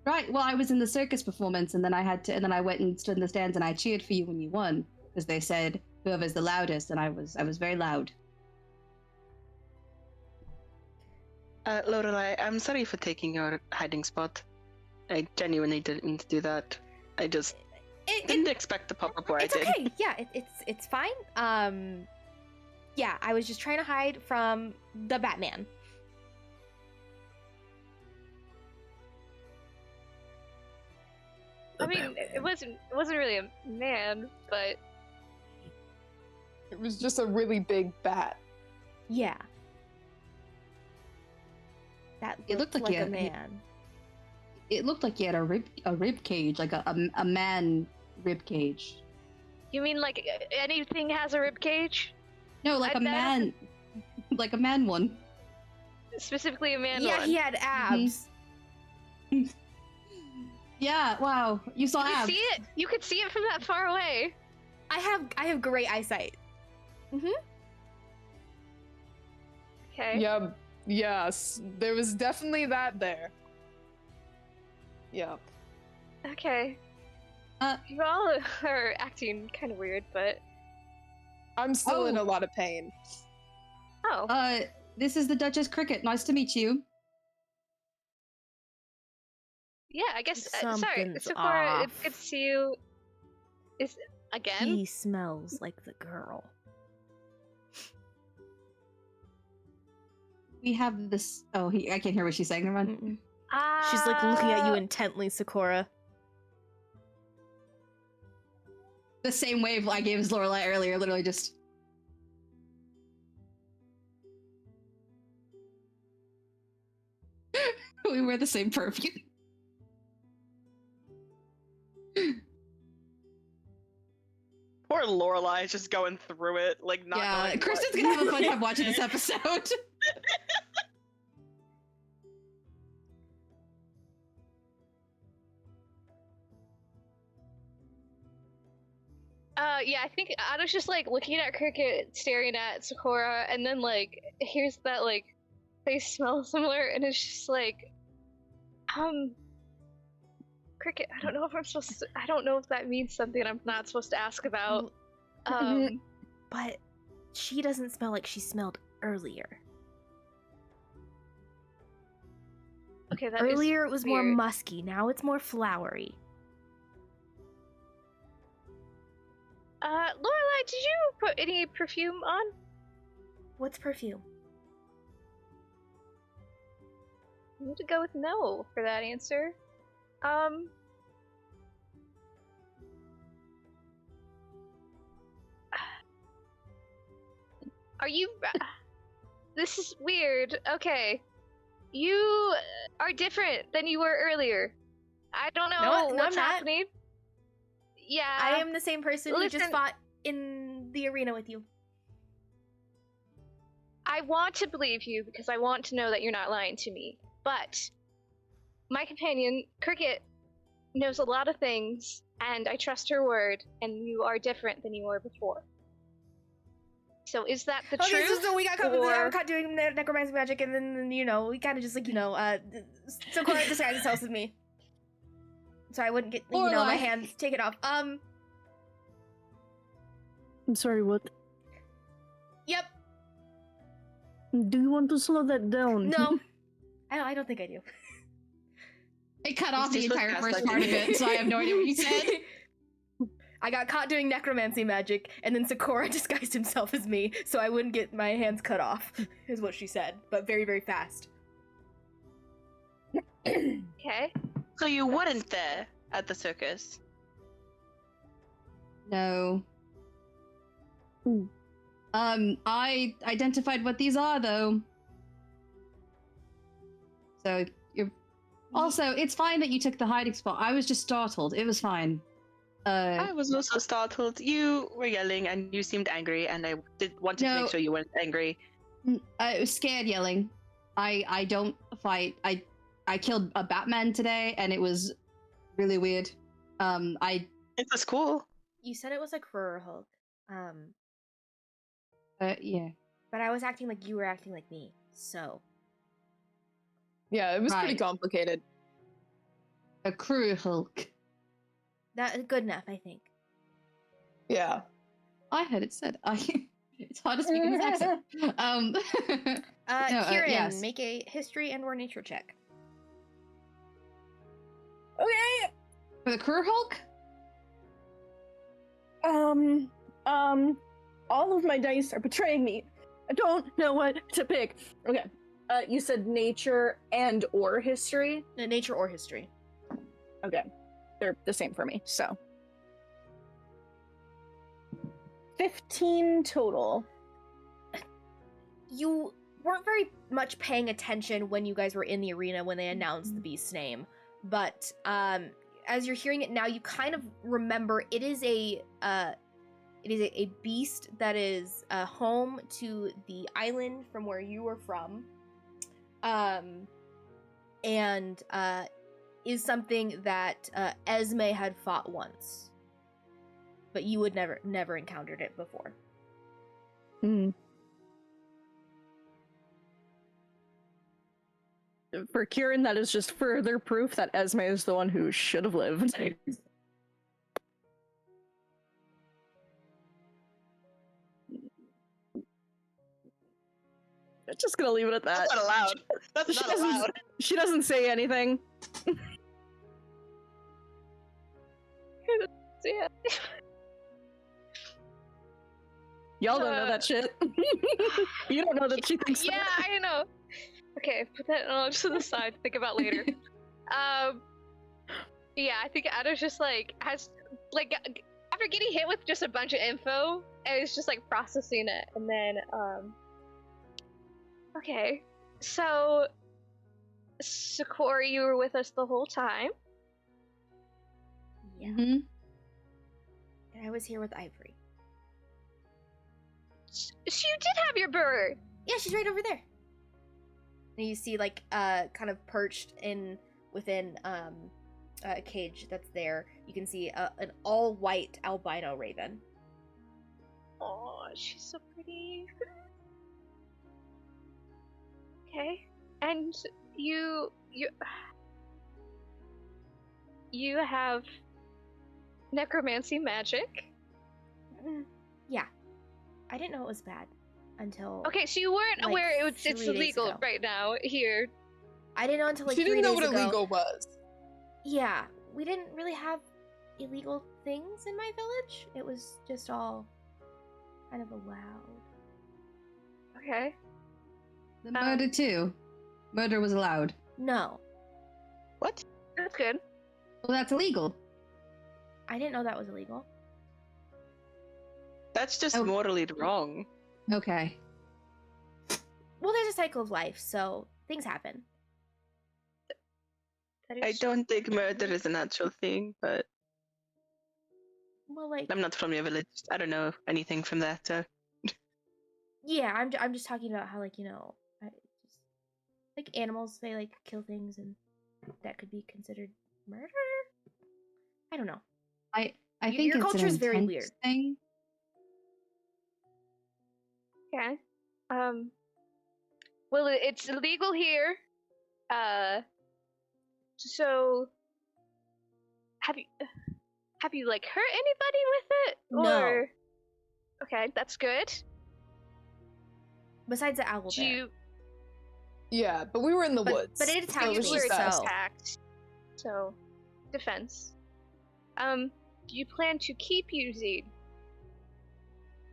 S4: Right. Well, I was in the circus performance, and then I went and stood in the stands, and I cheered for you when you won, because they said whoever's the loudest, and I was very loud.
S2: Lorelai, I'm sorry for taking your hiding spot. I genuinely didn't mean to do that. I just didn't expect the pop up where I
S1: It's
S2: did.
S1: okay. Yeah, it's fine. Yeah, I was just trying to hide from the Batman.
S6: I mean, it wasn't really a man, but
S3: It was just a really big bat.
S1: Yeah. That
S4: It looked like
S1: a
S4: he-
S1: man.
S4: It looked like he had a rib cage, like a man rib cage.
S6: you mean like anything has a rib cage?
S4: No, like a man, like a man one.
S6: Specifically a man
S1: Yeah,
S6: one.
S1: he had abs.
S4: Yeah. Wow. You saw
S6: You
S4: abs.
S6: see it? You could see it from that far away.
S1: I have great eyesight.
S6: Okay.
S3: Yep. Yes. There was definitely that there. Yep.
S6: Okay.
S4: Uh,
S6: You all are acting kind of weird, but
S3: I'm still in
S4: Oh.
S3: a lot of pain.
S6: oh,
S4: This is the Duchess Cricket. Nice to meet you.
S6: yeah. I guess. Sorry,
S1: Something's
S6: Sakura.
S1: off.
S6: It's good to see you. Is again?
S1: He smells like the girl.
S4: We have this. Oh, I can't hear what she's saying. Never mind.
S1: Mm-mm. She's like looking at you
S6: Ah,
S1: intently, Sakura.
S4: The same wave I gave Lorelai earlier. Literally just. We wear the same perfume.
S2: Poor Lorelai is just going through it, like not
S4: Yeah,
S2: knowing
S4: Kristen's
S2: what.
S4: gonna have a fun time watching this episode.
S6: yeah. I think I was just like looking at Cricket, staring at Sakura, and then like here's that like they smell similar, and it's just like, Cricket. I don't know if I'm supposed to. I don't know if that means something I'm not supposed to ask about.
S1: But she doesn't smell like she smelled earlier.
S6: Okay, that is
S1: Earlier it was more
S6: weird.
S1: musky, now it's more flowery.
S6: Lorelai, did you put any perfume on?
S1: What's perfume?
S6: I'm going to go with no for that answer. Are you? This is weird. Okay, you are different than you were earlier. I don't know
S1: No, I'm
S6: what's
S1: not.
S6: happening. Yeah,
S1: I am the same person who just
S6: listen-
S1: fought in the arena with you.
S6: I want to believe you because I want to know that you're not lying to me. But my companion, Cricket, knows a lot of things, and I trust her word, and you are different than you were before. So is that the
S1: Okay,
S6: truth?
S1: so we got caught,
S6: or-
S1: caught doing necromancy magic, and then, you know, we kind of just, like, Sakura disguised herself as me. So I wouldn't get, my
S4: Lorelai.
S1: hands taken off.
S5: I'm sorry, what?
S1: Yep.
S5: Do you want to slow that down?
S1: No. I don't think I do.
S4: It cut off the
S2: This was
S4: entire
S2: cast
S4: first
S2: like
S4: part of it, so I have no idea what you said.
S1: I got caught doing necromancy magic, and then Sakura disguised himself as me, so I wouldn't get my hands cut off, is what she said, but very, very fast.
S6: Okay.
S2: So you weren't there at the circus.
S4: No.
S5: Hmm.
S4: I identified what these are, though. So you're. Also, it's fine that you took the hiding spot. I was just startled. It was fine.
S2: I was also startled. You were yelling and you seemed angry, and I wanted to
S4: No.
S2: make sure you weren't angry.
S4: I was scared yelling. I don't fight. I killed a Batman today, and it was really weird.
S2: It's a school.
S1: You said it was like for Hulk,
S4: Yeah.
S1: but I was acting like you were acting like me, so.
S3: Yeah, it was pretty
S4: Right.
S3: complicated.
S4: A crew Hulk.
S1: That good enough, I think.
S3: Yeah.
S4: I heard it said. It's hard to speak in this accent.
S1: Kieran,
S4: yes.
S1: make a history and/or nature check.
S5: Okay.
S4: For the crew Hulk?
S5: All of my dice are betraying me. I don't know what to pick. Okay. You said nature and or history?
S1: Nature or history.
S5: Okay. They're the same for me, so. 15 total.
S1: You weren't very much paying attention when you guys were in the arena when they announced the beast's name, but as you're hearing it now, you kind of remember it is a beast that is home to the island from where you were from, and is something that Esme had fought once, but you would never encountered it before.
S5: For Kieran, that is just further proof that Esme is the one who should have lived. I'm just gonna leave it at that.
S2: That's not allowed. That's
S5: She
S2: not
S5: doesn't-
S2: allowed.
S5: She doesn't say anything.
S6: Yeah.
S5: Y'all don't know that shit. You don't know that she thinks
S6: Yeah,
S5: that.
S6: I know. Okay, put that to the side. Think about later. Yeah, I think Ada's just has after getting hit with just a bunch of info, and it's just processing it, and then okay, so Sakura, you were with us the whole time.
S1: Yeah.
S4: Mm-hmm.
S1: And I was here with Ivory.
S6: You did have your bird.
S1: Yeah, she's right over there. And you see, kind of perched within a cage that's there. You can see an all-white albino raven.
S6: Oh, she's so pretty. Okay, and you have necromancy magic.
S1: Yeah, I didn't know it was bad until.
S6: Okay, so you weren't aware it's
S1: 3 days
S6: illegal
S1: ago.
S6: right now here.
S1: I didn't know until
S3: She
S1: 3
S3: didn't know
S1: days
S3: what
S1: ago.
S3: illegal was.
S1: Yeah, we didn't really have illegal things in my village. It was just all kind of allowed.
S6: Okay.
S4: The murder too. Murder was allowed.
S1: No,
S2: What?
S6: That's good.
S4: Well, that's illegal.
S1: I didn't know that was illegal.
S2: That's just
S4: Oh.
S2: morally wrong.
S4: Okay.
S1: Well, there's a cycle of life, so things happen.
S6: That
S2: I
S6: is
S2: don't think murder is a natural thing, but
S1: Well,
S2: I'm not from your village. I don't know anything from that.
S1: yeah, I'm just talking about how animals, they kill things, and that could be considered murder. I don't know.
S4: I
S1: Your
S4: think it's
S1: culture
S4: an
S1: is very
S4: intense
S1: weird.
S4: Thing.
S6: okay. Well, it's illegal here. So have you hurt anybody with it?
S1: No.
S6: Or... Okay, that's good.
S1: Besides the owl
S6: Do
S1: bear.
S6: you
S3: Yeah, but we were in the woods.
S1: but it attacked
S3: so
S6: you
S3: was
S1: me,
S6: were
S3: just us.
S1: so-
S6: attacked. So defense. Do you plan to keep using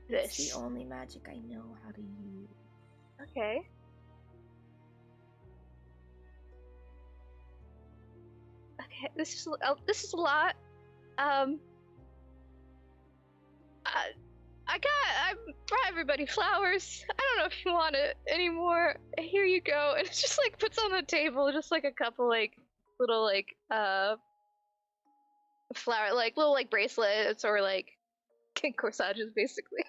S1: It's
S6: this?
S1: the only magic I know how to use.
S6: Okay. Okay, this is a lot. I brought everybody flowers. I don't know if you want it anymore. Here you go. And it just puts on the table just a couple little flower little bracelets or corsages basically.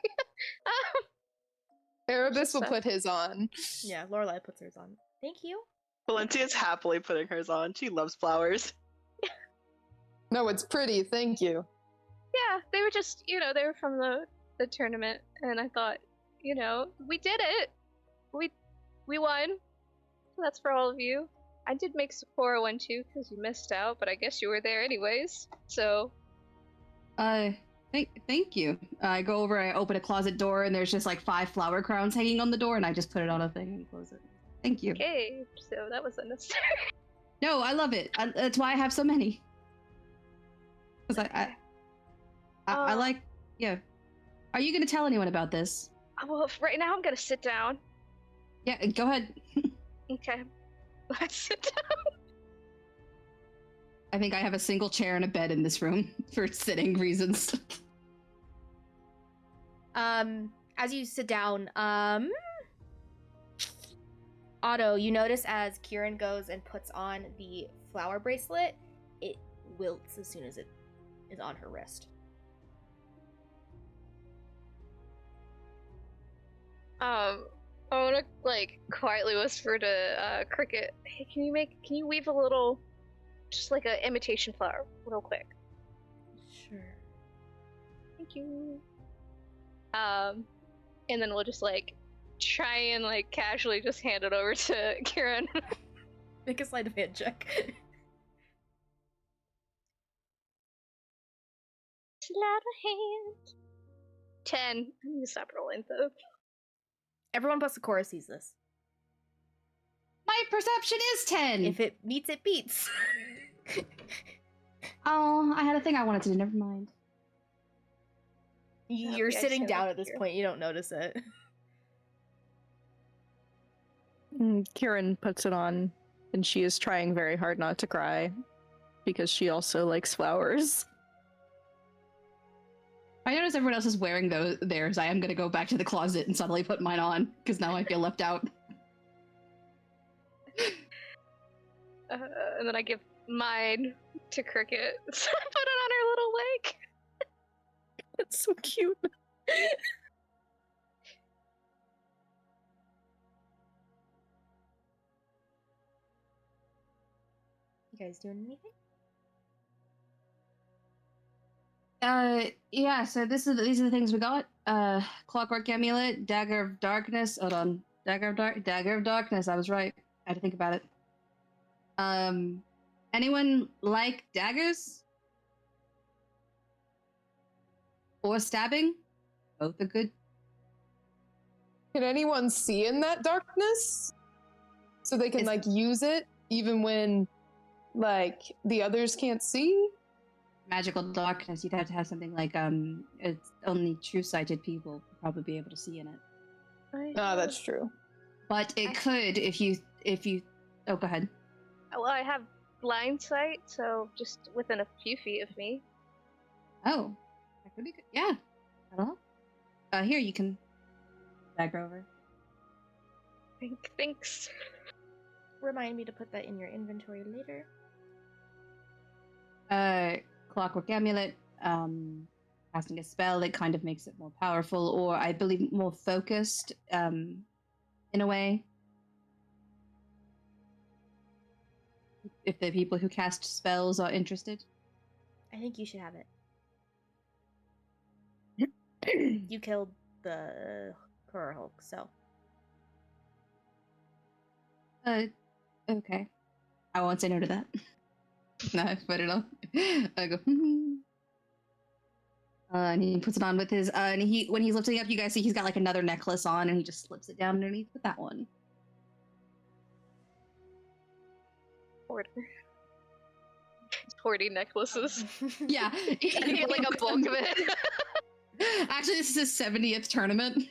S3: Erebus will put his on.
S1: Yeah, Lorelai puts hers on. Thank you.
S2: Valentia's happily putting hers on. She loves flowers.
S3: No, it's pretty. Thank you.
S6: Yeah, they were just, they were from the tournament, and I thought, we did it. We won. That's for all of you. I did make Sephora one too, because you missed out, but I guess you were there anyways, so.
S4: Thank you. I go over, I open a closet door, and there's just like 5 flower crowns hanging on the door, and I just put it on a thing and close it. Thank you.
S6: Okay, so that was unnecessary.
S4: No, I love it. That's why I have so many. Because I like, yeah. Are you going to tell anyone about this?
S6: Well, right now I'm gonna sit down.
S4: Yeah, go ahead.
S6: Okay. Let's sit down.
S4: I think I have a single chair and a bed in this room for sitting reasons.
S1: As you sit down, Otto, you notice as Kieran goes and puts on the flower bracelet, it wilts as soon as it is on her wrist.
S6: I wanna like quietly whisper to Cricket, hey, can you weave a little, just like an imitation flower, real quick?
S1: Sure.
S6: Thank you. And then we'll just like try and like casually just hand it over to Kieran.
S1: Make a sleight of hand check.
S6: Sleight of hand. 10. I need to stop rolling though.
S1: Everyone plus Sakura sees this.
S4: My perception is 10!
S1: If it meets, it beats.
S4: Oh, I had a thing I wanted to do, never mind.
S1: You're
S6: Okay, I
S1: sitting
S6: see
S1: down
S6: that
S1: at this
S6: here.
S1: point, you don't notice it.
S5: Kieran puts it on, and she is trying very hard not to cry because she also likes flowers.
S4: I notice everyone else is wearing theirs. I am going to go back to the closet and suddenly put mine on, because now I feel left out.
S6: And then I give mine to Cricket. So I put it on her little leg.
S5: It's so cute.
S1: You guys doing anything?
S4: Yeah, so these are the things we got. Clockwork Amulet, Dagger of Darkness. Hold on. Dagger of Darkness, I was right. I had to think about it. Anyone like daggers? Or stabbing? Both are good.
S3: Can anyone see in that darkness? So they can
S1: Is-
S3: like use it even when like the others can't see?
S4: Magical darkness, you'd have to have something like, it's only true-sighted people would probably be able to see in it.
S3: Ah, that's true.
S4: But it could if you oh, go ahead.
S6: Well, I have blind sight, so just within a few feet of me.
S4: Oh. That could be good. Yeah. I don't know. Here, you can dagger over.
S6: Thanks.
S1: Remind me to put that in your inventory later.
S4: Clockwork Amulet, casting a spell that kind of makes it more powerful, or I believe more focused, in a way. If the people who cast spells are interested.
S1: I think you should have it. You killed the Horror Hulk, so.
S4: Okay. I won't say no to that. No, I put it on. I go, and he puts it on with his, and when he's lifting up, you guys see he's got like another necklace on, and he just slips it down underneath with that one.
S6: Hoarding necklaces.
S4: Yeah.
S6: I get like a bulk of it.
S4: Actually, this is his 70th tournament.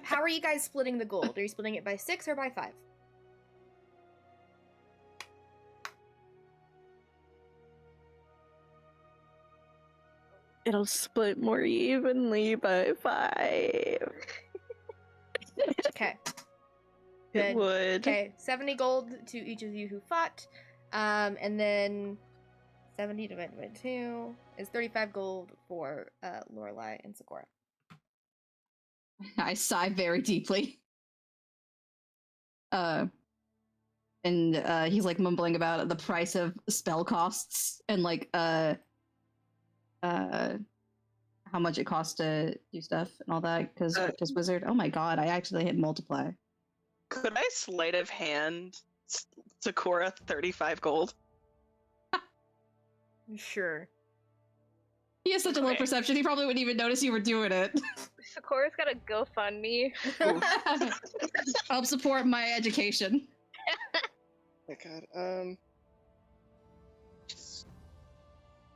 S1: How are you guys splitting the gold? Are you splitting it by 6 or by 5?
S5: It'll split more evenly by 5.
S1: Okay.
S5: It
S1: Good.
S5: would.
S1: Okay, 70 gold to each of you who fought. And then 70 divided by 2 is 35 gold for Lorelai and Sakura.
S4: I sigh very deeply. And he's like mumbling about the price of spell costs and like how much it costs to do stuff and all that because wizard. Oh my god, I actually hit multiply.
S2: Could I sleight of hand Sakura 35 gold?
S1: Sure.
S4: He has such a low
S2: Okay.
S4: perception, he probably wouldn't even notice you were doing it.
S6: Sakura's got a GoFundMe.
S4: Help support my education.
S2: Oh my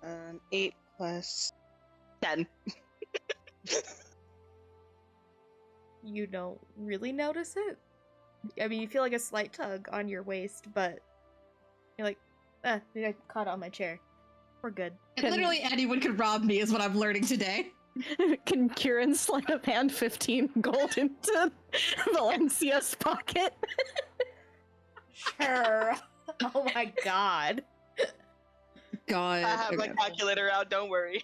S2: god. 8 plus 10.
S1: You don't really notice it. I mean, you feel like a slight tug on your waist, but you're like, I caught it on my chair. We're good.
S4: Literally anyone could rob me is what I'm learning today.
S5: Can Kieran sleight of hand 15 gold into Valencia's pocket?
S1: Sure. Oh my god.
S4: God.
S2: I have my calculator out, don't worry.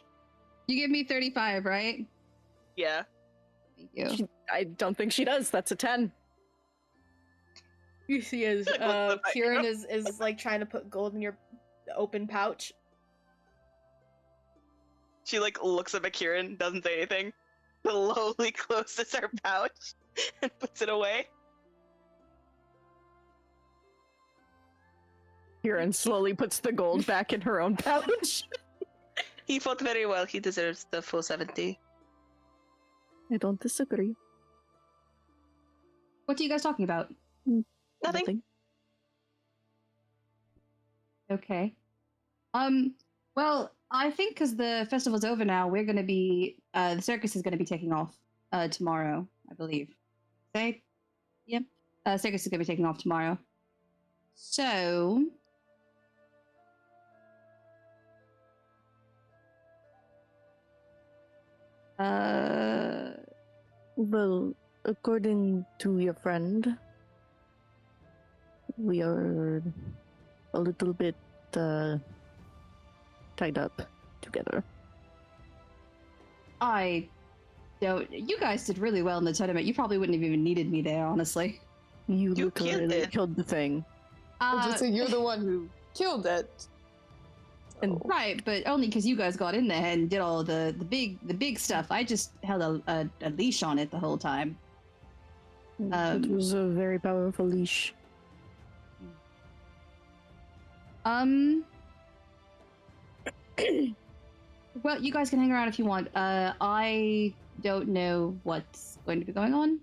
S4: You give me 35, right?
S2: Yeah.
S4: Thank you.
S5: I don't think she does. That's a 10.
S1: You see as
S2: Like, what the fuck,
S1: Kieran
S2: you
S1: is like trying to put gold in your open pouch.
S2: She like looks up at Kieran, doesn't say anything, slowly closes her pouch and puts it away.
S5: Kieran slowly puts the gold back in her own pouch.
S2: He fought very well. He deserves the full 70.
S5: I don't disagree.
S4: What are you guys talking about?
S2: Nothing.
S4: Okay. Well, I think because the festival's over now, we're gonna be the circus is gonna be taking off tomorrow, I believe. Say, yep. Circus is gonna be taking off tomorrow. So,
S5: Well, according to your friend, we are a little bit tied up together.
S4: I don't. You guys did really well in the tournament. You probably wouldn't have even needed me there, honestly.
S5: You
S2: You killed
S5: literally
S2: it.
S5: killed the thing.
S3: I was just saying, you're the one who killed it.
S5: And-
S3: So-
S4: Right, but only because you guys got in there and did all the big stuff. I just held a leash on it the whole time.
S5: It was a very powerful leash.
S4: Well, you guys can hang around if you want. I don't know what's going to be going on.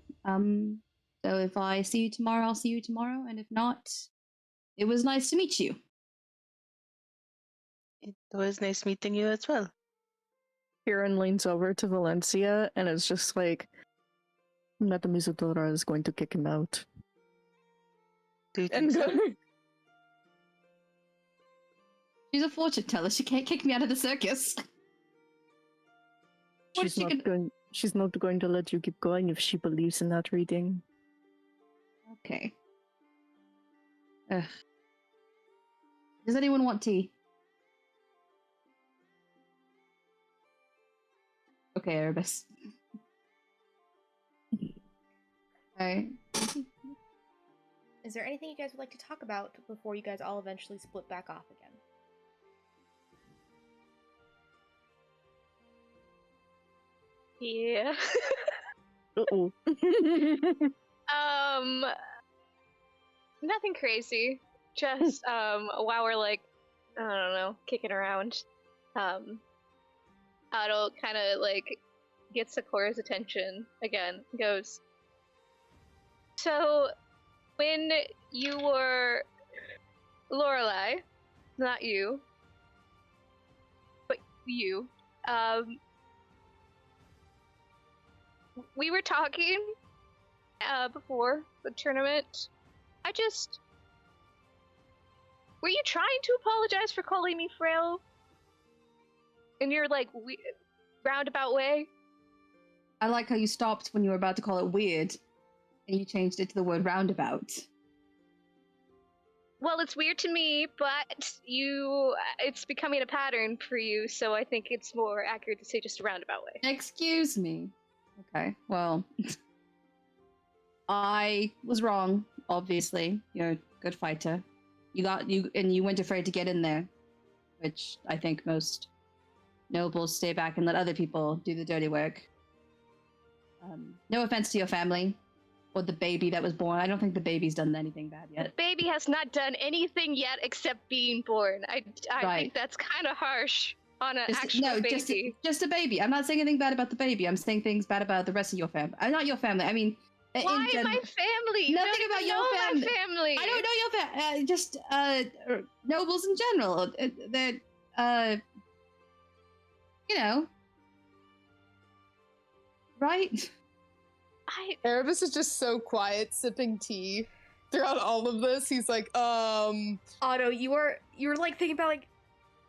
S4: So if I see you tomorrow, I'll see you tomorrow, and if not, it was nice to meet you.
S2: It was nice meeting you as well.
S5: Kieran leans over to Valencia and is just like, Madame Isadora is going to kick him out.
S2: Do you
S5: And
S2: think so?
S4: She's a fortune teller. She can't kick me out of the circus. What
S5: she's
S4: she
S5: not
S4: can-
S5: going. She's not going to let you keep going if she believes in that reading.
S4: Okay. Ugh. Does anyone want tea? Okay, Erebus. Alright.
S1: Is there anything you guys would like to talk about before you guys all eventually split back off again?
S6: Yeah.
S5: Uh-oh.
S6: Nothing crazy. Just while we're like, I don't know, kicking around, Otto kind of like gets Sakura's attention again. Goes, so when you were Lorelai, not you, but you, we were talking before the tournament. Were you trying to apologize for calling me frail? In your, like, roundabout way?
S4: I like how you stopped when you were about to call it weird, and you changed it to the word roundabout.
S6: Well, it's weird to me, but it's becoming a pattern for you, so I think it's more accurate to say just a roundabout way.
S4: Excuse me. Okay, well, I was wrong, obviously. You're a good fighter. You weren't afraid to get in there, which I think most nobles stay back and let other people do the dirty work. No offense to your family. or the baby that was born. I don't think the baby's done anything bad
S6: The
S4: yet.
S6: baby has not done anything yet except being born. I
S4: Right.
S6: think that's kind of harsh on an actual
S4: No,
S6: baby.
S4: just a baby. I'm not saying anything bad about the baby. I'm saying things bad about the rest of your family. Not your family. I mean,
S6: Why
S4: in general.
S6: my family? You
S4: Nothing
S6: don't
S4: about
S6: even
S4: your
S6: know
S4: family.
S6: my family.
S4: I don't know your family. Just nobles in general. That you know, right?
S3: Erebus is just so quiet, sipping tea throughout all of this. He's like,
S1: Otto, you're like thinking about like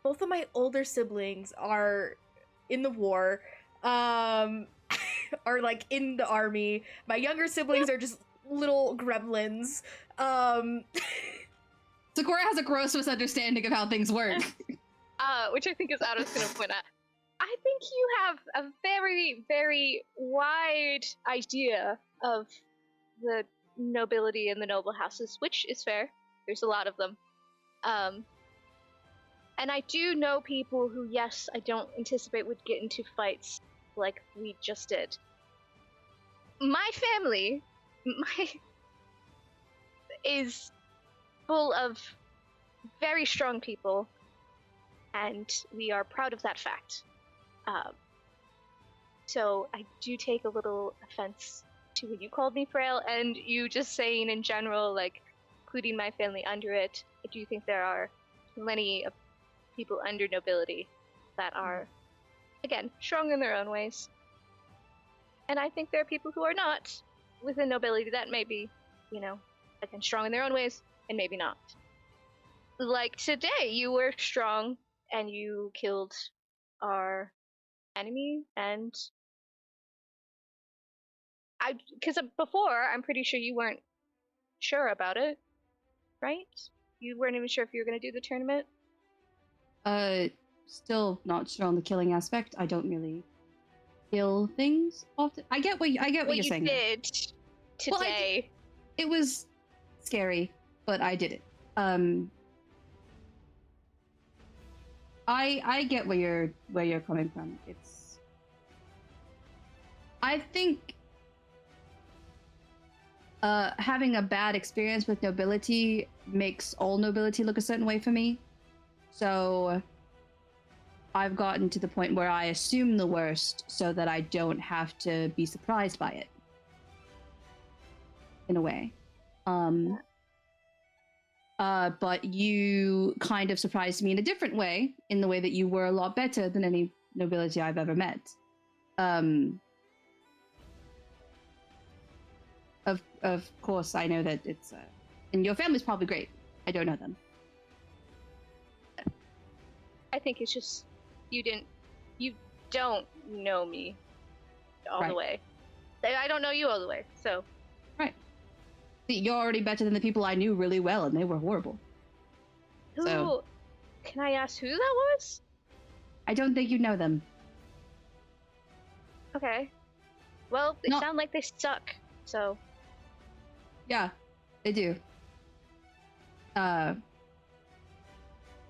S1: both of my older siblings are in the war, are like in the army. My younger siblings are just little gremlins.
S4: Sakura has a gross misunderstanding of how things work.
S6: Which I think is Otto's going to point out. I think you have a very, very wide idea of the nobility and the noble houses, which is fair. There's a lot of them. And I do know people who, yes, I don't anticipate would get into fights like we just did. My family is full of very strong people, and we are proud of that fact. So I do take a little offense to when you called me frail, and you just saying in general, like, including my family under it. I do think there are plenty of people under nobility that are, again, strong in their own ways. And I think there are people who are not within nobility that may be, again, strong in their own ways, and maybe not. Like today, you were strong, and you killed our enemy, and because before, I'm pretty sure you weren't sure about it, right? You weren't even sure if you were going to do the tournament?
S4: Still not sure on the killing aspect. I don't really kill things often. I get what you're saying.
S6: What you did today.
S4: It was scary, but I did it. I get where you're coming from. I think having a bad experience with nobility makes all nobility look a certain way for me. So I've gotten to the point where I assume the worst so that I don't have to be surprised by it. In a way. But you kind of surprised me in a different way, in the way that you were a lot better than any nobility I've ever met. Of course, I know that it's and your family's probably great. I don't know them.
S6: I think it's just you don't know me all the way. I don't know you all the way, so.
S4: Right. See, you're already better than the people I knew really well, and they were horrible.
S6: Can I ask who that was?
S4: I don't think you know them.
S6: Okay. Well, they sound like they suck, so.
S4: Yeah, they do. Yeah,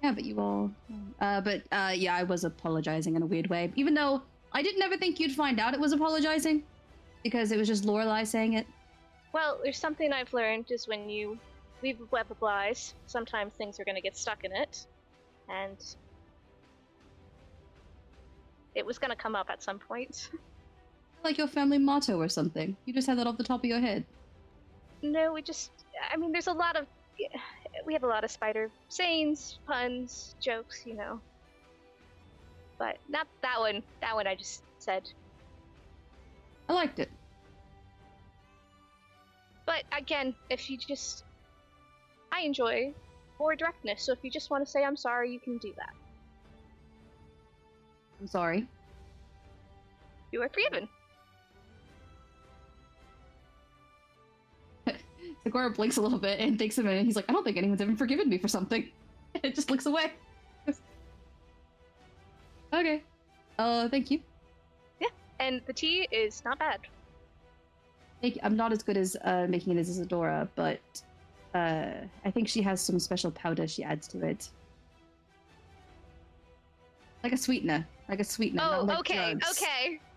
S4: but you all... yeah, I was apologizing in a weird way. Even though I didn't ever think you'd find out it was apologizing. Because it was just Lorelai saying it.
S6: Well, there's something I've learned is when you leave a web of lies, sometimes things are going to get stuck in it. And it was going to come up at some point.
S4: Like your family motto or something. You just had that off the top of your head.
S6: No, there's a lot of... We have a lot of spider sayings, puns, jokes, But not that one. That one I just said.
S4: I liked it.
S6: But again, if you just... I enjoy more directness, so if you just want to say I'm sorry, you can do that.
S4: I'm sorry.
S6: You are forgiven.
S4: Sakura blinks a little bit and thinks a minute. He's like, I don't think anyone's ever forgiven me for something. And it just looks away. Okay. Thank you.
S6: Yeah, and the tea is not bad.
S4: I'm not as good as making it as Isadora, but I think she has some special powder she adds to it. Like a sweetener.
S6: Oh,
S4: not like
S6: okay,
S4: drugs.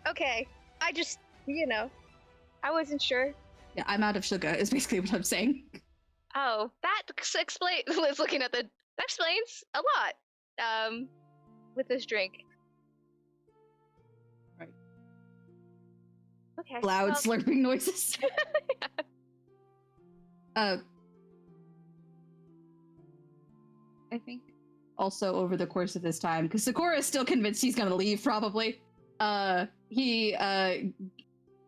S6: okay. I just, I wasn't sure.
S4: Yeah, I'm out of sugar, is basically what I'm saying.
S6: Oh, that explains. Liz looking at that explains a lot. With this drink.
S4: Right.
S6: Okay.
S4: Loud
S6: well,
S4: slurping noises. I think also over the course of this time, because Sakura is still convinced he's gonna leave, probably. He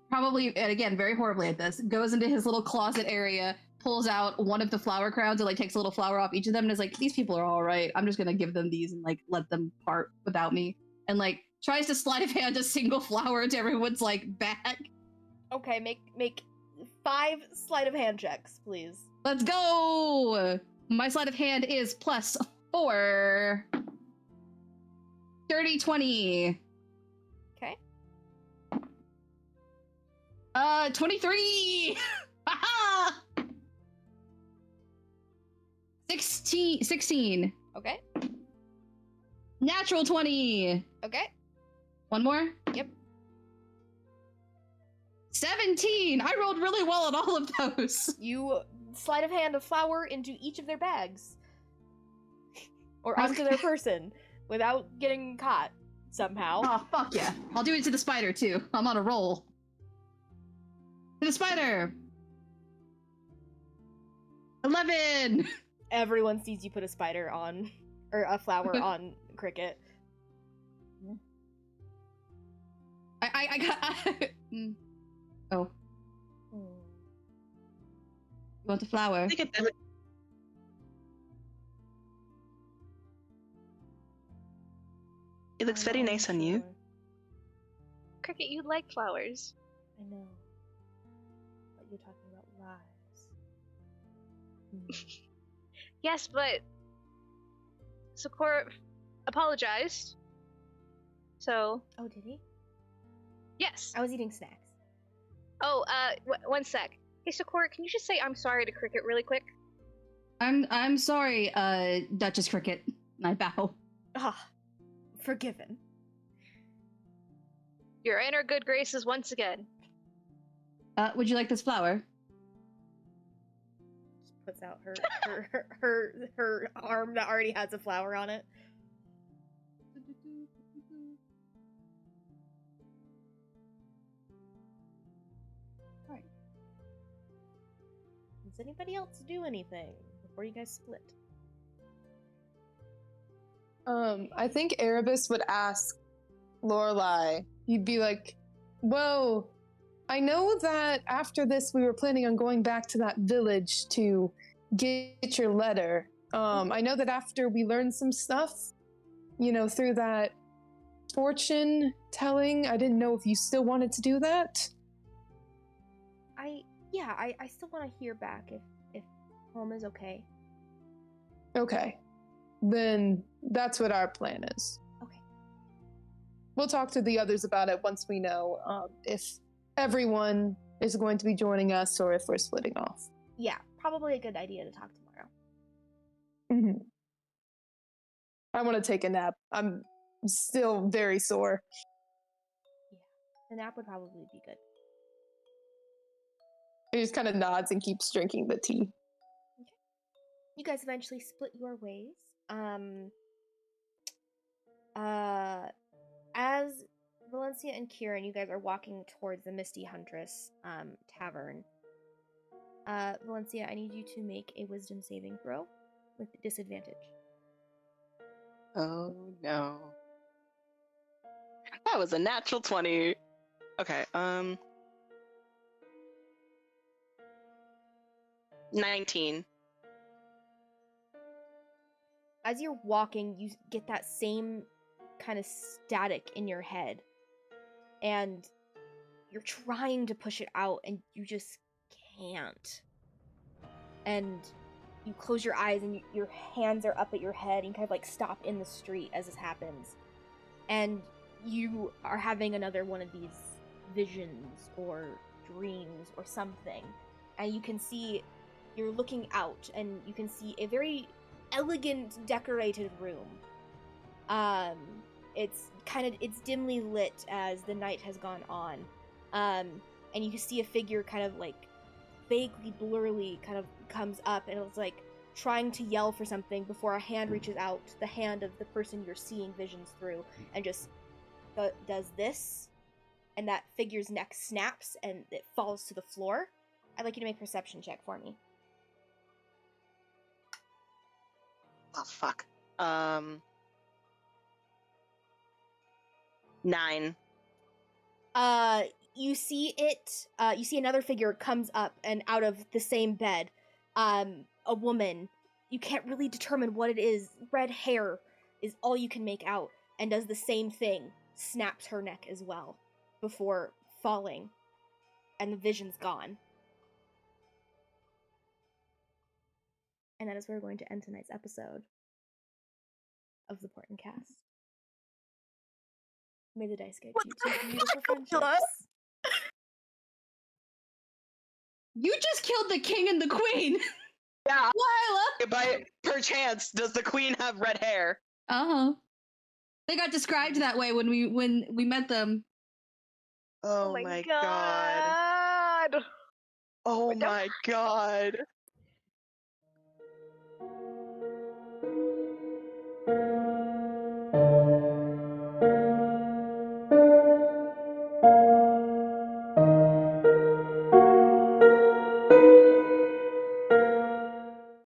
S4: probably, and again, very horribly at this, goes into his little closet area, pulls out one of the flower crowns, and like takes a little flower off each of them, and is like, "These people are all right. I'm just gonna give them these and like let them part without me." And like tries to sleight of hand a single flower to everyone's like back.
S1: Okay, make 5 sleight of hand checks, please.
S4: Let's go! My sleight of hand is +4. Dirty 20.
S1: Okay.
S4: 23! Haha! 16.
S1: Okay.
S4: Natural 20.
S1: Okay.
S4: One more?
S1: Yep.
S4: 17! I rolled really well on all of those.
S1: You sleight of hand a flower into each of their bags. Or onto their person without getting caught somehow.
S4: Oh, fuck yeah. I'll do it to the spider, too. I'm on a roll. To the spider! 11!
S1: Everyone sees you put a spider on, or a flower on Cricket.
S4: I got... Oh. You want a flower?
S2: I think it doesn't. It looks very nice on you.
S6: Cricket, you like flowers.
S1: I know. But you're talking about lies.
S6: Yes, but Sakura apologized. So,
S1: Oh, did he?
S6: yes.
S1: I was eating snacks.
S6: Oh, one sec. Hey, Sakura, can you just say I'm sorry to Cricket really quick?
S4: I'm sorry, Duchess Cricket. I bow.
S1: Ah, forgiven.
S6: Your inner good graces once again.
S4: Would you like this flower?
S1: Just puts out her arm that already has a flower on it.
S4: Right.
S1: Does anybody else do anything before you guys split?
S3: I think Erebus would ask Lorelai. He'd be like, "Whoa, I know that after this we were planning on going back to that village to get your letter. I know that after we learned some stuff, through that fortune telling, I didn't know if you still wanted to do that."
S1: I still want to hear back if home is okay.
S3: Okay. Then that's what our plan is.
S1: Okay.
S3: We'll talk to the others about it once we know if everyone is going to be joining us or if we're splitting off.
S1: Yeah, probably a good idea to talk tomorrow.
S3: Mm-hmm. I want to take a nap. I'm still very sore.
S1: The nap would probably be good.
S3: He just kind of nods and keeps drinking the tea.
S1: You guys eventually split your ways. As Valencia and Kieran, you guys are walking towards the Misty Huntress tavern. Valencia, I need you to make a wisdom saving throw with disadvantage.
S2: Oh no. That was a natural 20. Okay, 19.
S1: As you're walking, you get that same kind of static in your head. And you're trying to push it out, and you just can't. And you close your eyes, and your hands are up at your head, and you kind of like stop in the street as this happens. And you are having another one of these visions or dreams or something. And you can see, you're looking out, and you can see a very elegant decorated room. It's dimly lit as the night has gone on. And you can see a figure kind of like vaguely, blurrily kind of comes up, and it's like trying to yell for something before a hand reaches out, the hand of the person you're seeing visions through, and just does this, and that figure's neck snaps and it falls to the floor. I'd like you to make a perception check for me.
S2: Oh fuck. 9.
S1: You see it, you see another figure comes up and out of the same bed. A woman. You can't really determine what it is. Red hair is all you can make out, and does the same thing. Snaps her neck as well before falling, and the vision's gone. And that is where we're going to end tonight's episode of the Portent Kast. May the dice guide you to beautiful friendships.
S4: You just killed the king and the queen.
S2: Yeah.
S4: Lila.
S2: By perchance, does the queen have red hair?
S4: Uh-huh. They got described that way when we met them.
S2: Oh my god. Oh my god.